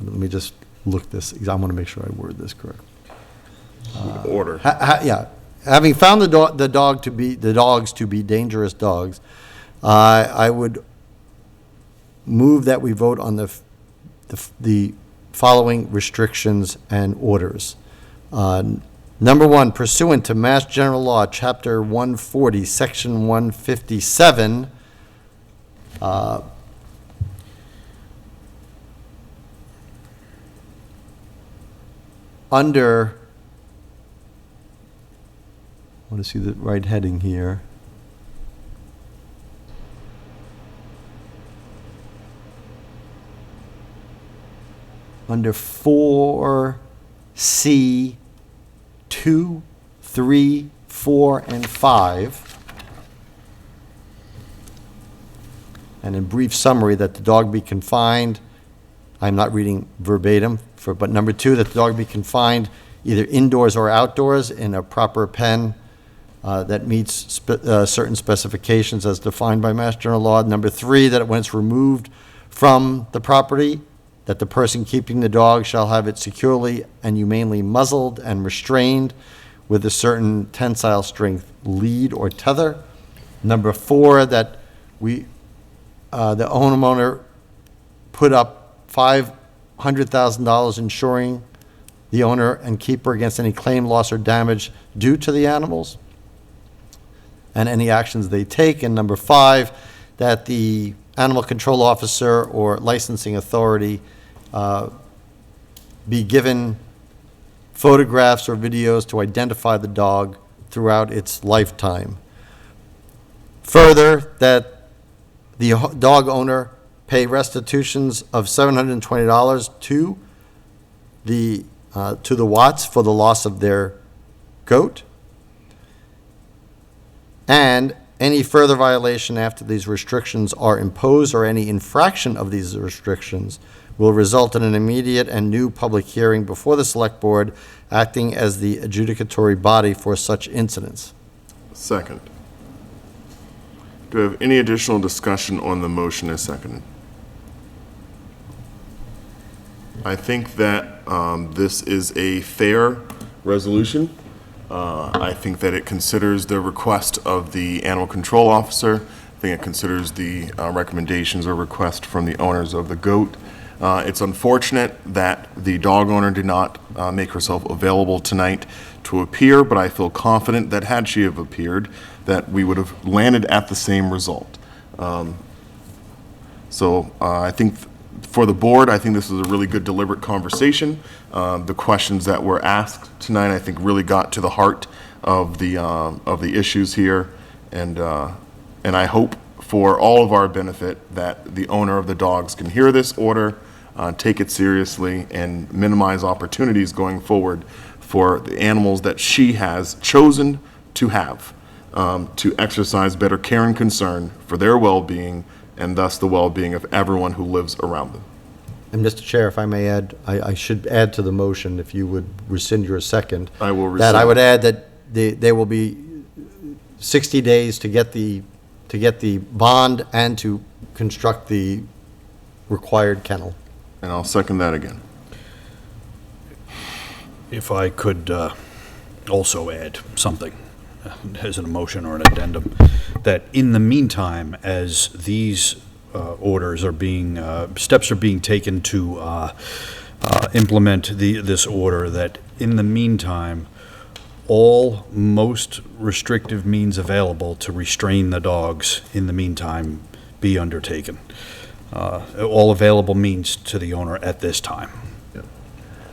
let me just look this, I want to make sure I word this correct. Order. Yeah, having found the dogs to be dangerous dogs, I would move that we vote on the following restrictions and orders. Number 1, pursuant to Mass General Law, Chapter 140, Section 157, under, I want to see the right heading here. Under 4C, 2, 3, 4, and 5. And in brief summary, that the dog be confined, I'm not reading verbatim, but number 2, that the dog be confined either indoors or outdoors in a proper pen that meets certain specifications as defined by Mass General Law. Number 3, that when it's removed from the property, that the person keeping the dog shall have it securely and humanely muzzled and restrained with a certain tensile strength lead or tether. Number 4, that the homeowner put up $500,000 insuring the owner and keeper against any claim, loss, or damage due to the animals and any actions they take. And number 5, that the animal control officer or licensing authority be given photographs or videos to identify the dog throughout its lifetime. Further, that the dog owner pay restitutions of $720 to the Watts for the loss of their goat. And any further violation after these restrictions are imposed or any infraction of these restrictions will result in an immediate and new public hearing before the Select Board, acting as the adjudicatory body for such incidents. Second. Do we have any additional discussion on the motion as seconded? I think that this is a fair resolution. I think that it considers the request of the animal control officer. I think it considers the recommendations or request from the owners of the goat. It's unfortunate that the dog owner did not make herself available tonight to appear, but I feel confident that had she have appeared, that we would have landed at the same result. So I think for the board, I think this was a really good deliberate conversation. The questions that were asked tonight, I think, really got to the heart of the issues here, and I hope for all of our benefit that the owner of the dogs can hear this order, take it seriously, and minimize opportunities going forward for the animals that she has chosen to have, to exercise better care and concern for their well-being and thus the well-being of everyone who lives around them. And Mr. Chair, if I may add, I should add to the motion, if you would rescind your second. I will rescind. That I would add that there will be 60 days to get the bond and to construct the required kennel. And I'll second that again. If I could also add something as an emotion or an addendum, that in the meantime, as these orders are being, steps are being taken to implement this order, that in the meantime, all most restrictive means available to restrain the dogs in the meantime be undertaken. All available means to the owner at this time.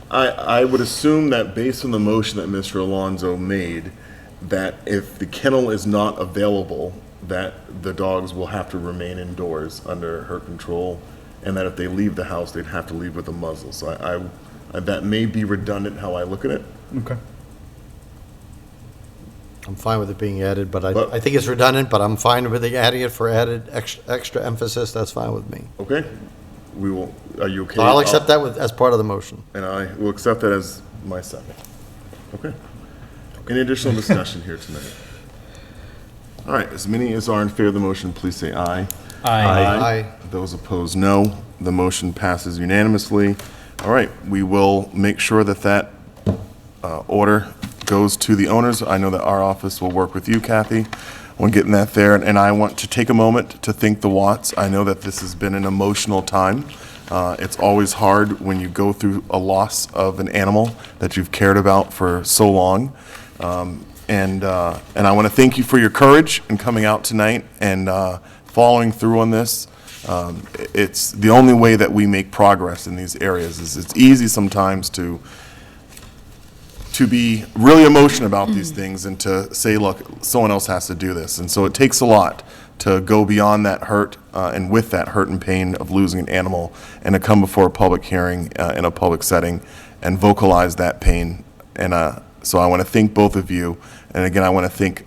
I would assume that based on the motion that Mr. Alonso made, that if the kennel is not available, that the dogs will have to remain indoors under her control, and that if they leave the house, they'd have to leave with a muzzle. So that may be redundant how I look at it. Okay. I'm fine with it being added, but I think it's redundant, but I'm fine with adding it for added extra emphasis. That's fine with me. Okay? We will, are you okay? So I'll accept that as part of the motion. And I will accept that as my second. Okay. Any additional discussion here tonight? All right, as many as are in favor of the motion, please say aye. Aye. Those opposed, no. The motion passes unanimously. All right, we will make sure that order goes to the owners. I know that our office will work with you, Kathy, on getting that there. And I want to take a moment to thank the Watts. I know that this has been an emotional time. It's always hard when you go through a loss of an animal that you've cared about for so long. And I want to thank you for your courage in coming out tonight and following through on this. It's the only way that we make progress in these areas. It's easy sometimes to be really emotional about these things and to say, look, someone else has to do this. And so it takes a lot to go beyond that hurt and with that hurt and pain of losing an animal and to come before a public hearing in a public setting and vocalize that pain. And so I want to thank both of you. And again, I want to thank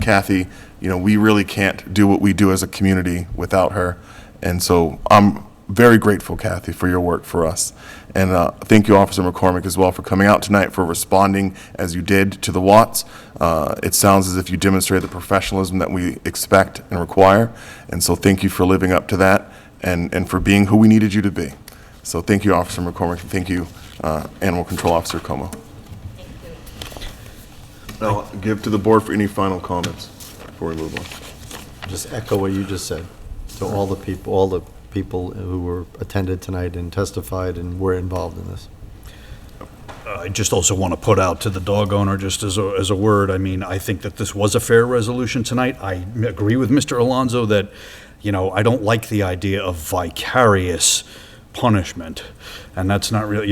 Kathy. You know, we really can't do what we do as a community without her. And so I'm very grateful, Kathy, for your work for us. And thank you, Officer McCormick, as well, for coming out tonight, for responding as you did to the Watts. It sounds as if you demonstrated the professionalism that we expect and require. And so thank you for living up to that and for being who we needed you to be. So thank you, Officer McCormick, and thank you, Animal Control Officer Como. I'll give to the board for any final comments before we move on. Just echo what you just said to all the people who were attended tonight and testified and were involved in this. I just also want to put out to the dog owner, just as a word, I mean, I think that this was a fair resolution tonight. I agree with Mr. Alonso that, you know, I don't like the idea of vicarious punishment. And that's not really,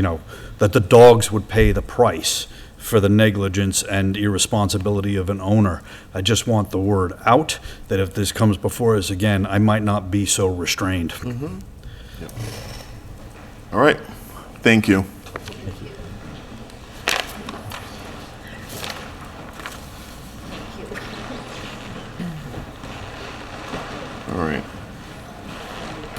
that the dogs would pay the price for the negligence and irresponsibility of an owner. I just want the word out, that if this comes before us again, I might not be so restrained. All right, thank you. All right.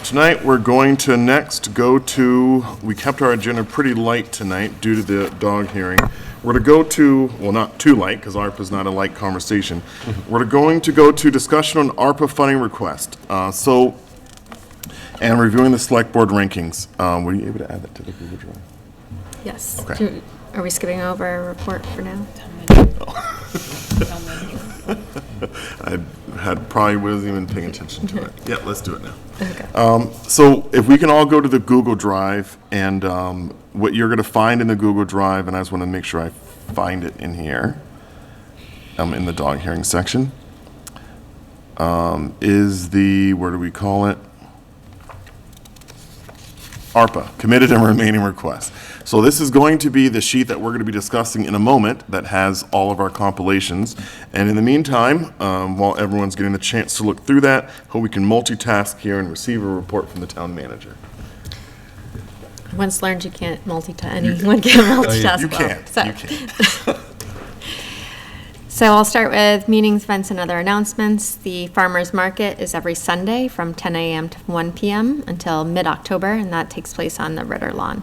Tonight, we're going to next go to, we kept our agenda pretty light tonight due to the dog hearing. We're to go to, well, not too light, because ARPA is not a light conversation. We're going to go to discussion on ARPA funding request. And reviewing the select board rankings. Were you able to add that to the Google Drive? Yes. Okay. Are we skipping over a report for now? I probably wasn't even paying attention to it. Yeah, let's do it now. Okay. So if we can all go to the Google Drive, and what you're going to find in the Google Drive, and I just want to make sure I find it in here, in the dog hearing section, is the, where do we call it? ARPA, committed and remaining requests. So this is going to be the sheet that we're going to be discussing in a moment that has all of our compilations. And in the meantime, while everyone's getting the chance to look through that, hope we can multitask here and receive a report from the town manager. Once learned you can't multitask, anyone can multitask. You well. can't, So- you can't. So I'll start with meetings, events, and other announcements. The farmers market is every Sunday from 10 a.m. to 1 p.m. until mid-October, and that takes place on the Ritter Lawn.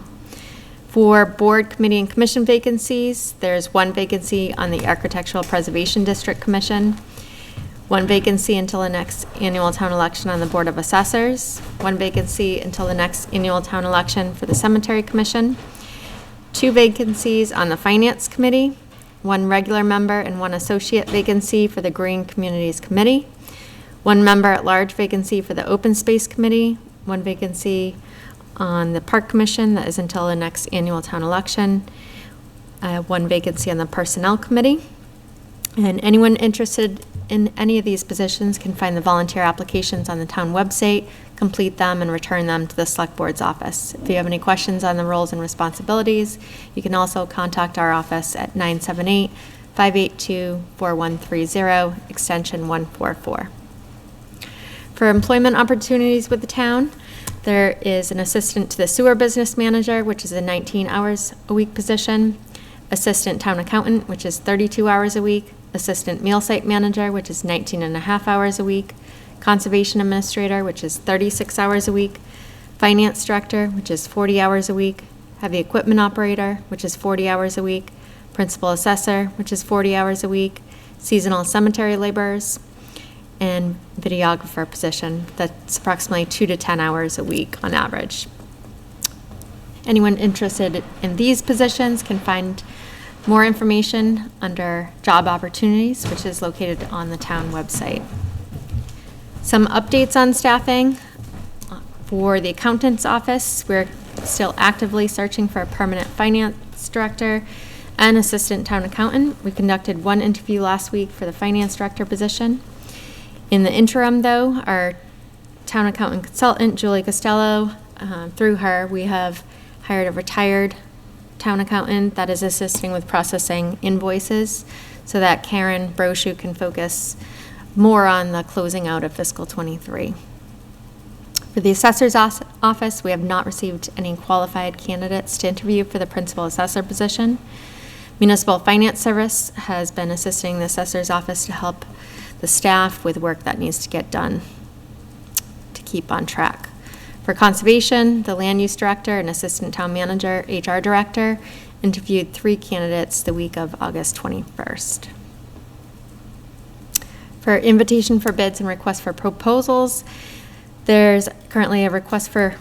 For board, committee, and commission vacancies, there's one vacancy on the Architectural Preservation District Commission, one vacancy until the next annual town election on the Board of Assessors, one vacancy until the next annual town election for the Cemetery Commission, two vacancies on the Finance Committee, one regular member and one associate vacancy for the Green Communities Committee, one member-at-large vacancy for the Open Space Committee, one vacancy on the Park Commission that is until the next annual town election, one vacancy on the Personnel Committee. And anyone interested in any of these positions can find the volunteer applications on the town website, complete them, and return them to the Select Board's office. If you have any questions on the roles and responsibilities, you can also contact our office at 978-582-4130, extension 144. For employment opportunities with the town, there is an assistant to the sewer business manager, which is a 19 hours a week position, assistant town accountant, which is 32 hours a week, assistant meal site manager, which is 19 and a half hours a week, conservation administrator, which is 36 hours a week, finance director, which is 40 hours a week, heavy equipment operator, which is 40 hours a week, principal assessor, which is 40 hours a week, seasonal cemetery laborers, and videographer position. That's approximately 2 to 10 hours a week on average. Anyone interested in these positions can find more information under Job Opportunities, which is located on the town website. Some updates on staffing. For the accountant's office, we're still actively searching for a permanent finance director and assistant town accountant. We conducted one interview last week for the finance director position. In the interim, though, our town accountant consultant, Julie Costello, through her, we have hired a retired town accountant that is assisting with processing invoices so that Karen Brochu can focus more on the closing out of fiscal '23. For the assessor's office, we have not received any qualified candidates to interview for the principal assessor position. Municipal Finance Service has been assisting the assessor's office to help the staff with work that needs to get done to keep on track. For conservation, the land use director and assistant town manager, HR director, interviewed 3 candidates the week of August 21st. For invitation for bids and request for proposals, there's currently a request for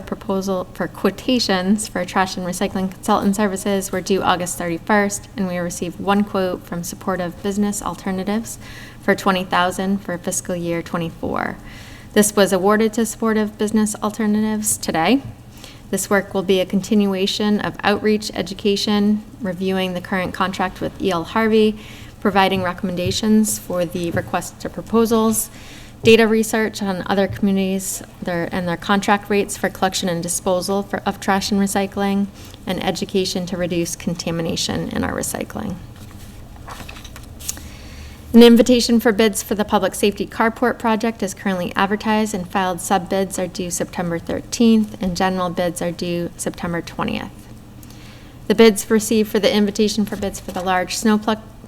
proposal for quotations for trash and recycling consultant services. We're due August 31st, and we received 1 quote from Supportive Business Alternatives for $20,000 for fiscal year '24. This was awarded to Supportive Business Alternatives today. This work will be a continuation of outreach, education, reviewing the current contract with E.L. Harvey, providing recommendations for the request to proposals, data research on other communities and their contract rates for collection and disposal of trash and recycling, and education to reduce contamination in our recycling. An invitation for bids for the public safety carport project is currently advertised, and filed sub-bids are due September 13th, and general bids are due September 20th. The bids received for the invitation for bids for the large snow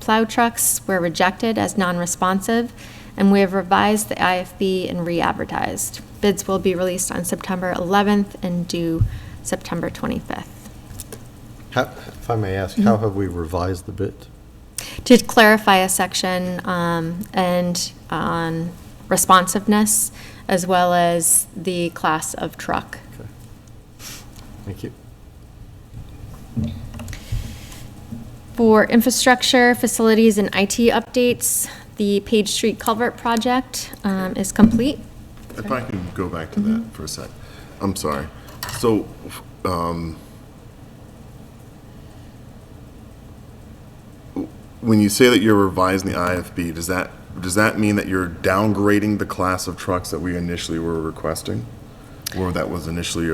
plow trucks were rejected as non-responsive, and we have revised the IFB and re-advertised. Bids will be released on September 11th and due September 25th. If I may ask, how have we revised the bid? To clarify a section and on responsiveness, as well as the class of truck. Thank you. For infrastructure, facilities, and IT updates, the Page Street Culvert project is complete. If I can go back to that for a sec. I'm sorry. So, when you say that you're revising the IFB, does that mean that you're downgrading the class of trucks that we initially were requesting? Or that was initially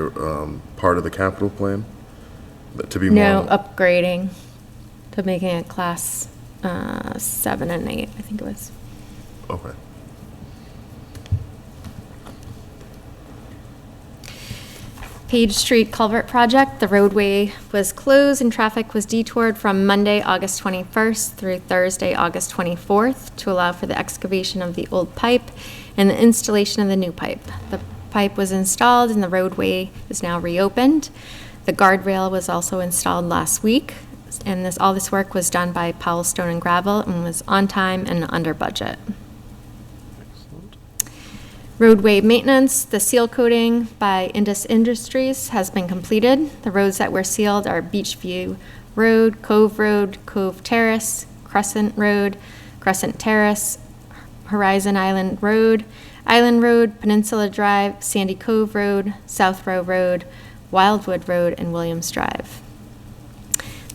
part of the capital plan? To be No, more, upgrading to making it class 7 and 8, I think it was. okay. Page Street Culvert Project, the roadway was closed and traffic was detoured from Monday, August 21st through Thursday, August 24th to allow for the excavation of the old pipe and the installation of the new pipe. The pipe was installed and the roadway is now reopened. The guardrail was also installed last week, and all this work was done by Powell Stone and Gravel and was on time and under budget. Roadway maintenance, the seal coating by Indus Industries has been completed. The roads that were sealed are Beachview Road, Cove Terrace, Crescent Road, Crescent Terrace, Horizon Island Road, Peninsula Drive, Sandy Cove Road, South Row Road, Wildwood Road, and Williams Drive.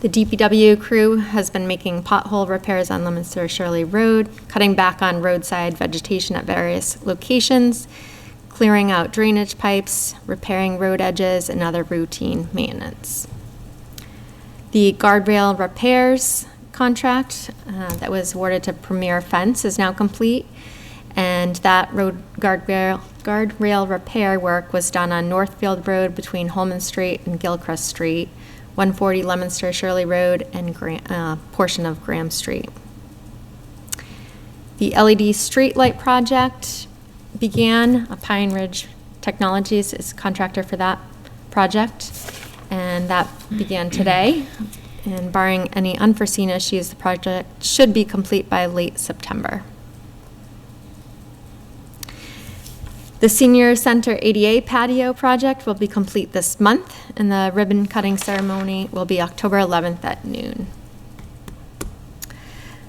The DPW crew has been making pothole repairs on Leominster Shirley Road, cutting back on roadside vegetation at various locations, clearing out drainage pipes, repairing road edges, and other routine maintenance. The guardrail repairs contract that was awarded to Premier Fence is now complete, and that road guardrail repair work was done on Northfield Road between Holman Street and Gilchrist Street, 140 Leominster Shirley Road, and portion of Graham Street. The LED streetlight project began. Pine Ridge Technologies is contractor for that project, and that began today. And barring any unforeseen issues, the project should be complete by late September. The Senior Center ADA patio project will be complete this month, and the ribbon cutting ceremony will be October 11th at noon.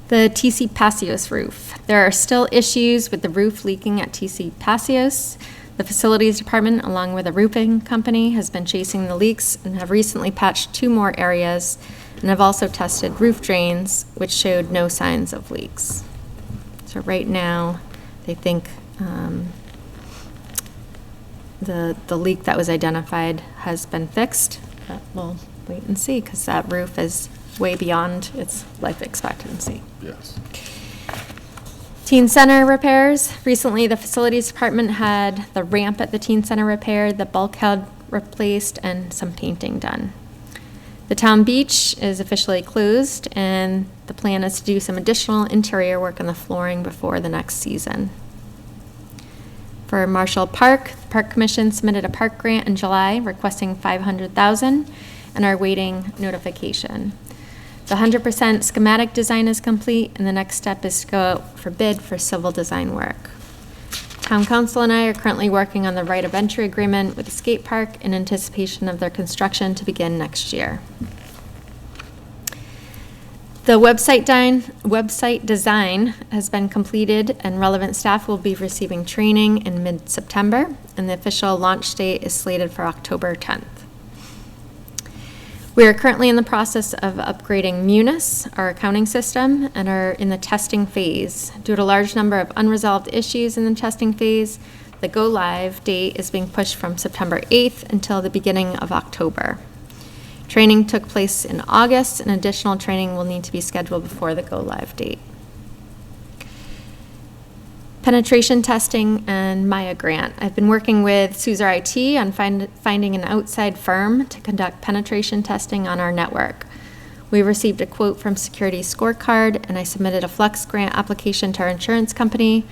The TC Passios roof. There are still issues with the roof leaking at TC Passios. The facilities department, along with a roofing company, has been chasing the leaks and have recently patched 2 more areas, and have also tested roof drains, which showed no signs of leaks. So right now, they think the leak that was identified has been fixed, but we'll wait and see, because that roof is way beyond its life expectancy. Yes. Teen Center repairs. Recently, the facilities department had the ramp at the Teen Center repaired, the bulkhead replaced, and some painting done. The town beach is officially closed, and the plan is to do some additional interior work on the flooring before the next season. For Marshall Park, the Park Commission submitted a park grant in July requesting $500,000 and are waiting notification. The 100% schematic design is complete, and the next step is to go out for bid for civil design work. Town Council and I are currently working on the right of entry agreement with the skate park in anticipation of their construction to begin next year. The website design has been completed, and relevant staff will be receiving training in mid-September, and the official launch date is slated for October 10th. We are currently in the process of upgrading Munis, our accounting system, and are in the testing phase. Due to a large number of unresolved issues in the testing phase, the go-live date is being pushed from September 8th until the beginning of October. Training took place in August, and additional training will need to be scheduled before the go-live date. Penetration testing and Maya grant. I've been working with Suzer IT on finding an outside firm to conduct penetration testing on our network. We received a quote from Security Scorecard, and I submitted a Flex grant application to our insurance company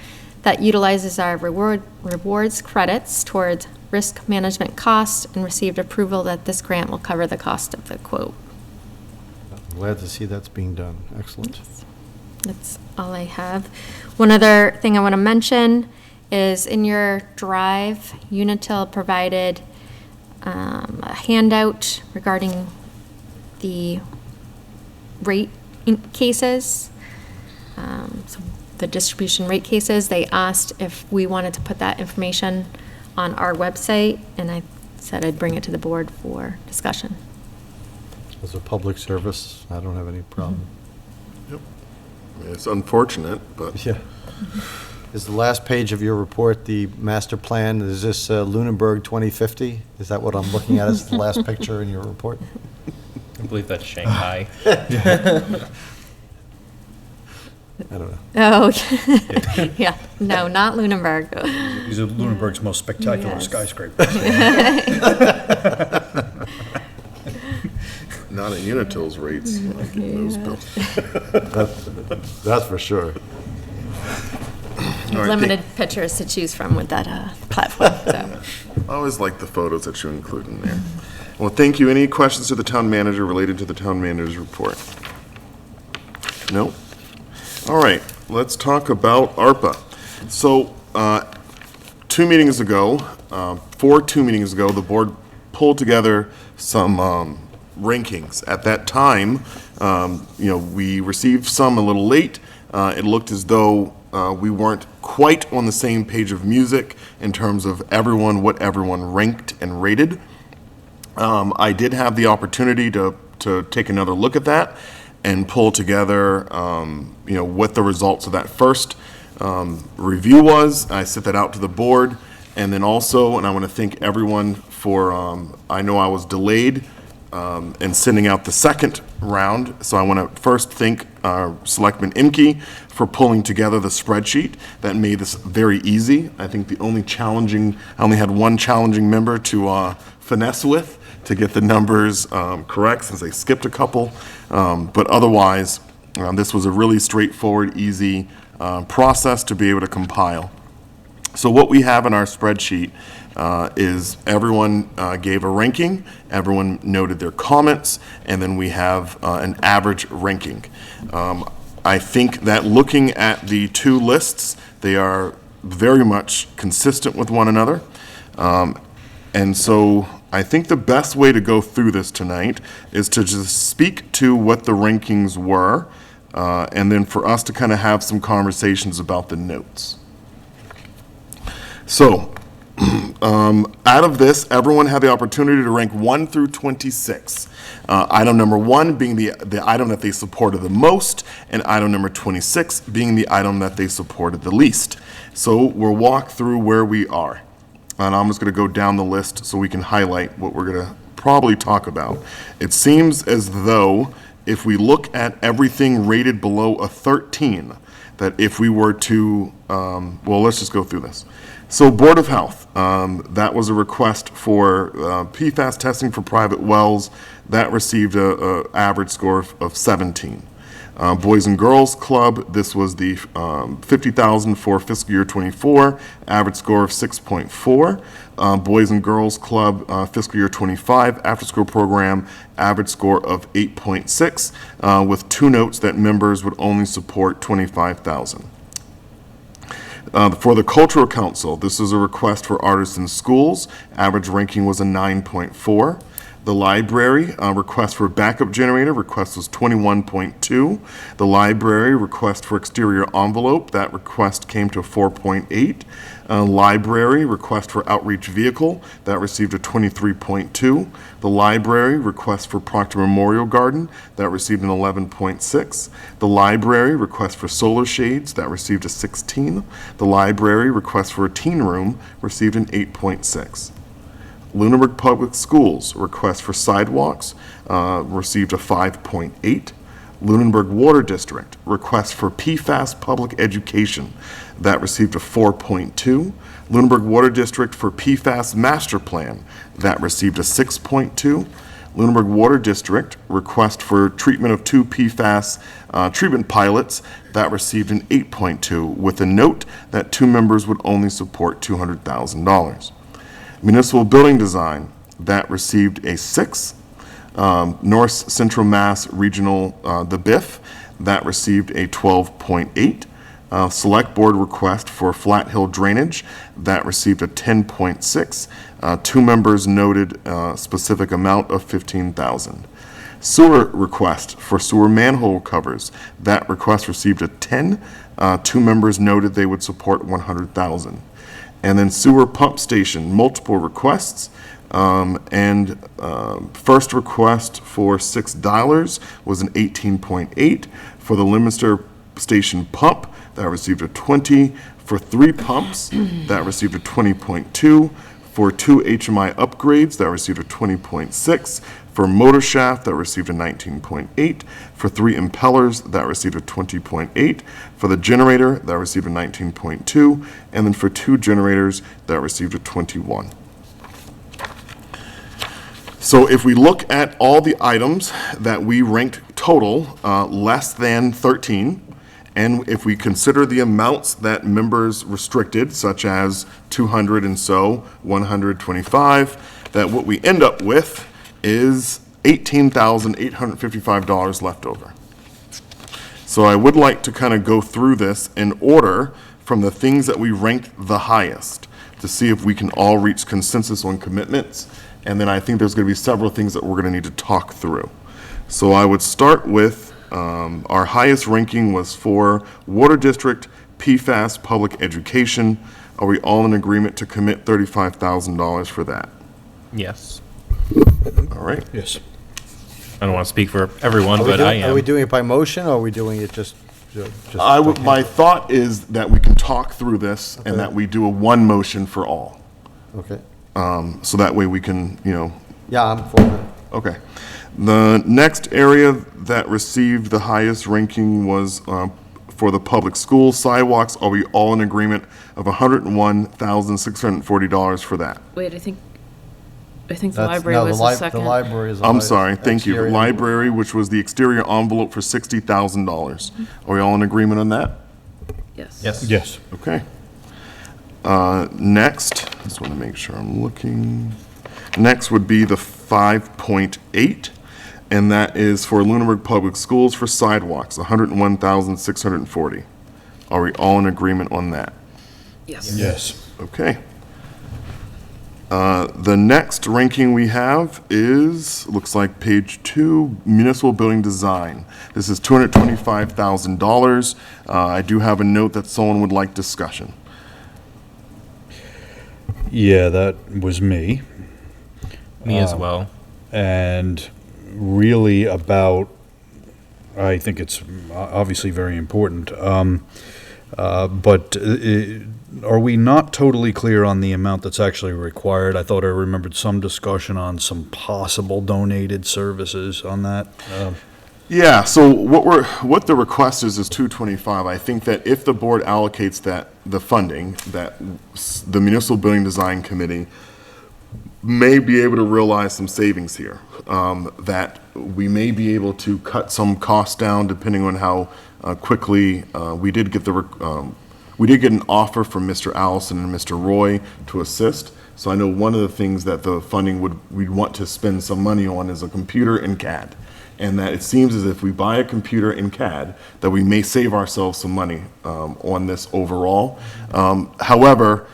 that utilizes our rewards credits towards risk management costs, and received approval that this grant will cover the cost of the quote. Glad to see that's being done. Excellent. That's all I have. One other thing I want to mention is in your drive, Unitil provided a handout regarding the rate cases. So the distribution rate cases, they asked if we wanted to put that information on our website, and I said I'd bring it to the board for discussion. As a public service, I don't have any problem. I mean, it's unfortunate, but Yeah. Is the last page of your report the master plan? Is this Lunenburg 2050? Is that what I'm looking at as the last picture in your report? I believe that's Shanghai. I don't know. Oh, yeah, no, not Lunenburg. These are Lunenburg's most spectacular Yes. skyscrapers. not at Unitil's rates when I get those built. That's for sure. All right, Limited pictures to choose from with that platform, so. I always like the photos that you include in there. Well, thank you. Any questions to the town manager related to the town manager's report? No? All right, let's talk about ARPA. So, 2 meetings ago, the board pulled together some rankings. At that time, we received some a little late. It looked as though we weren't quite on the same page of music in terms of what everyone ranked and rated. I did have the opportunity to take another look at that and pull together, what the results of that first review was. I sent that out to the board, and then also, and I want to thank everyone for, I know I was delayed in sending out the second round, so I want to first thank Selectman Imke for pulling together the spreadsheet that made this very easy. I think I only had one challenging member to finesse with to get the numbers correct, since I skipped a couple. But otherwise, this was a really straightforward, easy process to be able to compile. So what we have in our spreadsheet is everyone gave a ranking, everyone noted their comments, and then we have an average ranking. I think that looking at the two lists, they are very much consistent with one another. And so I think the best way to go through this tonight is to just speak to what the rankings were, and then for us to kind of have some conversations about the notes. So, out of this, everyone had the opportunity to rank 1 through 26. Item number 1 being the item that they supported the most, and item number 26 being the item that they supported the least. So we'll walk through where we are. And I'm just going to go down the list so we can highlight what we're going to probably talk about. It seems as though if we look at everything rated below a 13, that if we were to, let's just go through this. So Board of Health, that was a request for PFAS testing for private wells. That received a average score of 17. Boys and Girls Club, this was the 50,000 for fiscal year 24, average score of 6.4. Boys and Girls Club fiscal year 25 after school program, average score of 8.6, with 2 notes that members would only support 25,000. For the Cultural Council, this is a request for artists in schools. Average ranking was a 9.4. The library, request for backup generator, request was 21.2. The library request for exterior envelope, that request came to 4.8. Library request for outreach vehicle, that received a 23.2. The library request for Proctor Memorial Garden, that received an 11.6. The library request for solar shades, that received a 16. The library request for a teen room received an 8.6. Lunenburg Public Schools request for sidewalks received a 5.8. Lunenburg Water District request for PFAS public education, that received a 4.2. Lunenburg Water District for PFAS master plan, that received a 6.2. Lunenburg Water District request for treatment of 2 PFAS treatment pilots, that received an 8.2, with a note that 2 members would only support $200,000. Municipal Building Design, that received a 6. North Central Mass Regional, the BIF, that received a 12.8. Select Board request for Flat Hill Drainage, that received a 10.6. 2 members noted specific amount of $15,000. Sewer request for sewer manhole covers, that request received a 10. 2 members noted they would support $100,000. And then sewer pump station, multiple requests. First request for $6 was an 18.8. For the Leominster Station pump, that received a 20. For 3 pumps, that received a 20.2. For 2 HMI upgrades, that received a 20.6. For motor shaft, that received a 19.8. For 3 impellers, that received a 20.8. For the generator, that received a 19.2. And then for 2 generators, that received a 21. So if we look at all the items that we ranked total less than 13, and if we consider the amounts that members restricted, such as 200 and so, 125, that what we end up with is $18,855 left over. So I would like to kind of go through this in order from the things that we ranked the highest to see if we can all reach consensus on commitments. And then I think there's going to be several things that we're going to need to talk through. So I would start with our highest ranking was for Water District, PFAS, Public Education. Are we all in agreement to commit $35,000 for that? Yes. All right. Yes. I don't want to speak for everyone, but I am. Are we doing it by motion, or are we doing it just? My thought is that we can talk through this and that we do a one motion for all. Okay. So that way we can, Yeah, I'm for that. okay. The next area that received the highest ranking was for the public schools sidewalks. Are we all in agreement of $101,640 for that? Wait, I think the That's- library no, was the second. The library is. the I'm highest. sorry, thank you. Exterior. Library, which was the exterior envelope for $60,000. Are we all in agreement on that? Yes. Yes. Okay. Next, I just want to make sure I'm looking. Next would be the 5.8, and that is for Lunenburg Public Schools for sidewalks, $101,640. Are we all in agreement on that? Yes. Yes. Okay. The next ranking we have is, looks like page 2, municipal building design. This is $225,000. I do have a note that someone would like discussion. Yeah, that was me. Me as well. And really about, I think it's obviously very important, but are we not totally clear on the amount that's actually required? I thought I remembered some discussion on some possible donated services on that. Yeah, so what the request is 225. I think that if the board allocates the funding, that the Municipal Building Design Committee may be able to realize some savings here. That we may be able to cut some costs down depending on how quickly we did get an offer from Mr. Allison and Mr. Roy to assist. So I know one of the things that the funding we'd want to spend some money on is a computer and CAD. And that it seems as if we buy a computer in CAD, that we may save ourselves some money on this overall. However,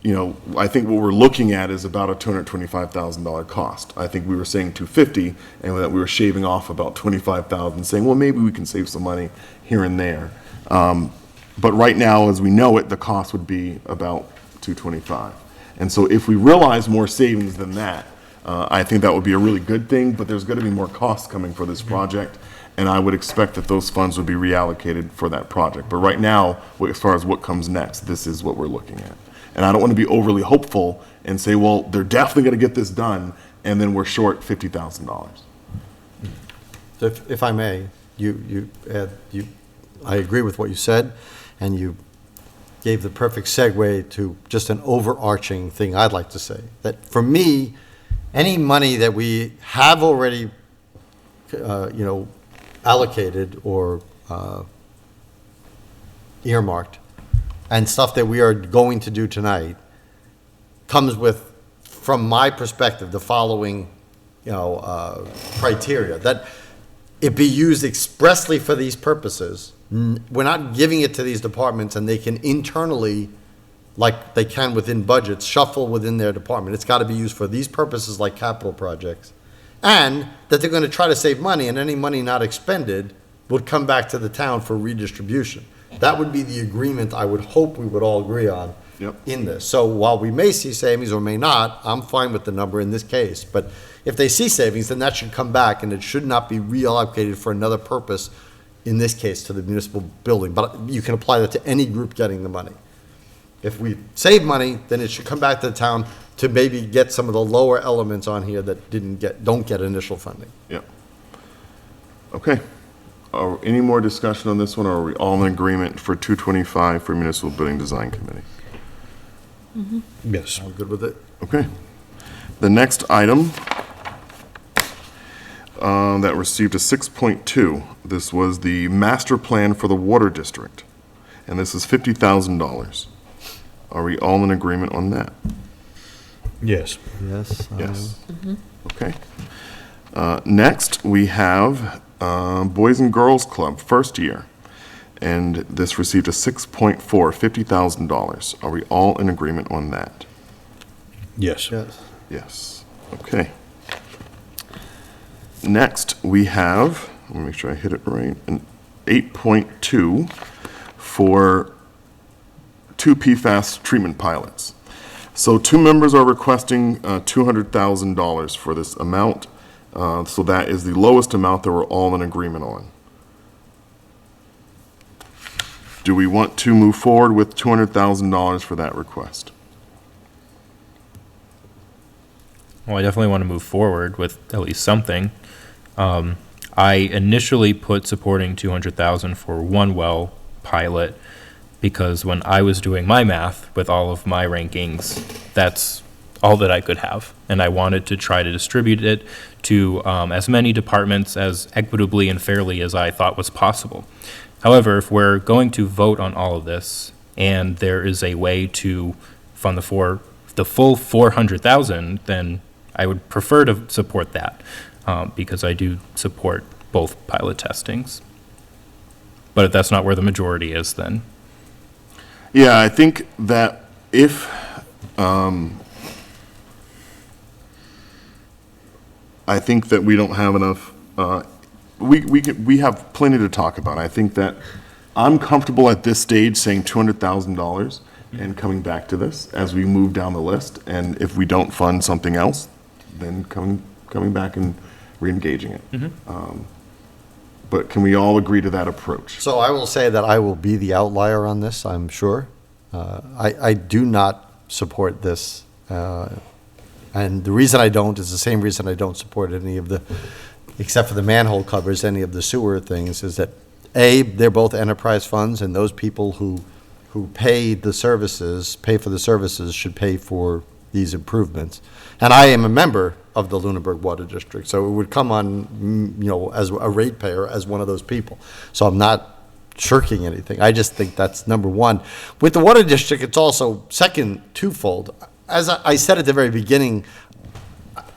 I think what we're looking at is about a $225,000 cost. I think we were saying 250, and that we were shaving off about 25,000, saying, well, maybe we can save some money here and there. But right now, as we know it, the cost would be about 225. And so if we realize more savings than that, I think that would be a really good thing, but there's going to be more costs coming for this project, and I would expect that those funds would be reallocated for that project. But right now, as far as what comes next, this is what we're looking at. And I don't want to be overly hopeful and say, well, they're definitely going to get this done, and then we're short $50,000. So if I may, I agree with what you said, and you gave the perfect segue to just an overarching thing I'd like to say. That for me, any money that we have already, allocated or earmarked, and stuff that we are going to do tonight, comes with, from my perspective, the following, criteria. That it be used expressly for these purposes. We're not giving it to these departments and they can internally, like they can within budgets, shuffle within their department. It's got to be used for these purposes like capital projects. And that they're going to try to save money, and any money not expended would come back to the town for redistribution. That would be the agreement I would hope we would all agree on in this. So while we may see savings or may not, I'm fine with the number in this case. But if they see savings, then that should come back, and it should not be reallocated for another purpose, in this case to the municipal building. But you can apply that to any group getting the money. If we save money, then it should come back to the town to maybe get some of the lower elements on here that don't get initial funding. Yeah. Okay. Any more discussion on this one, or are we all in agreement for 225 for Municipal Building Design Committee? Yes. I'm good with it. Okay. The next item that received a 6.2, this was the master plan for the water district, and this is $50,000. Are we all in agreement on that? Yes. Yes. Yes. Okay. Next, we have Boys and Girls Club, first year, and this received a 6.4, $50,000. Are we all in agreement on that? Yes. Yes. Yes. Okay. Next, we have, let me make sure I hit it right, an 8.2 for 2 PFAS treatment pilots. So 2 members are requesting $200,000 for this amount. So that is the lowest amount that we're all in agreement on. Do we want to move forward with $200,000 for that request? Well, I definitely want to move forward with at least something. I initially put supporting 200,000 for one well pilot because when I was doing my math with all of my rankings, that's all that I could have. And I wanted to try to distribute it to as many departments as equitably and fairly as I thought was possible. However, if we're going to vote on all of this and there is a way to fund the full 400,000, then I would prefer to support that because I do support both pilot testings. But if that's not where the majority is, then Yeah, I think that if, I think that we don't have enough, we have plenty to talk about. I think that I'm comfortable at this stage saying $200,000 and coming back to this as we move down the list. And if we don't fund something else, then coming back and reengaging it. But can we all agree to that approach? So I will say that I will be the outlier on this, I'm sure. I do not support this. And the reason I don't is the same reason I don't support any of the, except for the manhole covers, any of the sewer things, is that, A, they're both enterprise funds, and those people who pay for the services should pay for these improvements. And I am a member of the Lunenburg Water District, so it would come on, as a ratepayer, as one of those people. So I'm not shirking anything. I just think that's number one. With the Water District, it's also twofold. As I said at the very beginning,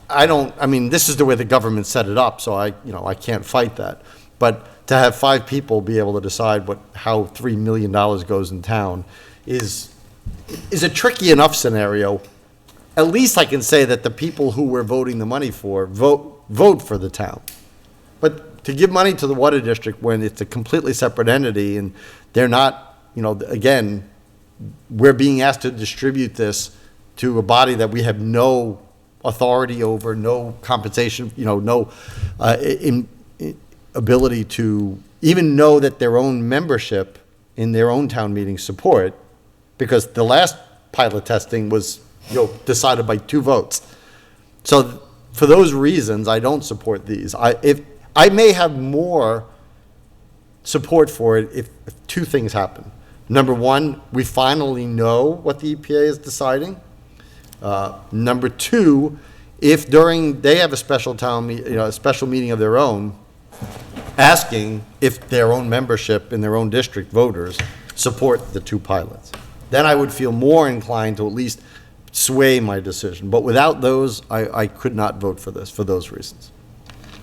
this is the way the government set it up, so I can't fight that. But to have 5 people be able to decide how $3 million goes in town is is a tricky enough scenario. At least I can say that the people who we're voting the money for vote for the town. But to give money to the water district when it's a completely separate entity and they're not, again, we're being asked to distribute this to a body that we have no authority over, no compensation, no ability to even know that their own membership in their own town meeting support, because the last pilot testing was, decided by 2 votes. So for those reasons, I don't support these. I may have more support for it if 2 things happen. Number 1, we finally know what the EPA is deciding. Number 2, if they have a special town, a special meeting of their own, asking if their own membership in their own district voters support the 2 pilots, then I would feel more inclined to at least sway my decision. But without those, I could not vote for this for those reasons.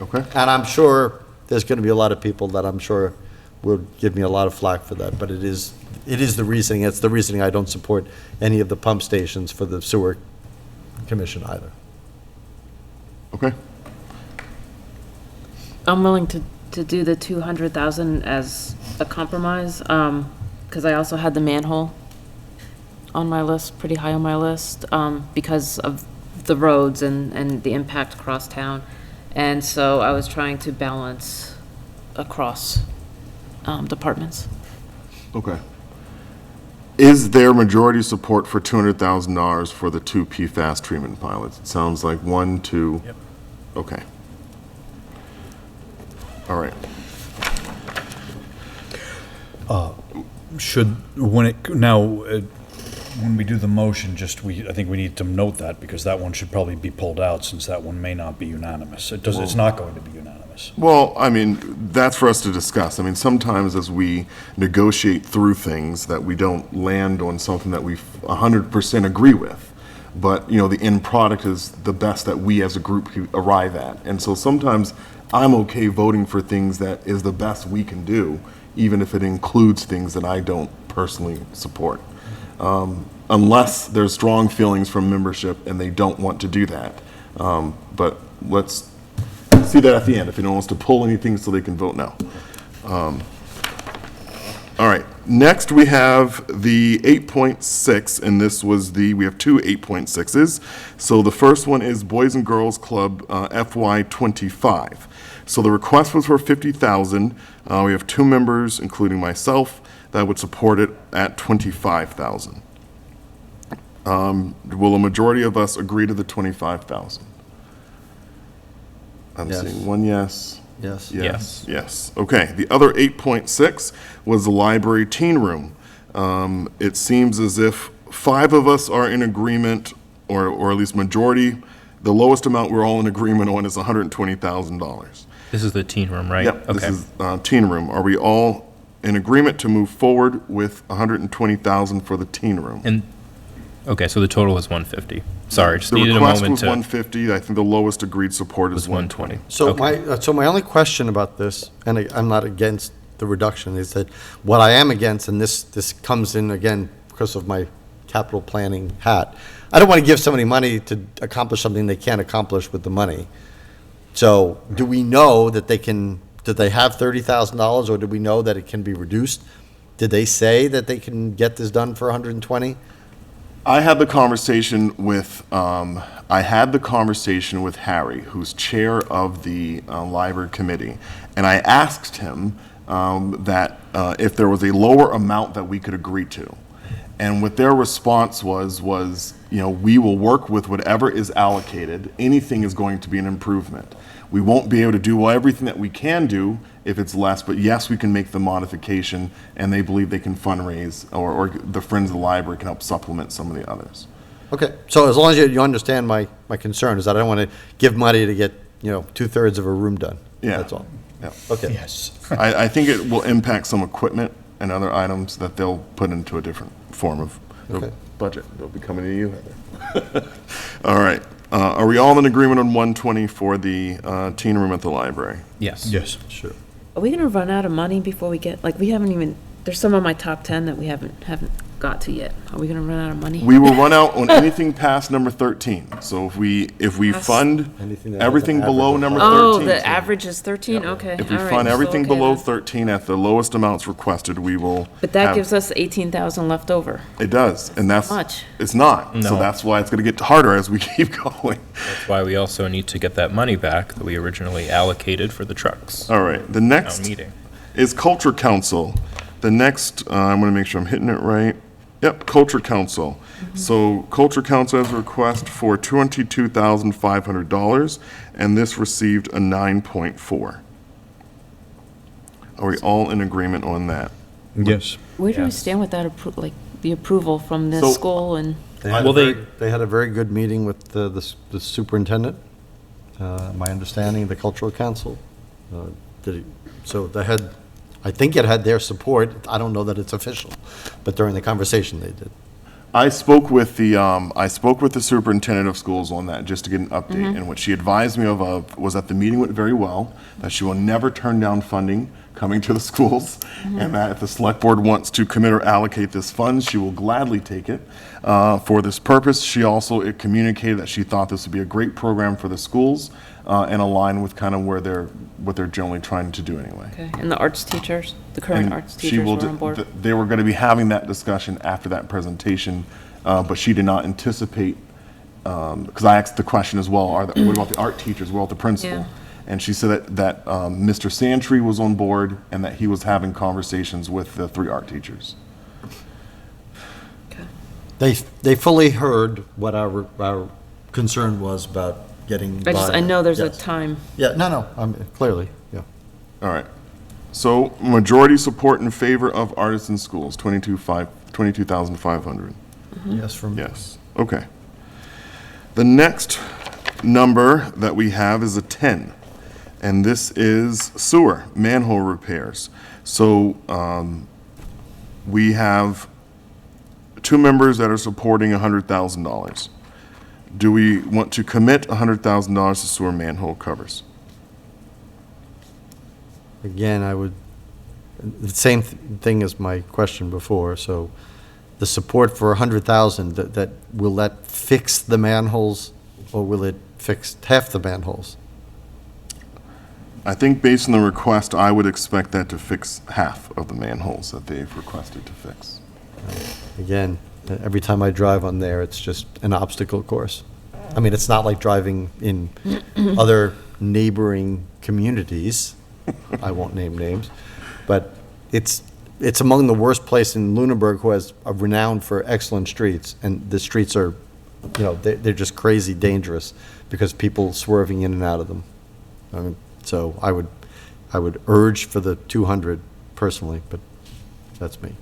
Okay. And I'm sure there's going to be a lot of people that I'm sure will give me a lot of flack for that, but it is the reasoning. It's the reasoning I don't support any of the pump stations for the sewer commission either. Okay. I'm willing to do the 200,000 as a compromise, because I also had the manhole on my list, pretty high on my list, because of the roads and the impact across town. And so I was trying to balance across departments. Okay. Is there majority support for $200,000 for the 2 PFAS treatment pilots? It sounds like 1, 2. Yep. Okay. All right. When we do the motion, I think we need to note that, because that one should probably be pulled out, since that one may not be unanimous. It's not going to be unanimous. Well, I mean, that's for us to discuss. I mean, sometimes as we negotiate through things that we don't land on something that we 100% agree with. But, the end product is the best that we as a group can arrive at. And so sometimes I'm okay voting for things that is the best we can do, even if it includes things that I don't personally support. Unless there's strong feelings from membership and they don't want to do that. But let's see that at the end, if anyone wants to pull anything so they can vote now. All right, next we have the 8.6, and we have 2 8.6s. So the first one is Boys and Girls Club FY25. So the request was for $50,000. We have 2 members, including myself, that would support it at $25,000. Will a majority of us agree to the $25,000? I'm Yes. seeing 1 yes. Yes. Yes, yes. Okay, the other 8.6 was the library teen room. It seems as if 5 of us are in agreement, or at least majority. The lowest amount we're all in agreement on is $120,000. This is the teen room, right? Yep, this Okay. is teen room. Are we all in agreement to move forward with $120,000 for the teen room? And, okay, so the total is 150. Sorry, just needed a The request moment was to. 150. I think the lowest agreed support is 120. So Okay. my only question about this, and I'm not against the reduction, is that what I am against, and this comes in again because of my capital planning hat, I don't want to give somebody money to accomplish something they can't accomplish with the money. So do we know that did they have $30,000, or do we know that it can be reduced? Did they say that they can get this done for 120? I had the conversation with Harry, who's chair of the library committee, and I asked him that if there was a lower amount that we could agree to. And what their response was, we will work with whatever is allocated. Anything is going to be an improvement. We won't be able to do everything that we can do if it's less, but yes, we can make the modification, and they believe they can fundraise, or the Friends of the Library can help supplement some of the others. Okay, so as long as you understand my concern, is that I don't want to give money to get, 2/3 of a room done. Yeah. That's all. Yeah. Okay. Yes. I think it will impact some equipment and other items that they'll put into a different form of Okay. budget. They'll be coming to you, Heather. All right. Are we all in agreement on 120 for the teen room at the library? Yes. Yes. Sure. Are we gonna run out of money before we get, we haven't even, there's some of my top 10 that we haven't got to yet. Are we gonna run out of money? We will run out on anything past number 13. So if we fund Anything that has everything an below average of number 13. Oh, the average is 13? Okay. If we all right. fund everything Okay, below then. 13 at the lowest amounts requested, we will. But that have- gives us 18,000 left over. It does, and that's. Much. It's not. So No. that's why it's going to get harder as we keep going. That's why we also need to get that money back that we originally allocated for the trucks. All right, the Town next meeting. is Culture Council. The next, I'm going to make sure I'm hitting it right. Yep, Culture Council. So Culture Council has a request for $22,500, and this received a 9.4. Are we all in agreement on that? Yes. Where do we Yes. stand with that, like, the approval from the So- school and? They had Well, they had a very good meeting with the superintendent, my understanding, the cultural council. So they had, I think it had their support. I don't know that it's official, but during the conversation, they did. I spoke with the superintendent of schools on that, just to get an update, and what she advised me of was that the meeting went very well, that she will never turn down funding coming to the schools, and that if the select board wants to commit or allocate this fund, she will gladly take it for this purpose. She also communicated that she thought this would be a great program for the schools and align with kind of what they're generally trying to do anyway. Okay, and the arts teachers, the current And arts she teachers will were on board? They were going to be having that discussion after that presentation, but she did not anticipate, because I asked the question as well, what about the art teachers, what about the principal? Yeah. And she said that Mr. Santry was on board and that he was having conversations with the 3 art teachers. They fully heard what our concern was about getting by. I know there's a Yes. time. Yeah, no, clearly, yeah. All right. So majority support in favor of artists in schools, 22,500. Yes, from. Yes, okay. The next number that we have is a 10, and this is sewer, manhole repairs. So we have 2 members that are supporting $100,000. Do we want to commit $100,000 to sewer manhole covers? Again, I would, the same thing as my question before, so the support for 100,000, will that fix the manholes, or will it fix half the manholes? I think based on the request, I would expect that to fix half of the manholes that they've requested to fix. Again, every time I drive on there, it's just an obstacle course. I mean, it's not like driving in other neighboring communities, I won't name names, but it's among the worst place in Lunenburg, who has a renown for excellent streets, and the streets are, they're just crazy dangerous because people swerving in and out of them. I mean, so I would urge for the 200 personally, but that's me.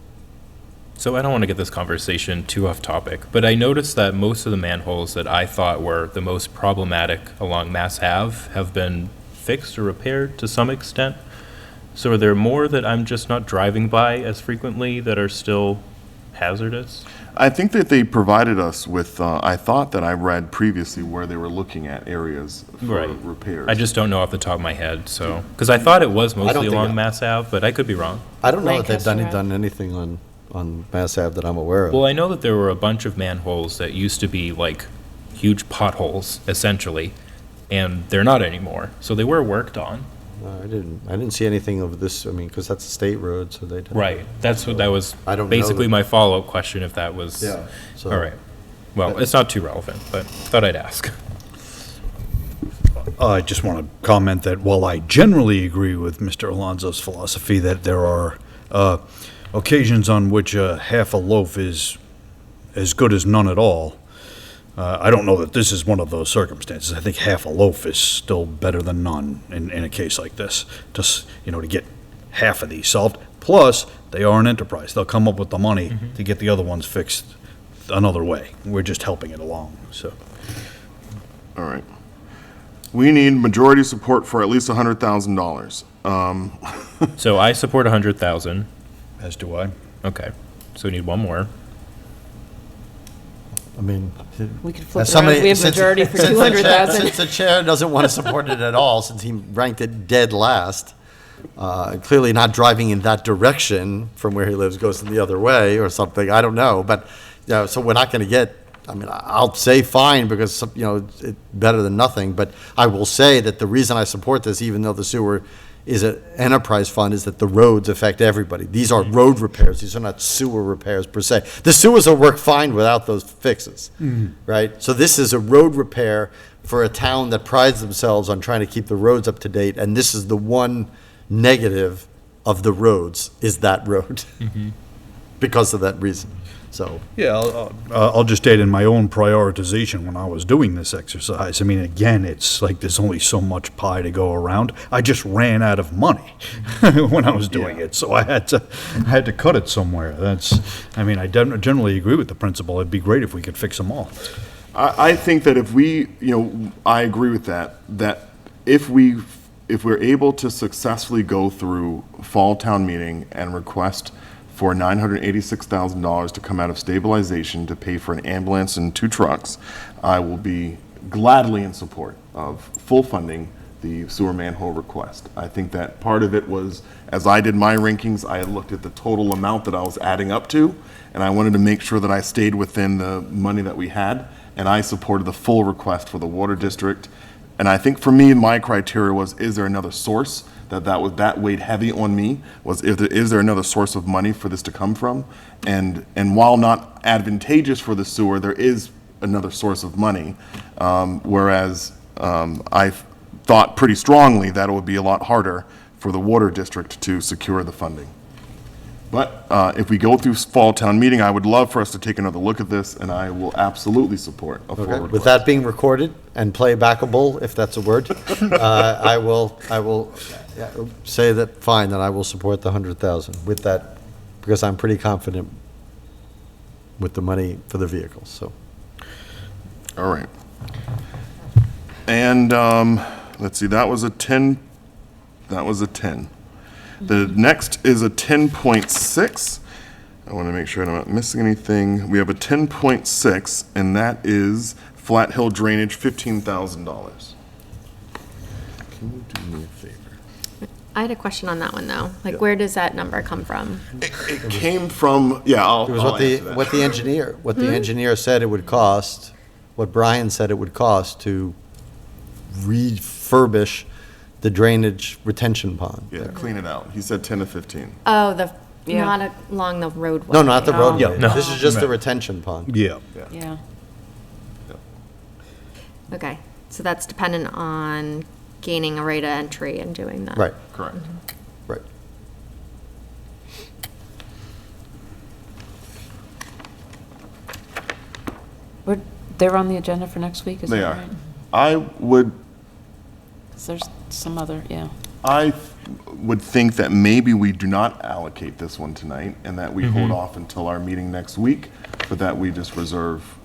So I don't want to get this conversation too off topic, but I noticed that most of the manholes that I thought were the most problematic along Mass Ave have been fixed or repaired to some extent. So are there more that I'm just not driving by as frequently that are still hazardous? I think that they provided us with, I thought that I read previously where they were looking at areas for Right. repairs. I just don't know off the top of my head, so, because I thought it was don't mostly think along I- Mass Ave, but I could be wrong. I don't know that they've Lancaster Ave. done anything on Mass Ave that I'm aware of. Well, I know that there were a bunch of manholes that used to be like huge potholes, essentially, and they're not anymore, so they were worked on. I didn't see anything of this, I mean, because that's a state road, so they. Right, that's what, that was I don't know basically that- my follow-up question, if that was. Yeah, so- All right. Well, it's not too relevant, but thought I'd ask. I just want to comment that while I generally agree with Mr. Alonso's philosophy that there are occasions on which half a loaf is as good as none at all, I don't know that this is one of those circumstances. I think half a loaf is still better than none in a case like this, just, to get half of these solved. Plus, they are an enterprise. They'll come up with the money to get the other ones fixed another way. We're just helping it along, so. All right. We need majority support for at least $100,000. So I support 100,000. As do I. Okay, so we need one more. I mean. We could flip as it around. We have since- majority for since the chair- 200,000. Since the chair doesn't want to support it at all, since he ranked it dead last, Clearly not driving in that direction from where he lives, goes in the other way or something, I don't know, but, so we're not gonna get, I mean, I'll say fine, because, it's better than nothing, but I will say that the reason I support this, even though the sewer is an enterprise fund, is that the roads affect everybody. These are road repairs, these are not sewer repairs per se. The sewers will work fine without those fixes, right? So this is a road repair for a town that prides themselves on trying to keep the roads up to date, and this is the one negative of the roads, is that road, because of that reason, so. Yeah, I'll just add in my own prioritization when I was doing this exercise. I mean, again, it's like there's only so much pie to go around. I just ran out of money when I was doing it, so I had to cut it somewhere. I generally agree with the principle. It'd be great if we could fix them all. I think that if we, I agree with that if we're able to successfully go through fall town meeting and request for $986,000 to come out of stabilization to pay for an ambulance and 2 trucks, I will be gladly in support of full funding the sewer manhole request. I think that part of it was, as I did my rankings, I looked at the total amount that I was adding up to, and I wanted to make sure that I stayed within the money that we had, and I supported the full request for the water district. And I think for me, my criteria was, is there another source that weighed heavy on me, was is there another source of money for this to come from? And while not advantageous for the sewer, there is another source of money. Whereas I thought pretty strongly that it would be a lot harder for the water district to secure the funding. But if we go through fall town meeting, I would love for us to take another look at this, and I will absolutely support a full Okay. request. With that being recorded and playbackable, if that's a word, I will say that, fine, that I will support the 100,000 with that, because I'm pretty confident with the money for the vehicles, so. All right. And let's see, that was a 10. The next is a 10.6. I want to make sure I'm not missing anything. We have a 10.6, and that is Flat Hill Drainage, $15,000. Can you do me a favor? I had a question on that one, though. Like, where does that number come from? It came from, yeah, It was I'll what the, answer that. what the engineer said it would cost, what Brian said it would cost to refurbish the drainage retention pond. Yeah, clean it out. He said 10 to 15. Oh, Yeah. not along the roadway. No, not the Oh. roadway. no. This is just the retention pond. Yeah. Yeah. Okay, so that's dependent on gaining a right of entry and doing that. Right, Correct. right. They're on the agenda for next week, is They that are. right? I would 'Cause there's some other, yeah. I would think that maybe we do not allocate this one tonight, and that we hold off until our meeting next week, but that we just reserve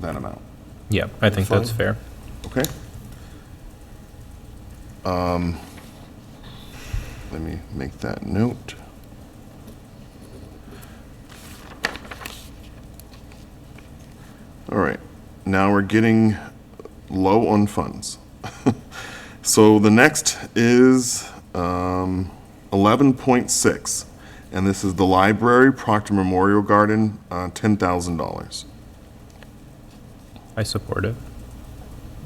that amount, Yeah, I think that's Fine. fair. okay? Let me make that note. All right, now we're getting low on funds. So the next is 11.6, and this is the library, Proctor Memorial Garden, $10,000. I support it.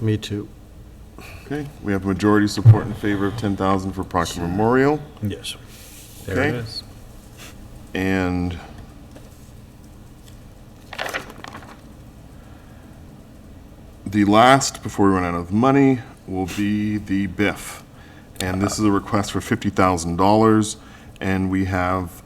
Me too. Okay, we have majority support in favor of 10,000 for Proctor Memorial, Yes. There it Okay. is. and the last, before we run out of money, will be the BIF. And this is a request for $50,000, and we have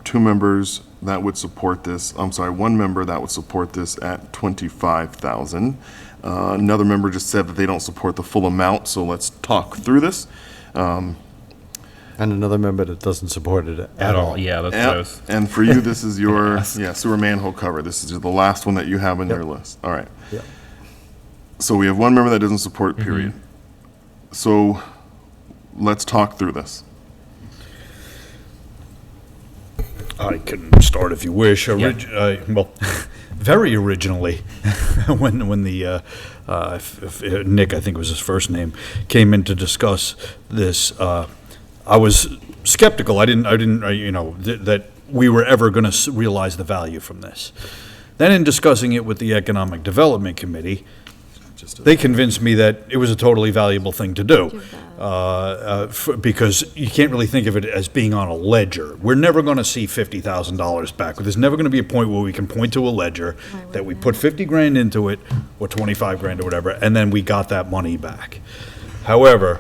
2 members that would support this, I'm sorry, 1 member that would support this at $25,000. Another member just said that they don't support the full amount, so let's talk through this. And another member that doesn't support it at all. Yeah, that's what I Yep. was. And for you, this is your, yeah, sewer manhole cover. This is the last one that you have on your list. All right. Yep. So we have 1 member that doesn't support, period. So let's talk through this. I can start if you wish. Well, very originally, when the Nick, I think was his first name, came in to discuss this, I was skeptical. That we were ever going to realize the value from this. Then in discussing it with the Economic Development Committee, they convinced me that it was a totally valuable thing to do. Because you can't really think of it as being on a ledger. We're never going to see $50,000 back. There's never going to be a point where we can point to a ledger that we put 50 grand into it, or 25 grand or whatever, and then we got that money back. However,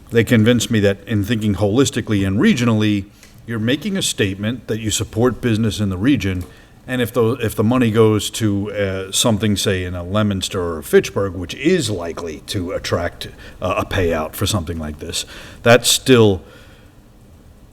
they convinced me that in thinking holistically and regionally, you're making a statement that you support business in the region, and if the money goes to something, say, in a Leominster or Fitchburg, which is likely to attract a payout for something like this, that still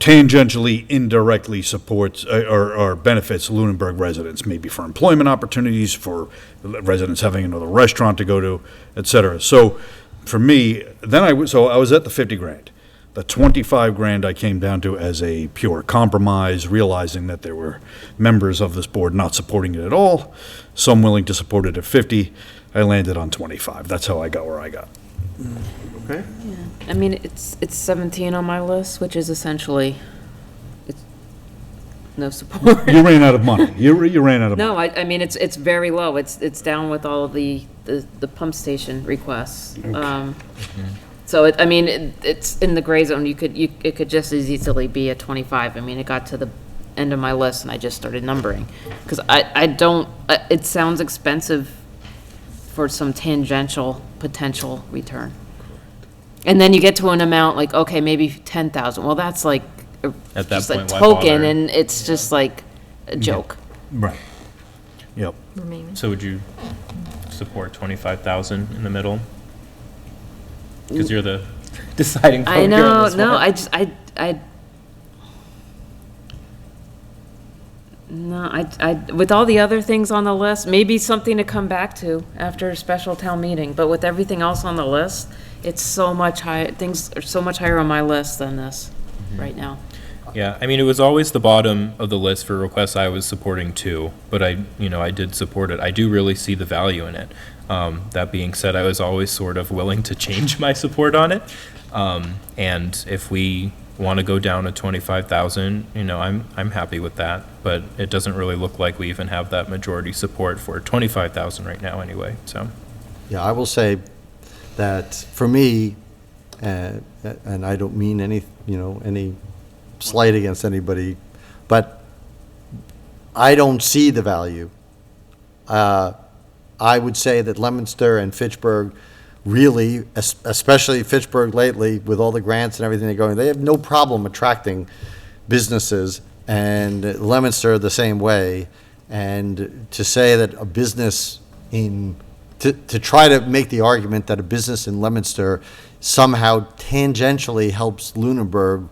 tangentially, indirectly supports or benefits Lunenburg residents, maybe for employment opportunities, for residents having another restaurant to go to, et cetera. So for me, I was at the 50 grand. The 25 grand I came down to as a pure compromise, realizing that there were members of this board not supporting it at all, some willing to support it at 50. I landed on 25. That's how I got where I got. Okay? I mean, it's 17 on my list, which is essentially, it's no support. You ran out of money. You ran out of money. No, I mean, it's very low. It's down with all of the pump station requests. So it's in the gray zone. It could just as easily be a 25. I mean, it got to the end of my list and I just started numbering. Because it sounds expensive for some tangential potential return. And then you get to an amount like, okay, maybe 10,000. Well, that's like At that just a point, why token, bother? and it's just like a joke. Right. Yep. remaining. So would you support 25,000 in the middle? Because you're the deciding vote I here know, on this no, one. with all the other things on the list, maybe something to come back to after a special town meeting, but with everything else on the list, it's so much higher, things are so much higher on my list than this right now. Yeah, I mean, it was always the bottom of the list for requests I was supporting too, but I did support it. I do really see the value in it. That being said, I was always sort of willing to change my support on it. And if we want to go down to 25,000, I'm happy with that. But it doesn't really look like we even have that majority support for 25,000 right now anyway, so. Yeah, I will say that for me, and I don't mean any slight against anybody, but I don't see the value. I would say that Leominster and Fitchburg really, especially Fitchburg lately, with all the grants and everything they're going, they have no problem attracting businesses, and Leominster the same way. And to say that a business to try to make the argument that a business in Leominster somehow tangentially helps Lunenburg,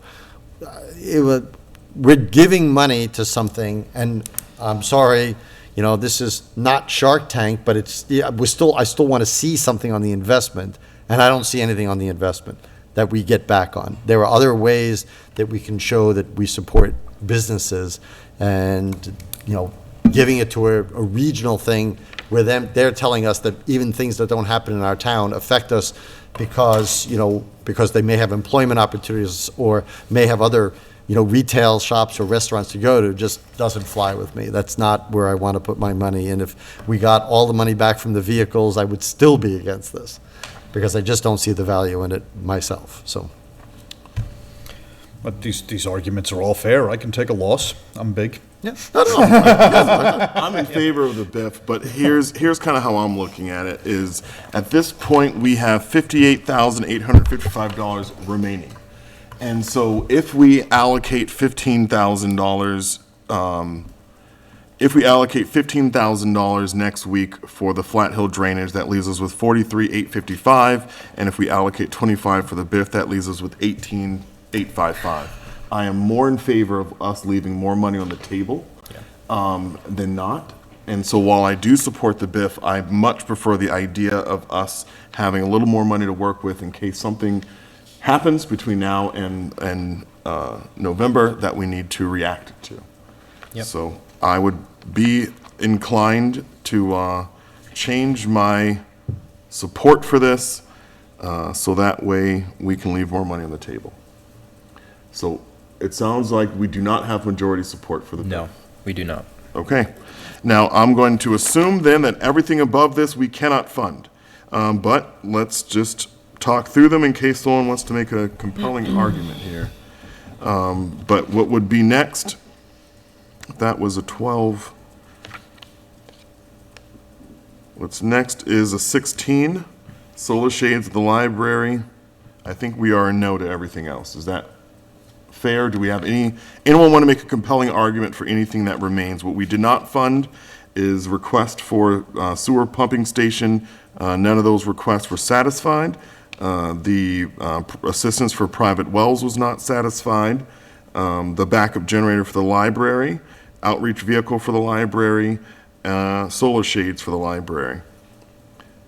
we're giving money to something, and I'm sorry, this is not Shark Tank, but I still want to see something on the investment, and I don't see anything on the investment that we get back on. There are other ways that we can show that we support businesses, and giving it to a regional thing where they're telling us that even things that don't happen in our town affect us because they may have employment opportunities or may have other retail shops or restaurants to go to, just doesn't fly with me. That's not where I want to put my money. And if we got all the money back from the vehicles, I would still be against this because I just don't see the value in it myself, so. But these arguments are all fair. I can take a loss. I'm big. Yeah. I'm in favor of the BIF, but here's kind of how I'm looking at it, is at this point, we have $58,855 remaining. And so if we allocate $15,000 next week for the Flat Hill drainage, that leaves us with $43,855, and if we allocate $25 for the BIF, that leaves us with $18,855. I am more in favor of us leaving more money on the table than not. And so while I do support the BIF, I much prefer the idea of us having a little more money to work with in case something happens between now and November that we need to react to. Yep. So I would be inclined to change my support for this so that way we can leave more money on the table. So it sounds like we do not have majority support for the bill. No, we do not. Okay. Now, I'm going to assume then that everything above this we cannot fund. But let's just talk through them in case someone wants to make a compelling argument here. But what would be next? That was a 12. What's next is a 16, solar shades at the library. I think we are a no to everything else. Is that fair? Do we have anyone want to make a compelling argument for anything that remains? What we did not fund is request for sewer pumping station. None of those requests were satisfied. The assistance for private wells was not satisfied. The backup generator for the library, outreach vehicle for the library, solar shades for the library.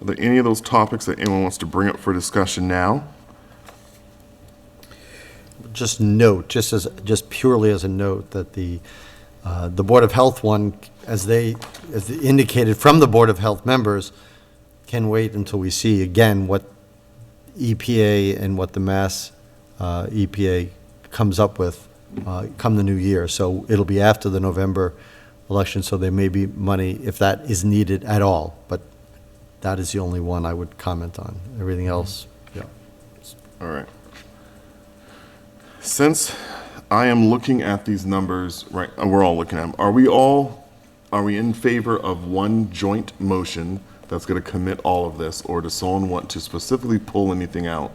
Are there any of those topics that anyone wants to bring up for discussion now? Just note, just purely as a note, that the Board of Health one, as indicated from the Board of Health members, can wait until we see again what EPA and what the Mass EPA comes up with come the new year. So it'll be after the November election, so there may be money if that is needed at all. But that is the only one I would comment on. Everything else, yeah. All right. Since I am looking at these numbers, right, we're all looking at them, are we in favor of one joint motion that's going to commit all of this, or does someone want to specifically pull anything out?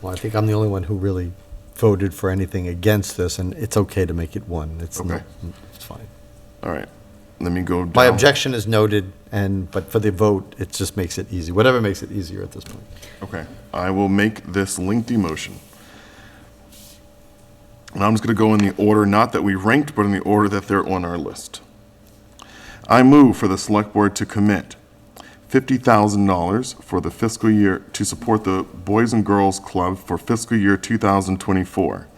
Well, I think I'm the only one who really voted for anything against this, and it's okay to make it one. It's Okay. It's fine. All right, let me go down. My objection is noted, but for the vote, it just makes it easy, whatever makes it easier at this point. Okay, I will make this lengthy motion. And I'm just going to go in the order, not that we ranked, but in the order that they're on our list. I move for the Select Board to commit $50,000 for the fiscal year to support the Boys and Girls Club for fiscal year 2024,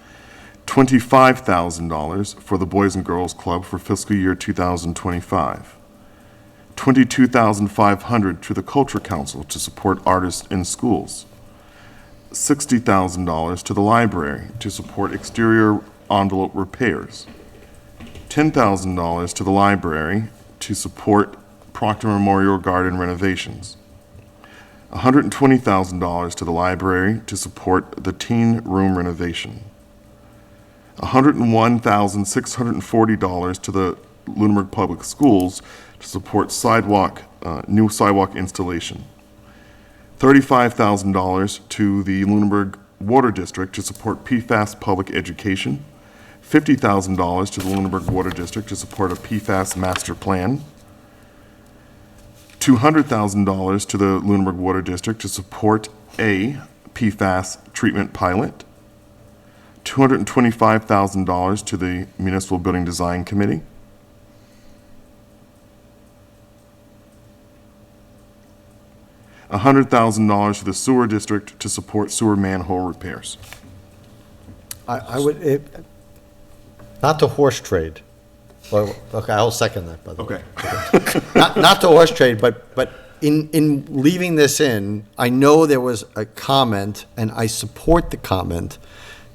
$25,000 for the Boys and Girls Club for fiscal year 2025, $22,500 to the Culture Council to support artists in schools, $60,000 to the library to support exterior envelope repairs, $10,000 to the library to support Proctor Memorial Garden renovations, $120,000 to the library to support the teen room renovation, $101,640 to the Lunenburg Public Schools to support new sidewalk installation, $35,000 to the Lunenburg Water District to support PFAS public education, $50,000 to the Lunenburg Water District to support a PFAS master plan, $200,000 to the Lunenburg Water District to support a PFAS treatment pilot, $225,000 to the Municipal Building Design Committee, $100,000 to the Sewer District to support sewer manhole repairs. I would, not to horse trade. Well, okay, I'll second that, by the way. Okay. Not to horse trade, but in leaving this in, I know there was a comment, and I support the comment,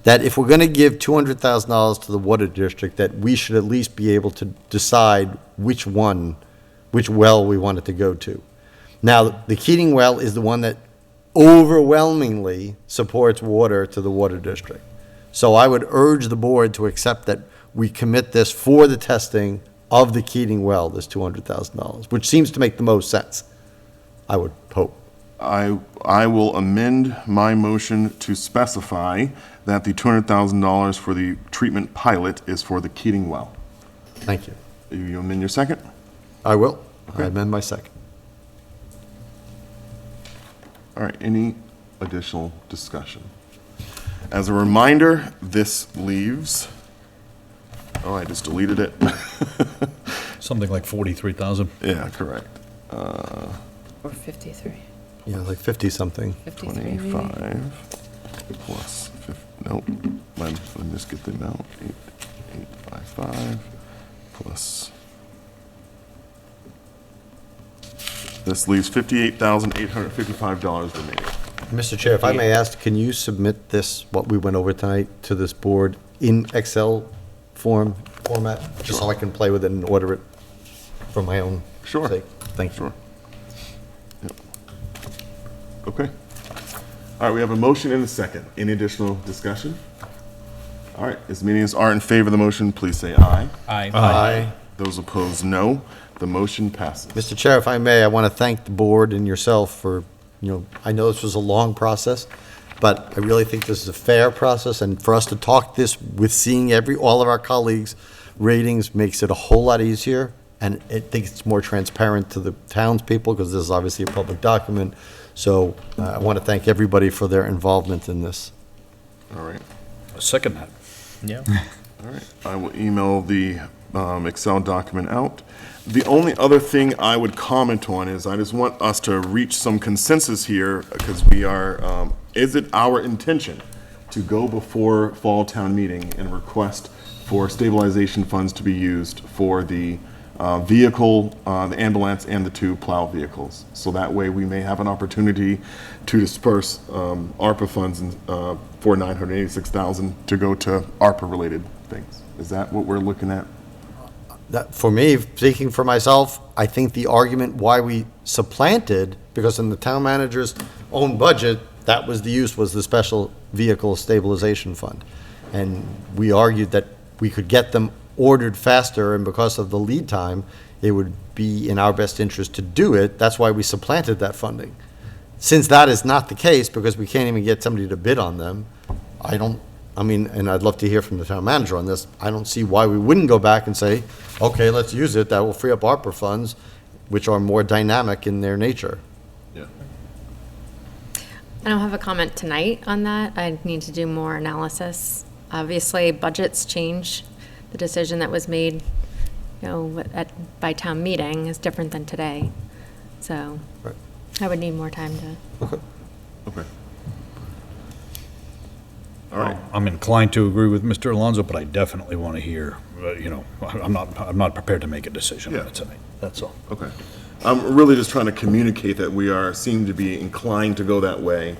that if we're going to give $200,000 to the Water District, that we should at least be able to decide which well we want it to go to. Now, the Keating well is the one that overwhelmingly supports water to the Water District. So I would urge the board to accept that we commit this for the testing of the Keating well, this $200,000, which seems to make the most sense, I would hope. I will amend my motion to specify that the $200,000 for the treatment pilot is for the Keating well. Thank you. You amend your second? I will. Okay. I amend my second. All right, any additional discussion? As a reminder, this leaves, oh, I just deleted it. Something like 43,000. Yeah, correct. Or 53. Yeah, like 50-something. 53 maybe? 25 plus, nope, let me just get the amount, 855 plus, this leaves $58,855 remaining. Mr. Chair, if I may ask, can you submit this, what we went over tonight, to this board in Excel format? Just so I can play with it and order it for my own Sure. sake? Thank you. Sure. Yep. Okay. All right, we have a motion and a second. Any additional discussion? All right, as many as are in favor of the motion, please say aye. Aye. Aye. Those opposed, no. The motion passes. Mr. Chair, if I may, I want to thank the board and yourself for, I know this was a long process, but I really think this is a fair process, and for us to talk this with seeing all of our colleagues' ratings makes it a whole lot easier, and I think it's more transparent to the townspeople, because this is obviously a public document. So I want to thank everybody for their involvement in this. All right. Second that. Yeah. All right, I will email the Excel document out. The only other thing I would comment on is I just want us to reach some consensus here, because we are, is it our intention to go before fall town meeting and request for stabilization funds to be used for the vehicle, the ambulance, and the 2 plow vehicles? So that way we may have an opportunity to disperse ARPA funds for $986,000 to go to ARPA-related things. Is that what we're looking at? That, for me, speaking for myself, I think the argument why we supplanted, because in the town manager's own budget, that was the use, was the special vehicle stabilization fund. And we argued that we could get them ordered faster, and because of the lead time, it would be in our best interest to do it. That's why we supplanted that funding. Since that is not the case, because we can't even get somebody to bid on them, and I'd love to hear from the town manager on this, I don't see why we wouldn't go back and say, okay, let's use it, that will free up ARPA funds, which are more dynamic in their nature. Yeah. I don't have a comment tonight on that. I need to do more analysis. Obviously, budgets change. The decision that was made, by town meeting is different than today. So Right. I would need more time to. Okay. All right. I'm inclined to agree with Mr. Alonso, but I definitely want to hear, I'm not prepared to make a decision on Yeah. it tonight. That's all. Okay. I'm really just trying to communicate that we seem to be inclined to go that way,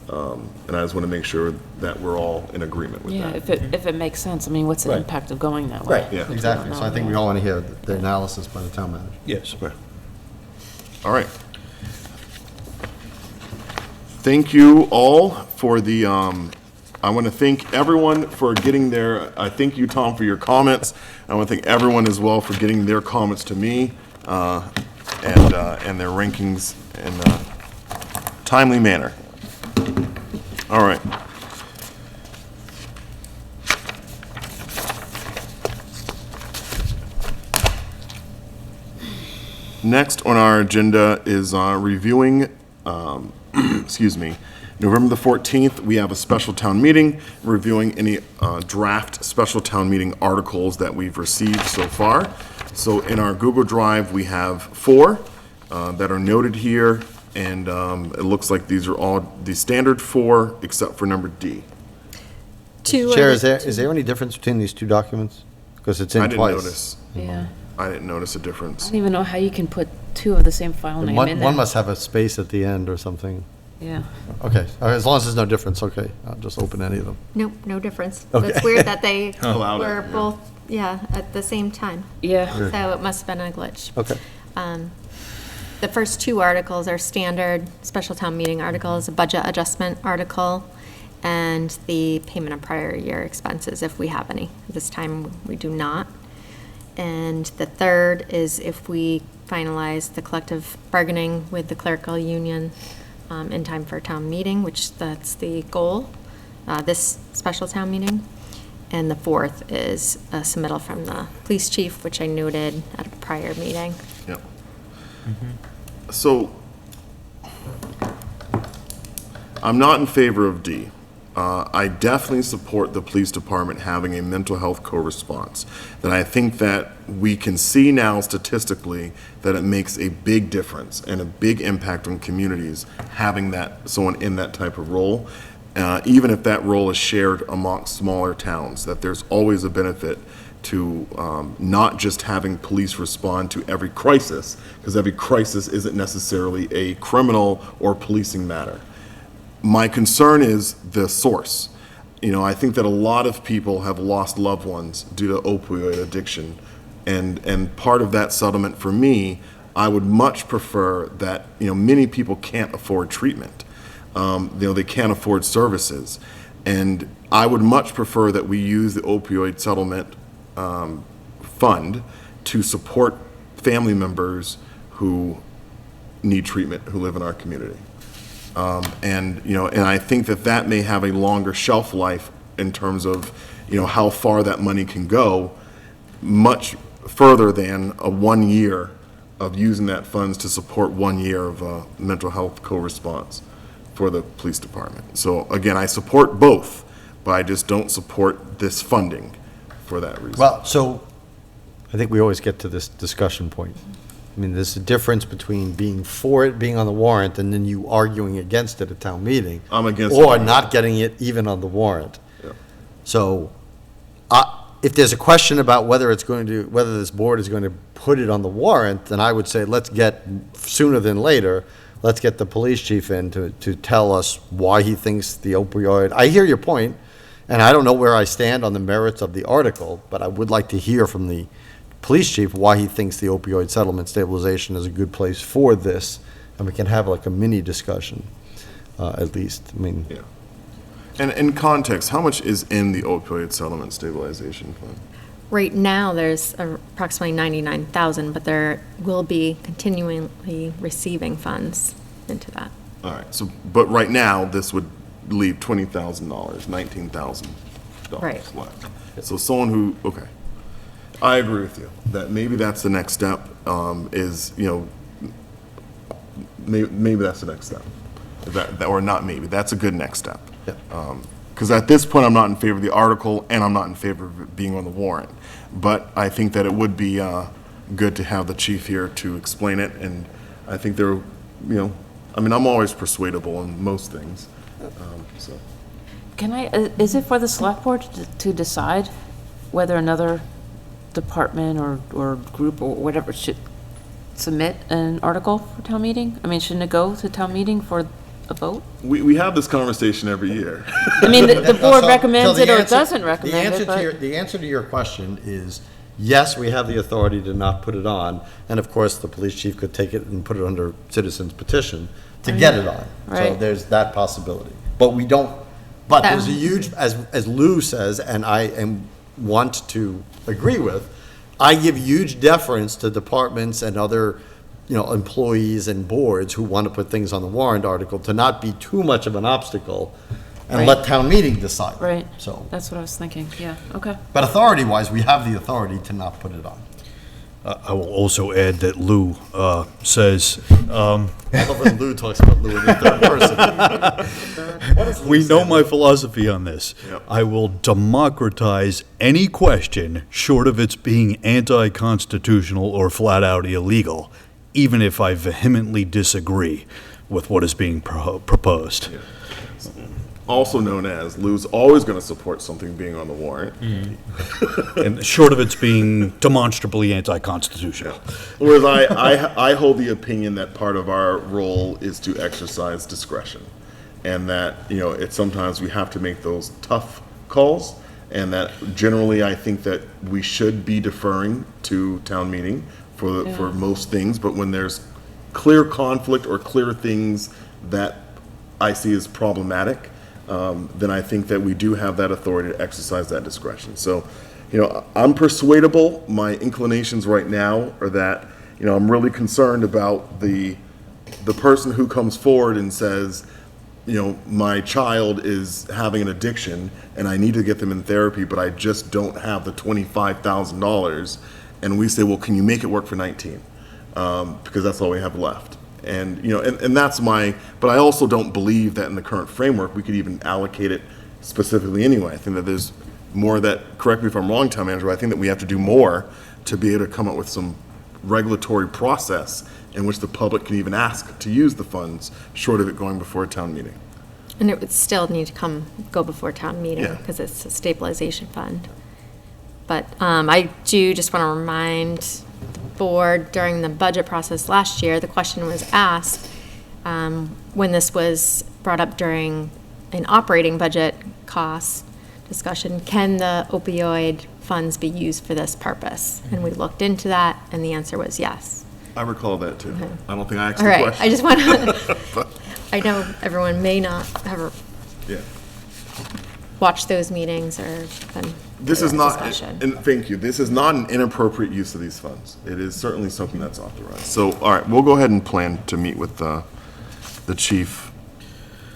and I just want to make sure that we're all in agreement with Yeah, that. if it makes sense, I mean, what's the Right. impact of going that way? Yeah. Exactly, so I think we all want to hear the analysis by the town manager. Yes. Okay. All right. Thank you all for the, I want to thank everyone for getting their, I thank you, Tom, for your comments. I want to thank everyone as well for getting their comments to me, and their rankings in a timely manner. All right. Next on our agenda is reviewing, November the 14th, we have a special town meeting, reviewing any draft special town meeting articles that we've received so far. So in our Google Drive, we have 4 that are noted here, and it looks like these are all the standard 4, except for number D. Chair, is there any difference between these 2 documents? Because it's in I twice. didn't notice. Yeah. I didn't notice a I difference. don't even know how you can put 2 of the same file name in there. One must have a space at the end or something. Yeah. Okay, as long as there's no difference, okay, I'll just open any of them. Nope, no difference. Okay. It's weird that they Allowed it, were yeah. both, at the same time. Yeah. So it must have been a glitch. Okay. The first 2 articles are standard special town meeting articles, a budget adjustment article, and the payment of prior year expenses, if we have any. This time, we do not. And the third is if we finalize the collective bargaining with the clerical union in time for town meeting, which that's the goal, this special town meeting. And the 4th is a submittal from the police chief, which I noted at a prior meeting. Yep. So, I'm not in favor of D. I definitely support the police department having a mental health co-response. That I think that we can see now statistically that it makes a big difference and a big impact on communities having someone in that type of role. Even if that role is shared amongst smaller towns, that there's always a benefit to not just having police respond to every crisis, because every crisis isn't necessarily a criminal or policing matter. My concern is the source. I think that a lot of people have lost loved ones due to opioid addiction. And part of that settlement for me, I would much prefer that, many people can't afford treatment. They can't afford services. And I would much prefer that we use the opioid settlement fund to support family members who need treatment, who live in our community. And I think that may have a longer shelf life in terms of, how far that money can go, much further than a 1 year of using that funds to support 1 year of mental health co-response for the police department. So again, I support both, but I just don't support this funding for that reason. Well, so I think we always get to this discussion point. I mean, there's a difference between being for it, being on the warrant, and then you arguing against it at town meeting. I'm against Or it. not getting it even on the warrant. Yeah. So, if there's a question about whether this board is going to put it on the warrant, then I would say let's get, sooner than later, let's get the police chief in to tell us why he thinks the opioid, I hear your point, and I don't know where I stand on the merits of the article, but I would like to hear from the police chief why he thinks the opioid settlement stabilization is a good place for this, and we can have like a mini discussion, at least. I mean, Yeah. And in context, how much is in the opioid settlement stabilization fund? Right now, there's approximately 99,000, but there will be continually receiving funds into that. All right, but right now, this would leave $20,000, $19,000 Right. left. So someone who, okay, I agree with you, that maybe that's the next step, maybe that's the next step. Or not maybe, that's a good next step. Because at this point, I'm not in favor of the article, and I'm not in favor of it being on the warrant. But I think that it would be good to have the chief here to explain it, and I think I'm always persuadable on most things, so. Is it for the select board to decide whether another department or group or whatever should submit an article for town meeting? I mean, shouldn't it go to town meeting for a vote? We have this conversation every year. I mean, the board So recommends the it or answer- doesn't recommend it, but. The answer to your question is, yes, we have the authority to not put it on, and of course, the police chief could take it and put it under citizen's petition to get it on. So Right. there's that possibility. But we don't, but there's a huge, as Lou says, and want to agree with, I give huge deference to departments and other, employees and boards who want to put things on the warrant article to not be too much of an obstacle and Right. let town meeting decide. Right. So, That's what I was thinking, yeah, okay. but authority-wise, we have the authority to not put it on. I will also add that Lou says, I love when Lou talks about Lou in the third person. we know my philosophy on this. Yep. I will democratize any question short of its being anti-constitutional or flat out illegal, even if I vehemently disagree with what is being proposed. Also known as, Lou's always going to support something being on the warrant. And short of its being demonstrably anti-constitutional. Whereas I hold the opinion that part of our role is to exercise discretion. And that, it's sometimes we have to make those tough calls. And that generally, I think that we should be deferring to town meeting for most things. But when there's clear conflict or clear things that I see as problematic, then I think that we do have that authority to exercise that discretion. So, I'm persuadable. My inclinations right now are that, I'm really concerned about the person who comes forward and says, my child is having an addiction and I need to get them in therapy, but I just don't have the $25,000. And we say, well, can you make it work for 19? Because that's all we have left. And, and that's but I also don't believe that in the current framework, we could even allocate it specifically anyway. I think that there's more that, correct me if I'm wrong, town manager, but I think that we have to do more to be able to come up with some regulatory process in which the public can even ask to use the funds, short of it going before a town meeting. And it would still need to go before town meeting Yeah. because it's a stabilization fund. But I do just want to remind the board, during the budget process last year, the question was asked when this was brought up during an operating budget cost discussion, can the opioid funds be used for this purpose? And we looked into that, and the answer was yes. I recall that too. I don't think I asked All the right, question. I just want to, I know everyone may not have Yeah. watched those meetings or been. This is in not, discussion. and thank you, this is not an inappropriate use of these funds. It is certainly something that's authorized. So, all right, we'll go ahead and plan to meet with the chief.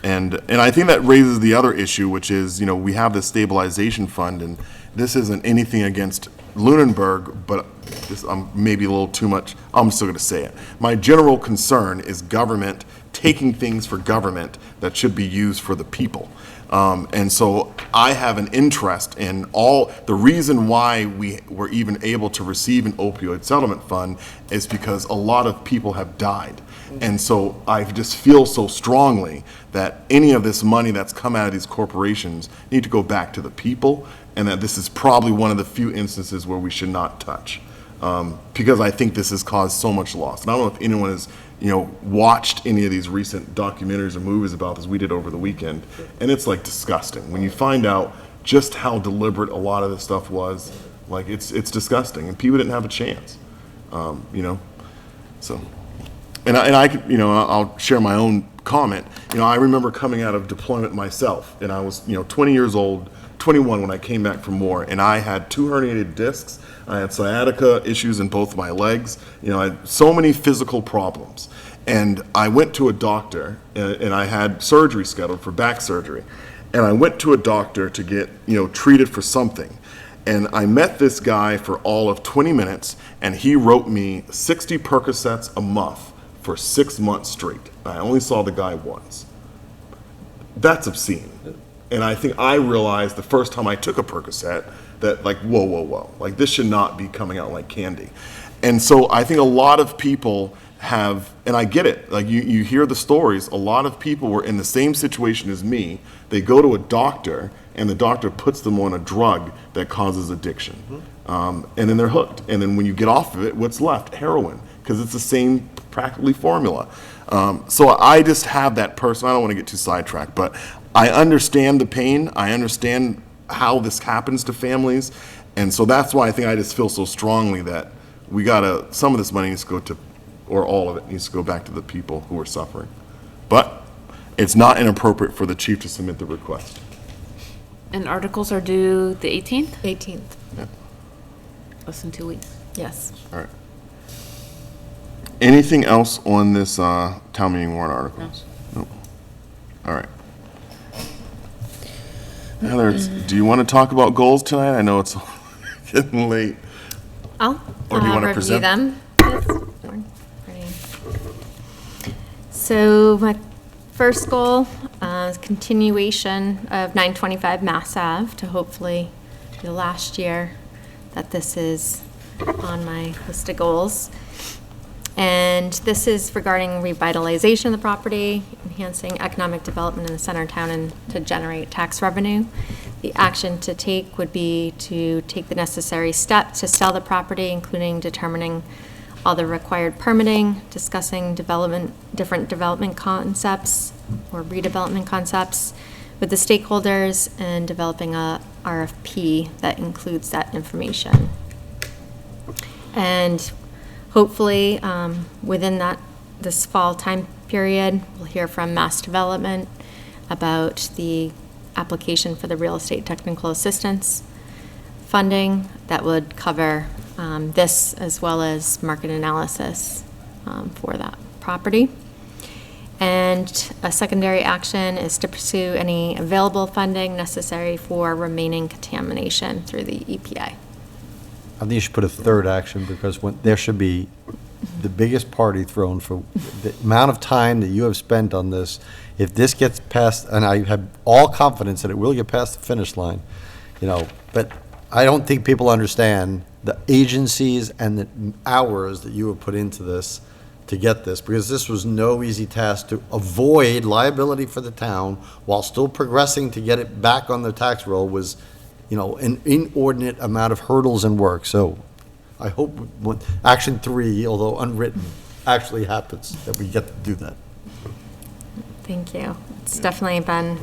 And I think that raises the other issue, which is, we have this stabilization fund, and this isn't anything against Lunenburg, but this, maybe a little too much, I'm still gonna say it. My general concern is government taking things for government that should be used for the people. And so I have an interest in the reason why we were even able to receive an opioid settlement fund is because a lot of people have died. And so I just feel so strongly that any of this money that's come out of these corporations need to go back to the people, and that this is probably one of the few instances where we should not touch. Because I think this has caused so much loss. And I don't know if anyone has watched any of these recent documentaries or movies about this. We did over the weekend, and it's like disgusting when you find out just how deliberate a lot of this stuff was. Like it's disgusting, and people didn't have a chance. So, and I could, I'll share my own comment. I remember coming out of deployment myself, and I was 20 years old, 21 when I came back from war, and I had 2 herniated discs. I had sciatica issues in both my legs. I had so many physical problems. And I went to a doctor, and I had surgery scheduled for back surgery. And I went to a doctor to get, treated for something. And I met this guy for all of 20 minutes, and he wrote me 60 Percocets a month for 6 months straight. I only saw the guy once. That's obscene. And I think I realized the first time I took a Percocet that whoa. Like this should not be coming out like candy. And so I think a lot of people have, and I get it, like you hear the stories, a lot of people were in the same situation as me. They go to a doctor and the doctor puts them on a drug that causes addiction. And then they're hooked. And then when you get off of it, what's left? Heroin, because it's the same practically formula. So I just have that person, I don't want to get too sidetracked, but I understand the pain. I understand how this happens to families. And so that's why I think I just feel so strongly that some of this money needs to go to, or all of it needs to go back to the people who are suffering. But it's not inappropriate for the chief to submit the request. And articles are due the 18th? 18th, Less than 2 weeks. yes. All right. Anything else on this town meeting warrant articles? No. All right. Heather, do you want to talk about goals tonight? I know it's getting late. I'll Or do you wanna review present? them. Yes. Ready. So my first goal is continuation of 925 Mass Ave to hopefully be the last year that this is on my list of goals. And this is regarding revitalization of the property, enhancing economic development in the center of town and to generate tax revenue. The action to take would be to take the necessary steps to sell the property, including determining all the required permitting, discussing different development concepts or redevelopment concepts with the stakeholders, and developing a RFP that includes that information. And hopefully, within this fall time period, we'll hear from Mass Development about the application for the real estate technical assistance funding that would cover this as well as market analysis for that property. And a secondary action is to pursue any available funding necessary for remaining contamination through the EPA. I think you should put a third action, because there should be the biggest party thrown for the amount of time that you have spent on this. If this gets past, and I have all confidence that it will get past the finish line, but I don't think people understand the agencies and the hours that you have put into this to get this, because this was no easy task to avoid liability for the town while still progressing to get it back on the tax roll was, an inordinate amount of hurdles and work. So I hope when action 3, although unwritten, actually happens, that we get to do that. Thank you. It's definitely been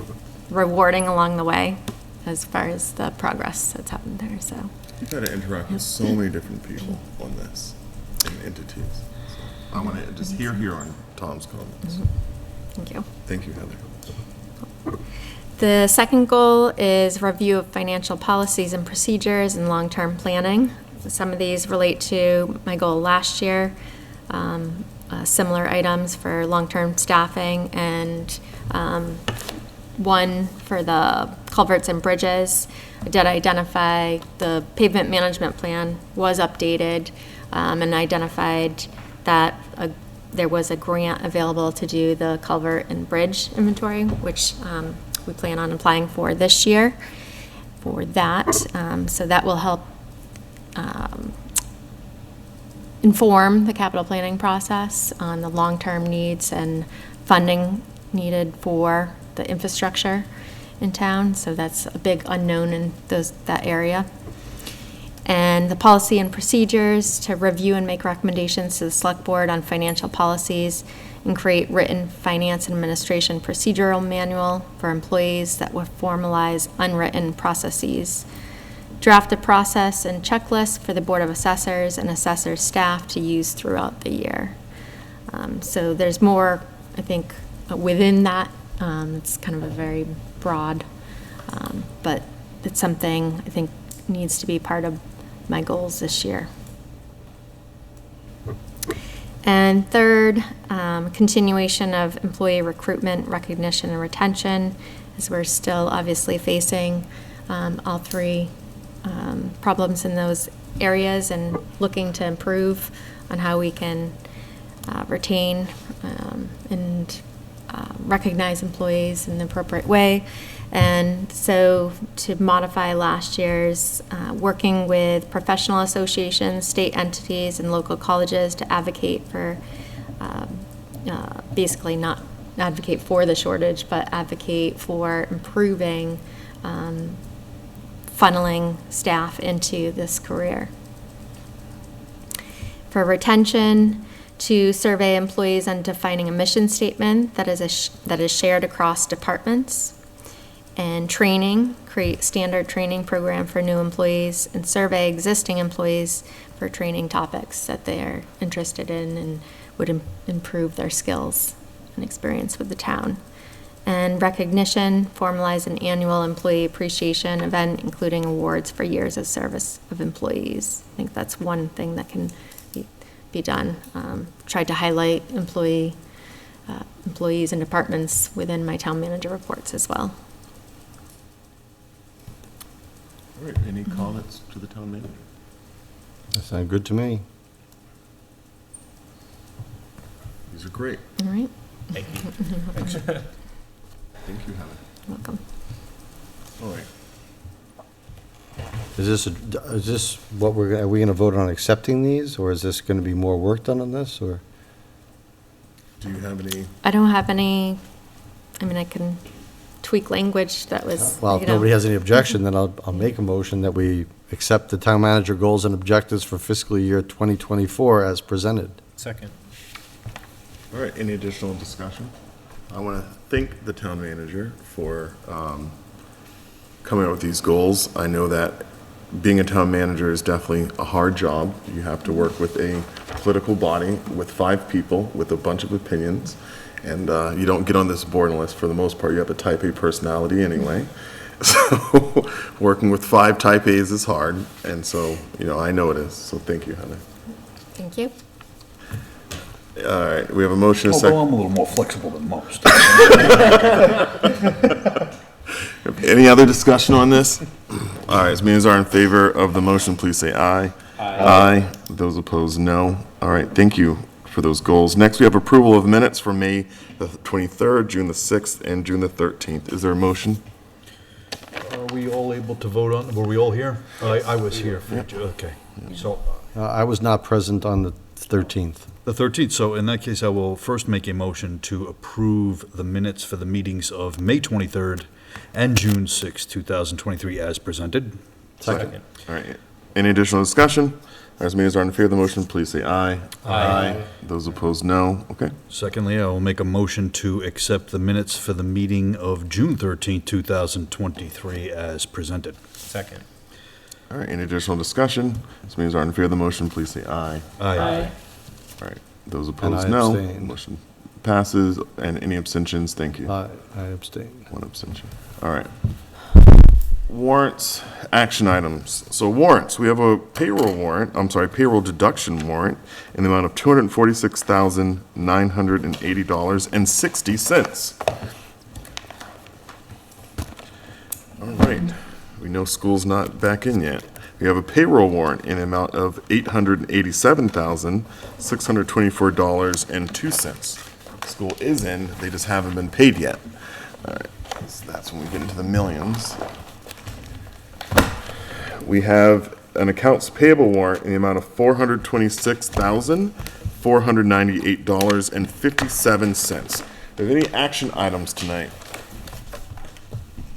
rewarding along the way as far as the progress that's happened there, so. You've had to interact with so many different people on this, and entities. So I want to just hear on Tom's comments. Thank you. Thank you, Heather. The second goal is review of financial policies and procedures and long-term planning. Some of these relate to my goal last year, similar items for long-term staffing, and one for the culverts and bridges. I did identify the pavement management plan was updated, and identified that there was a grant available to do the culvert and bridge inventory, which we plan on applying for this year for that. So that will help inform the capital planning process on the long-term needs and funding needed for the infrastructure in town. So that's a big unknown in that area. And the policy and procedures to review and make recommendations to the select board on financial policies and create written finance and administration procedural manual for employees that will formalize unwritten processes. Draft a process and checklist for the Board of Assessors and assessor staff to use throughout the year. So there's more, I think, within that. It's kind of a very broad, but it's something I think needs to be part of my goals this year. And third, continuation of employee recruitment, recognition, and retention, as we're still obviously facing all three problems in those areas, and looking to improve on how we can retain and recognize employees in the appropriate way. And so to modify last year's, working with professional associations, state entities, and local colleges to advocate for, basically not advocate for the shortage, but advocate for improving funneling staff into this career. For retention, to survey employees on defining a mission statement that is shared across departments. And training, create standard training program for new employees, and survey existing employees for training topics that they're interested in and would improve their skills and experience with the town. And recognition, formalize an annual employee appreciation event, including awards for years of service of employees. I think that's one thing that can be done. Tried to highlight employees and departments within my town manager reports as well. All right, any comments to the town manager? That sounds good to me. These are great. All right, Thank you. Thank you, Heather. welcome. All right. Is this what are we going to vote on accepting these, or is this going to be more work done on this, or? Do you have any? I don't have any, I mean, I can tweak language that was, Well, if nobody has any objection, then I'll make a motion that we accept the town manager goals and objectives for fiscal year 2024 as presented. Second. All right, any additional discussion? I want to thank the town manager for coming up with these goals. I know that being a town manager is definitely a hard job. You have to work with a political body with 5 people with a bunch of opinions, and you don't get on this board unless, for the most part, you have a type A personality anyway. So working with 5 type A's is hard, and so, I know it is. So thank you, Heather. thank you. All right, we have a motion, a Although second. I'm a little more flexible than most. Any other discussion on this? All right, as many as are in favor of the motion, please say aye. Aye. Those opposed, no. All right, thank you for those goals. Next, we have approval of minutes for May the 23rd, June the 6th, and June the 13th. Is there a motion? Are we all able to vote on, were we all here? I was here for, okay. So, I was not present on the 13th. the 13th, so in that case, I will first make a motion to approve the minutes for the meetings of May 23rd and June 6th, 2023 as presented. Second. All right, Any additional discussion? As many as are in favor of the motion, please say aye. Aye. Those opposed, no. Okay. Secondly, I will make a motion to accept the minutes for the meeting of June 13, 2023 as presented. Second. All right, any additional discussion? As many as are in favor of the motion, please say aye. Aye. All right, those And opposed, I no. abstain. Motion passes, and any abstentions, thank you. I abstain. One abstention. All right. Warrants, action items. So warrants, we have a payroll deduction warrant in the amount of $246,980.60. All right, we know school's not back in yet. We have a payroll warrant in the amount of $887,624.02. School is in, they just haven't been paid yet. All right, so that's when we get into the millions. We have an accounts payable warrant in the amount of $426,498.57. Do we have any action items tonight?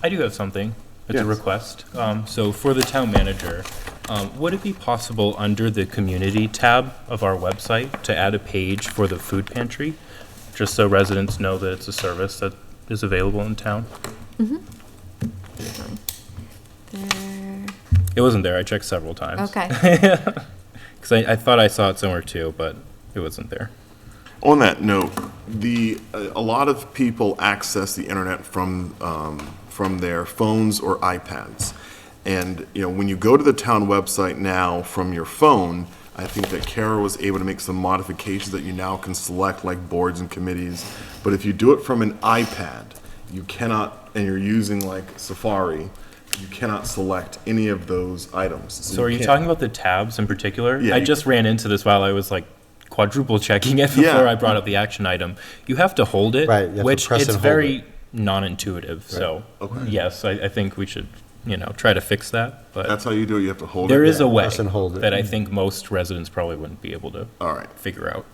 I do have something. It's Yes. a request. So for the town manager, would it be possible under the community tab of our website to add a page for the food pantry? Just so residents know that it's a service that is available in town? It wasn't there. I checked several times. Okay. Because I thought I saw it somewhere too, but it wasn't there. On that note, a lot of people access the internet from their phones or iPads. And, when you go to the town website now from your phone, I think that Kara was able to make some modifications that you now can select, like boards and committees. But if you do it from an iPad, you cannot, and you're using like Safari, you cannot select any of those items. So are you can't- talking about the tabs in particular? Yeah, I you- just ran into this while I was like quadruple checking it before Yeah. I brought up the action item. You have to hold it, Right, you have to which press it's and hold very non-intuitive. So Okay. yes, I think we should, try to fix that. But That's how you do it, you have to hold it? there is a way press and hold it. that I think most residents probably wouldn't be able to All right, figure out.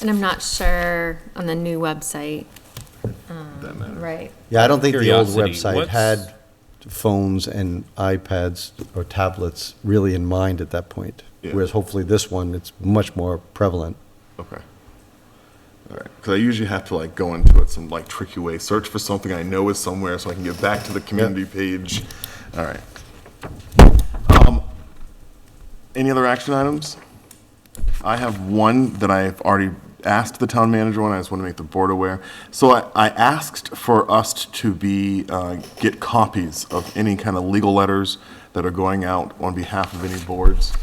And I'm not sure on the new website. that matters. Right. Yeah, I don't think the old Curiosity, website what's- had phones and iPads or tablets really in mind at that point. Yeah. Whereas hopefully this one, it's much more prevalent. Okay. All right, because I usually have to like go into it some like tricky way, search for something I know is somewhere so I can get back to the community page. All right. Any other action items? I have one that I've already asked the town manager on, I just want to make the board aware. So I asked for us to get copies of any kind of legal letters that are going out on behalf of any boards.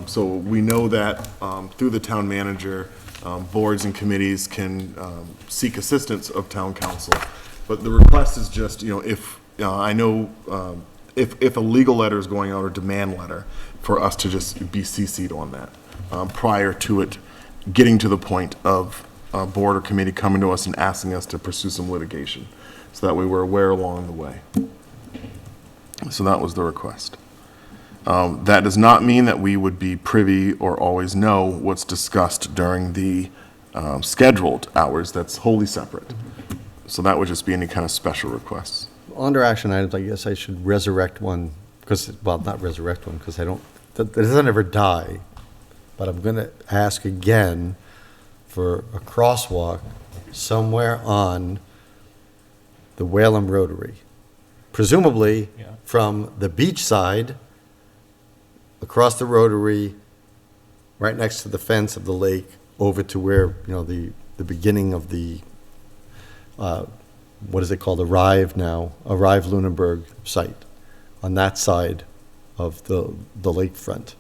So we know that through the town manager, boards and committees can seek assistance of town council. But the request is just, if a legal letter is going out or demand letter, for us to just be CC'd on that prior to it getting to the point of a board or committee coming to us and asking us to pursue some litigation. So that way we're aware along the way. So that was the request. That does not mean that we would be privy or always know what's discussed during the scheduled hours. That's wholly separate. So that would just be any kind of special requests. Under action items, I guess I should resurrect one, because, well, not resurrect one, because it doesn't ever die. But I'm going to ask again for a crosswalk somewhere on the Whalum Rotary. Presumably Yeah. from the beach side, across the Rotary, right next to the fence of the lake, over to where, the beginning of the, what is it called, Arrive Lunenburg site, on that side of the lakefront.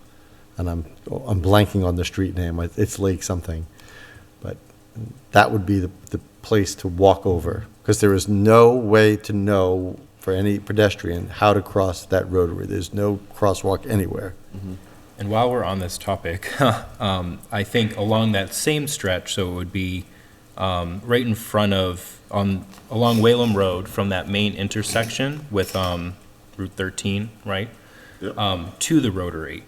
And I'm blanking on the street name, it's Lake something. But that would be the place to walk over, because there is no way to know for any pedestrian how to cross that rotary. There's no crosswalk anywhere. And while we're on this topic, I think along that same stretch, so it would be right in front of, along Whalum Road from that main intersection with Route 13, right? Yep. To the Rotary,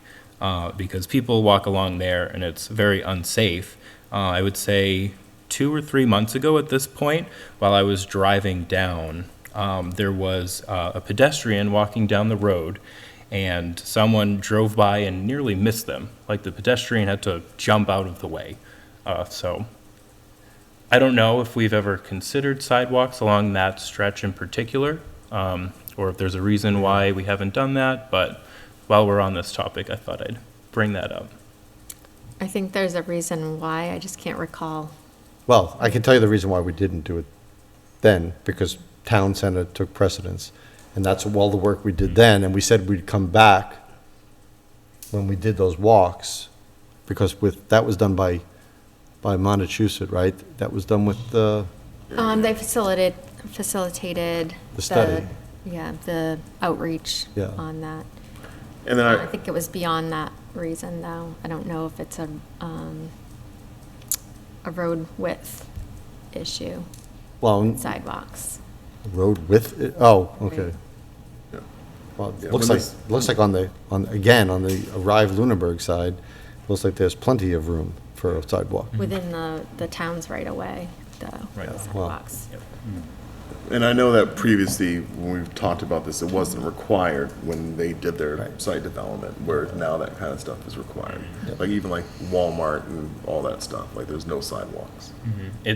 because people walk along there and it's very unsafe. I would say 2 or 3 months ago at this point, while I was driving down, there was a pedestrian walking down the road, and someone drove by and nearly missed them. Like the pedestrian had to jump out of the way. So I don't know if we've ever considered sidewalks along that stretch in particular, or if there's a reason why we haven't done that, but while we're on this topic, I thought I'd bring that up. I think there's a reason why, I just can't recall. Well, I can tell you the reason why we didn't do it then, because town center took precedence. And that's all the work we did then, and we said we'd come back when we did those walks, because that was done by Montechusett, right? That was done with the, They facilitated. The study. Yeah, the outreach Yeah. on that. And then I think it was beyond that reason, though. I don't know if it's a road width issue, well, sidewalks. road with, okay. Yeah. Well, Yeah, it looks when like, on the Arrive Lunenburg side, looks like there's plenty of room for a sidewalk. Within the town's right of way, though, Right. the sidewalks. And I know that previously, when we've talked about this, it wasn't required when they did their site development, whereas now that kind of stuff is required. Like even like Walmart and all that stuff, like there's no sidewalks.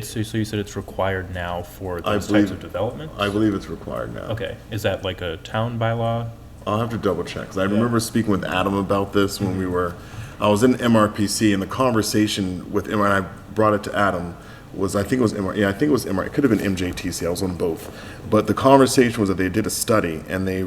So you said it's required now for I those believe- types of development? I believe it's required now. Okay, is that like a town bylaw? I'll have to double check, because I remember speaking with Adam about this when I was in MRPC, and the conversation with MR, and I brought it to Adam, was, I think it was MR, yeah, I think it was MR, it could have been MJTC, I was on both. But the conversation was that they did a study, and they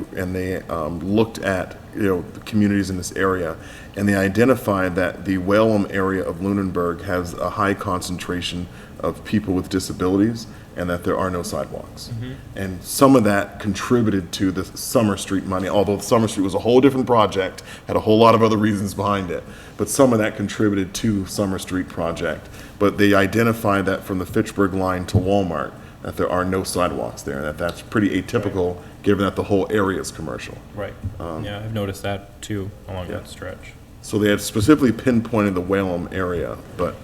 looked at, the communities in this area, and they identified that the Whalum area of Lunenburg has a high concentration of people with disabilities, and that there are no sidewalks. And some of that contributed to the Summer Street money, although Summer Street was a whole different project, had a whole lot of other reasons behind it. But some of that contributed to Summer Street project. But they identified that from the Fitchburg line to Walmart, that there are no sidewalks there, and that's pretty atypical, given that the whole area is commercial. Right. Yeah, I've noticed that too, along that stretch. So they had specifically pinpointed the Whalum area, but,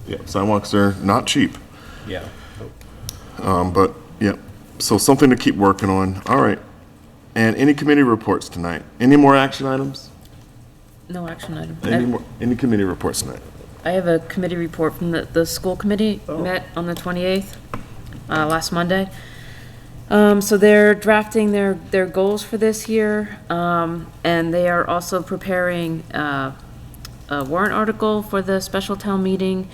yeah, sidewalks are not cheap. Yeah. But, yeah, so something to keep working on. All right. And any committee reports tonight? Any more action items? No action item. Any committee reports tonight? I have a committee report from the school committee, met on the 28th, last Monday. So they're drafting their goals for this year, and they are also preparing a warrant article for the special town meeting,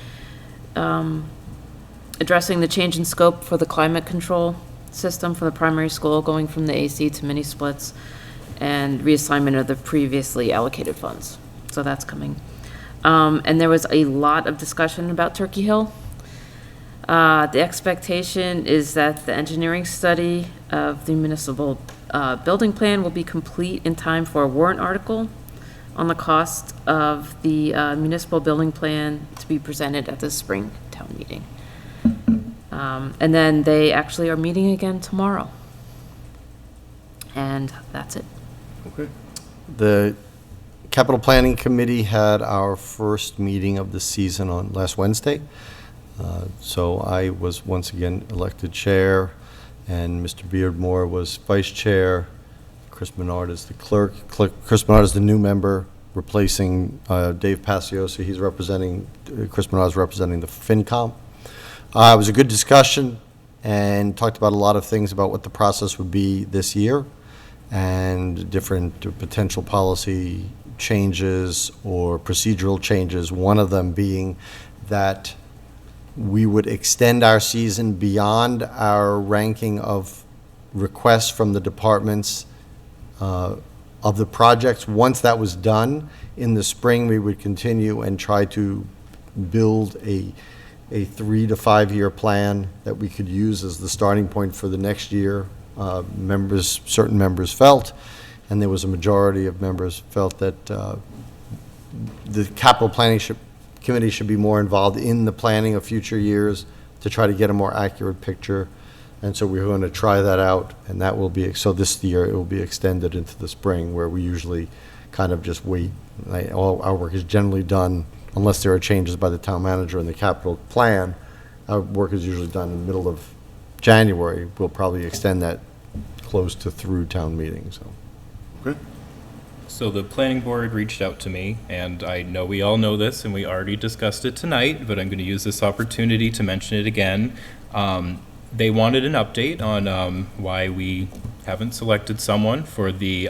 addressing the change in scope for the climate control system for the primary school, going from the AC to mini splits, and reassignment of the previously allocated funds. So that's coming. And there was a lot of discussion about Turkey Hill. The expectation is that the engineering study of the municipal building plan will be complete in time for a warrant article on the cost of the municipal building plan to be presented at the spring town meeting. And then they actually are meeting again tomorrow. And that's it. Okay. The Capital Planning Committee had our first meeting of the season on last Wednesday. So I was once again elected chair, and Mr. Beardmore was vice chair. Chris Menard is the clerk. Chris Menard is the new member, replacing Dave Pasiosa. He's representing, Chris Menard is representing the FinCom. It was a good discussion, and talked about a lot of things about what the process would be this year, and different potential policy changes or procedural changes, one of them being that we would extend our season beyond our ranking of requests from the departments of the projects. Once that was done, in the spring, we would continue and try to build a 3 to 5 year plan that we could use as the starting point for the next year. Certain members felt, and there was a majority of members felt that the capital planning committee should be more involved in the planning of future years to try to get a more accurate picture. And so we're going to try that out, and that will be, so this year it will be extended into the spring, where we usually kind of just wait. All our work is generally done, unless there are changes by the town manager in the capital plan. Our work is usually done in the middle of January, we'll probably extend that close to through town meeting, so. Okay. So the planning board reached out to me, and I know we all know this, and we already discussed it tonight, but I'm going to use this opportunity to mention it again. They wanted an update on why we haven't selected someone for the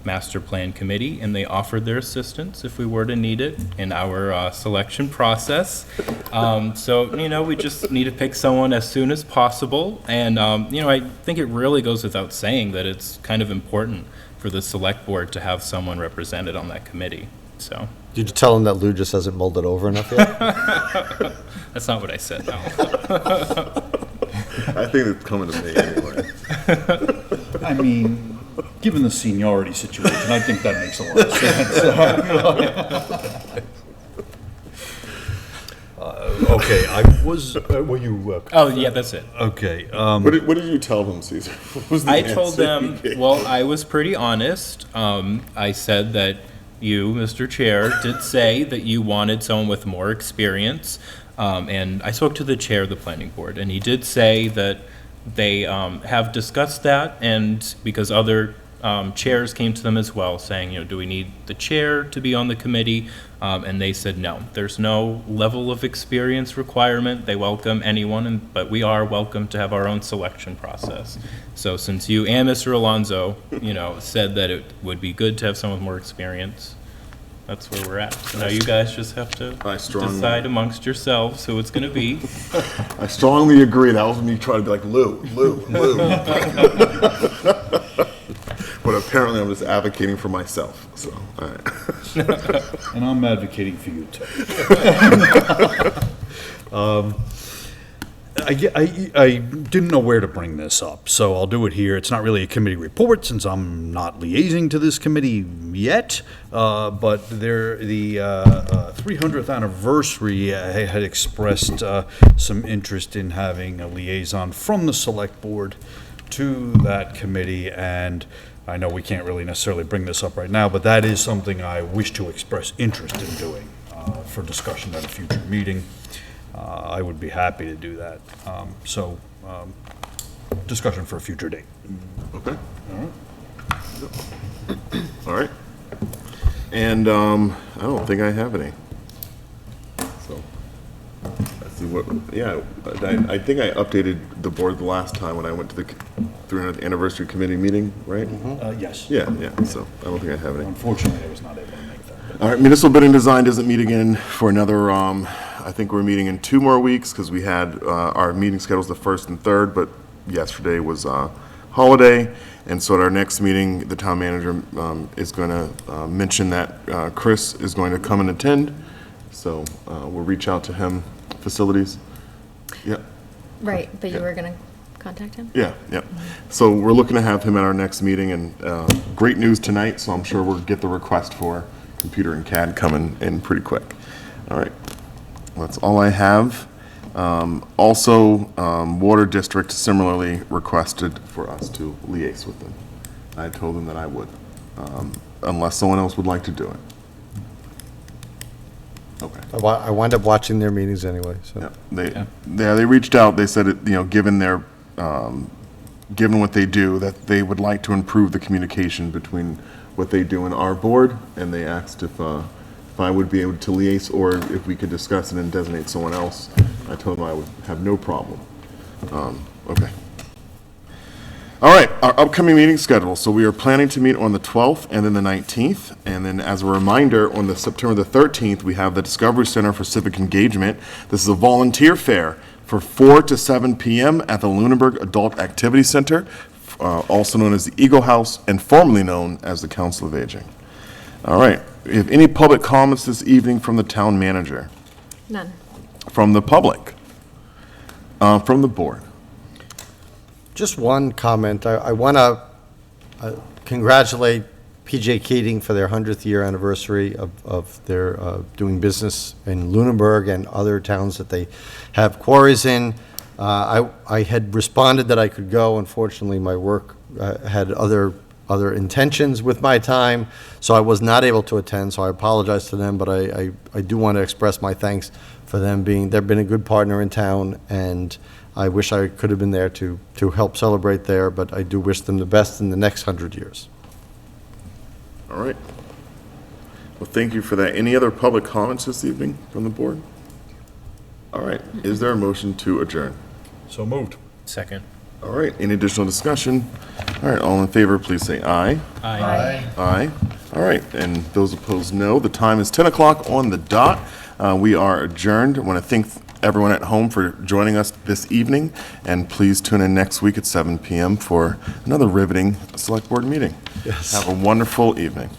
master plan committee, and they offered their assistance if we were to need it in our selection process. So, we just need to pick someone as soon as possible. And, I think it really goes without saying that it's kind of important for the select board to have someone represented on that committee. So Did you tell them that Lou just hasn't mulled it over enough yet? that's not what I said, no. I think it's coming to me anyway. I mean, given the seniority situation, I think that makes a lot of sense. Okay, I was, were you, Oh, yeah, that's it. okay, What did you tell them, Caesar? What was the I told answer you them, gave? well, I was pretty honest. I said that you, Mr. Chair, did say that you wanted someone with more experience. And I spoke to the chair of the planning board, and he did say that they have discussed that, and because other chairs came to them as well, saying, do we need the chair to be on the committee? And they said, no, there's no level of experience requirement. They welcome anyone, but we are welcome to have our own selection process. So since you and Mr. Alonso, said that it would be good to have someone with more experience, that's where we're at. So now you guys just have to I strongly- decide amongst yourselves who it's going to be. I strongly agree. That was me trying to be like, Lou. But apparently I'm just advocating for myself, so, all right. and I'm advocating for you too. I didn't know where to bring this up, so I'll do it here. It's not really a committee report since I'm not liaising to this committee yet, but the 300th anniversary had expressed some interest in having a liaison from the select board to that committee, and I know we can't really necessarily bring this up right now, but that is something I wish to express interest in doing for discussion at a future meeting. I would be happy to do that. Discussion for a future date. Okay. All right. And I don't think I have any. So, let's see what, yeah, I think I updated the board the last time when I went to the 300th anniversary committee meeting, right? Yes. Yeah, so I don't think I have any. Unfortunately, I was not able to make that. All right, municipal building design doesn't meet again for another, I think we're meeting in 2 more weeks because we had our meeting schedules the 1st and 3rd, but yesterday was holiday. And so at our next meeting, the town manager is going to mention that Chris is going to come and attend. So we'll reach out to him, facilities. Yeah, Right, but you were going to contact him? yeah. So we're looking to have him at our next meeting, and great news tonight, so I'm sure we'll get the request for computer and CAD coming in pretty quick. All right, that's all I have. Also, Water District similarly requested for us to liaise with them. I told them that I would, unless someone else would like to do it. Okay. I wind up watching their meetings anyway, so. Yeah, they reached out, they said, given their, given what they do, that they would like to improve the communication between what they do in our board, and they asked if I would be able to liaise, or if we could discuss it and designate someone else. I told them I would have no problem. Okay. All right, our upcoming meeting schedule. So we are planning to meet on the 12th and then the 19th. And then as a reminder, on the September the 13th, we have the Discovery Center for Civic Engagement. This is a volunteer fair for 4 to 7 p.m. at the Lunenburg Adult Activity Center, also known as the Eagle House and formerly known as the Council of Aging. All right, we have any public comments this evening from the town manager? None. From the public? From the board? Just one comment. I want to congratulate PJ Keating for their 100th year anniversary of their doing business in Lunenburg and other towns that they have quarries in. I had responded that I could go. Unfortunately, my work had other intentions with my time, so I was not able to attend, so I apologize to them, but I do want to express my thanks for them they've been a good partner in town, and I wish I could have been there to help celebrate there, but I do wish them the best in the next 100 years. All right. Well, thank you for that. Any other public comments this evening from the board? All right. Is there a motion to adjourn? So moved. Second. All right. Any additional discussion? All right. All in favor, please say aye. Aye. Aye. All right. And those opposed, no. The time is 10 o'clock on the dot. We are adjourned. I want to thank everyone at home for joining us this evening, and please tune in next week at 7 p.m. for another riveting Select Board meeting. Yes. Have a wonderful evening.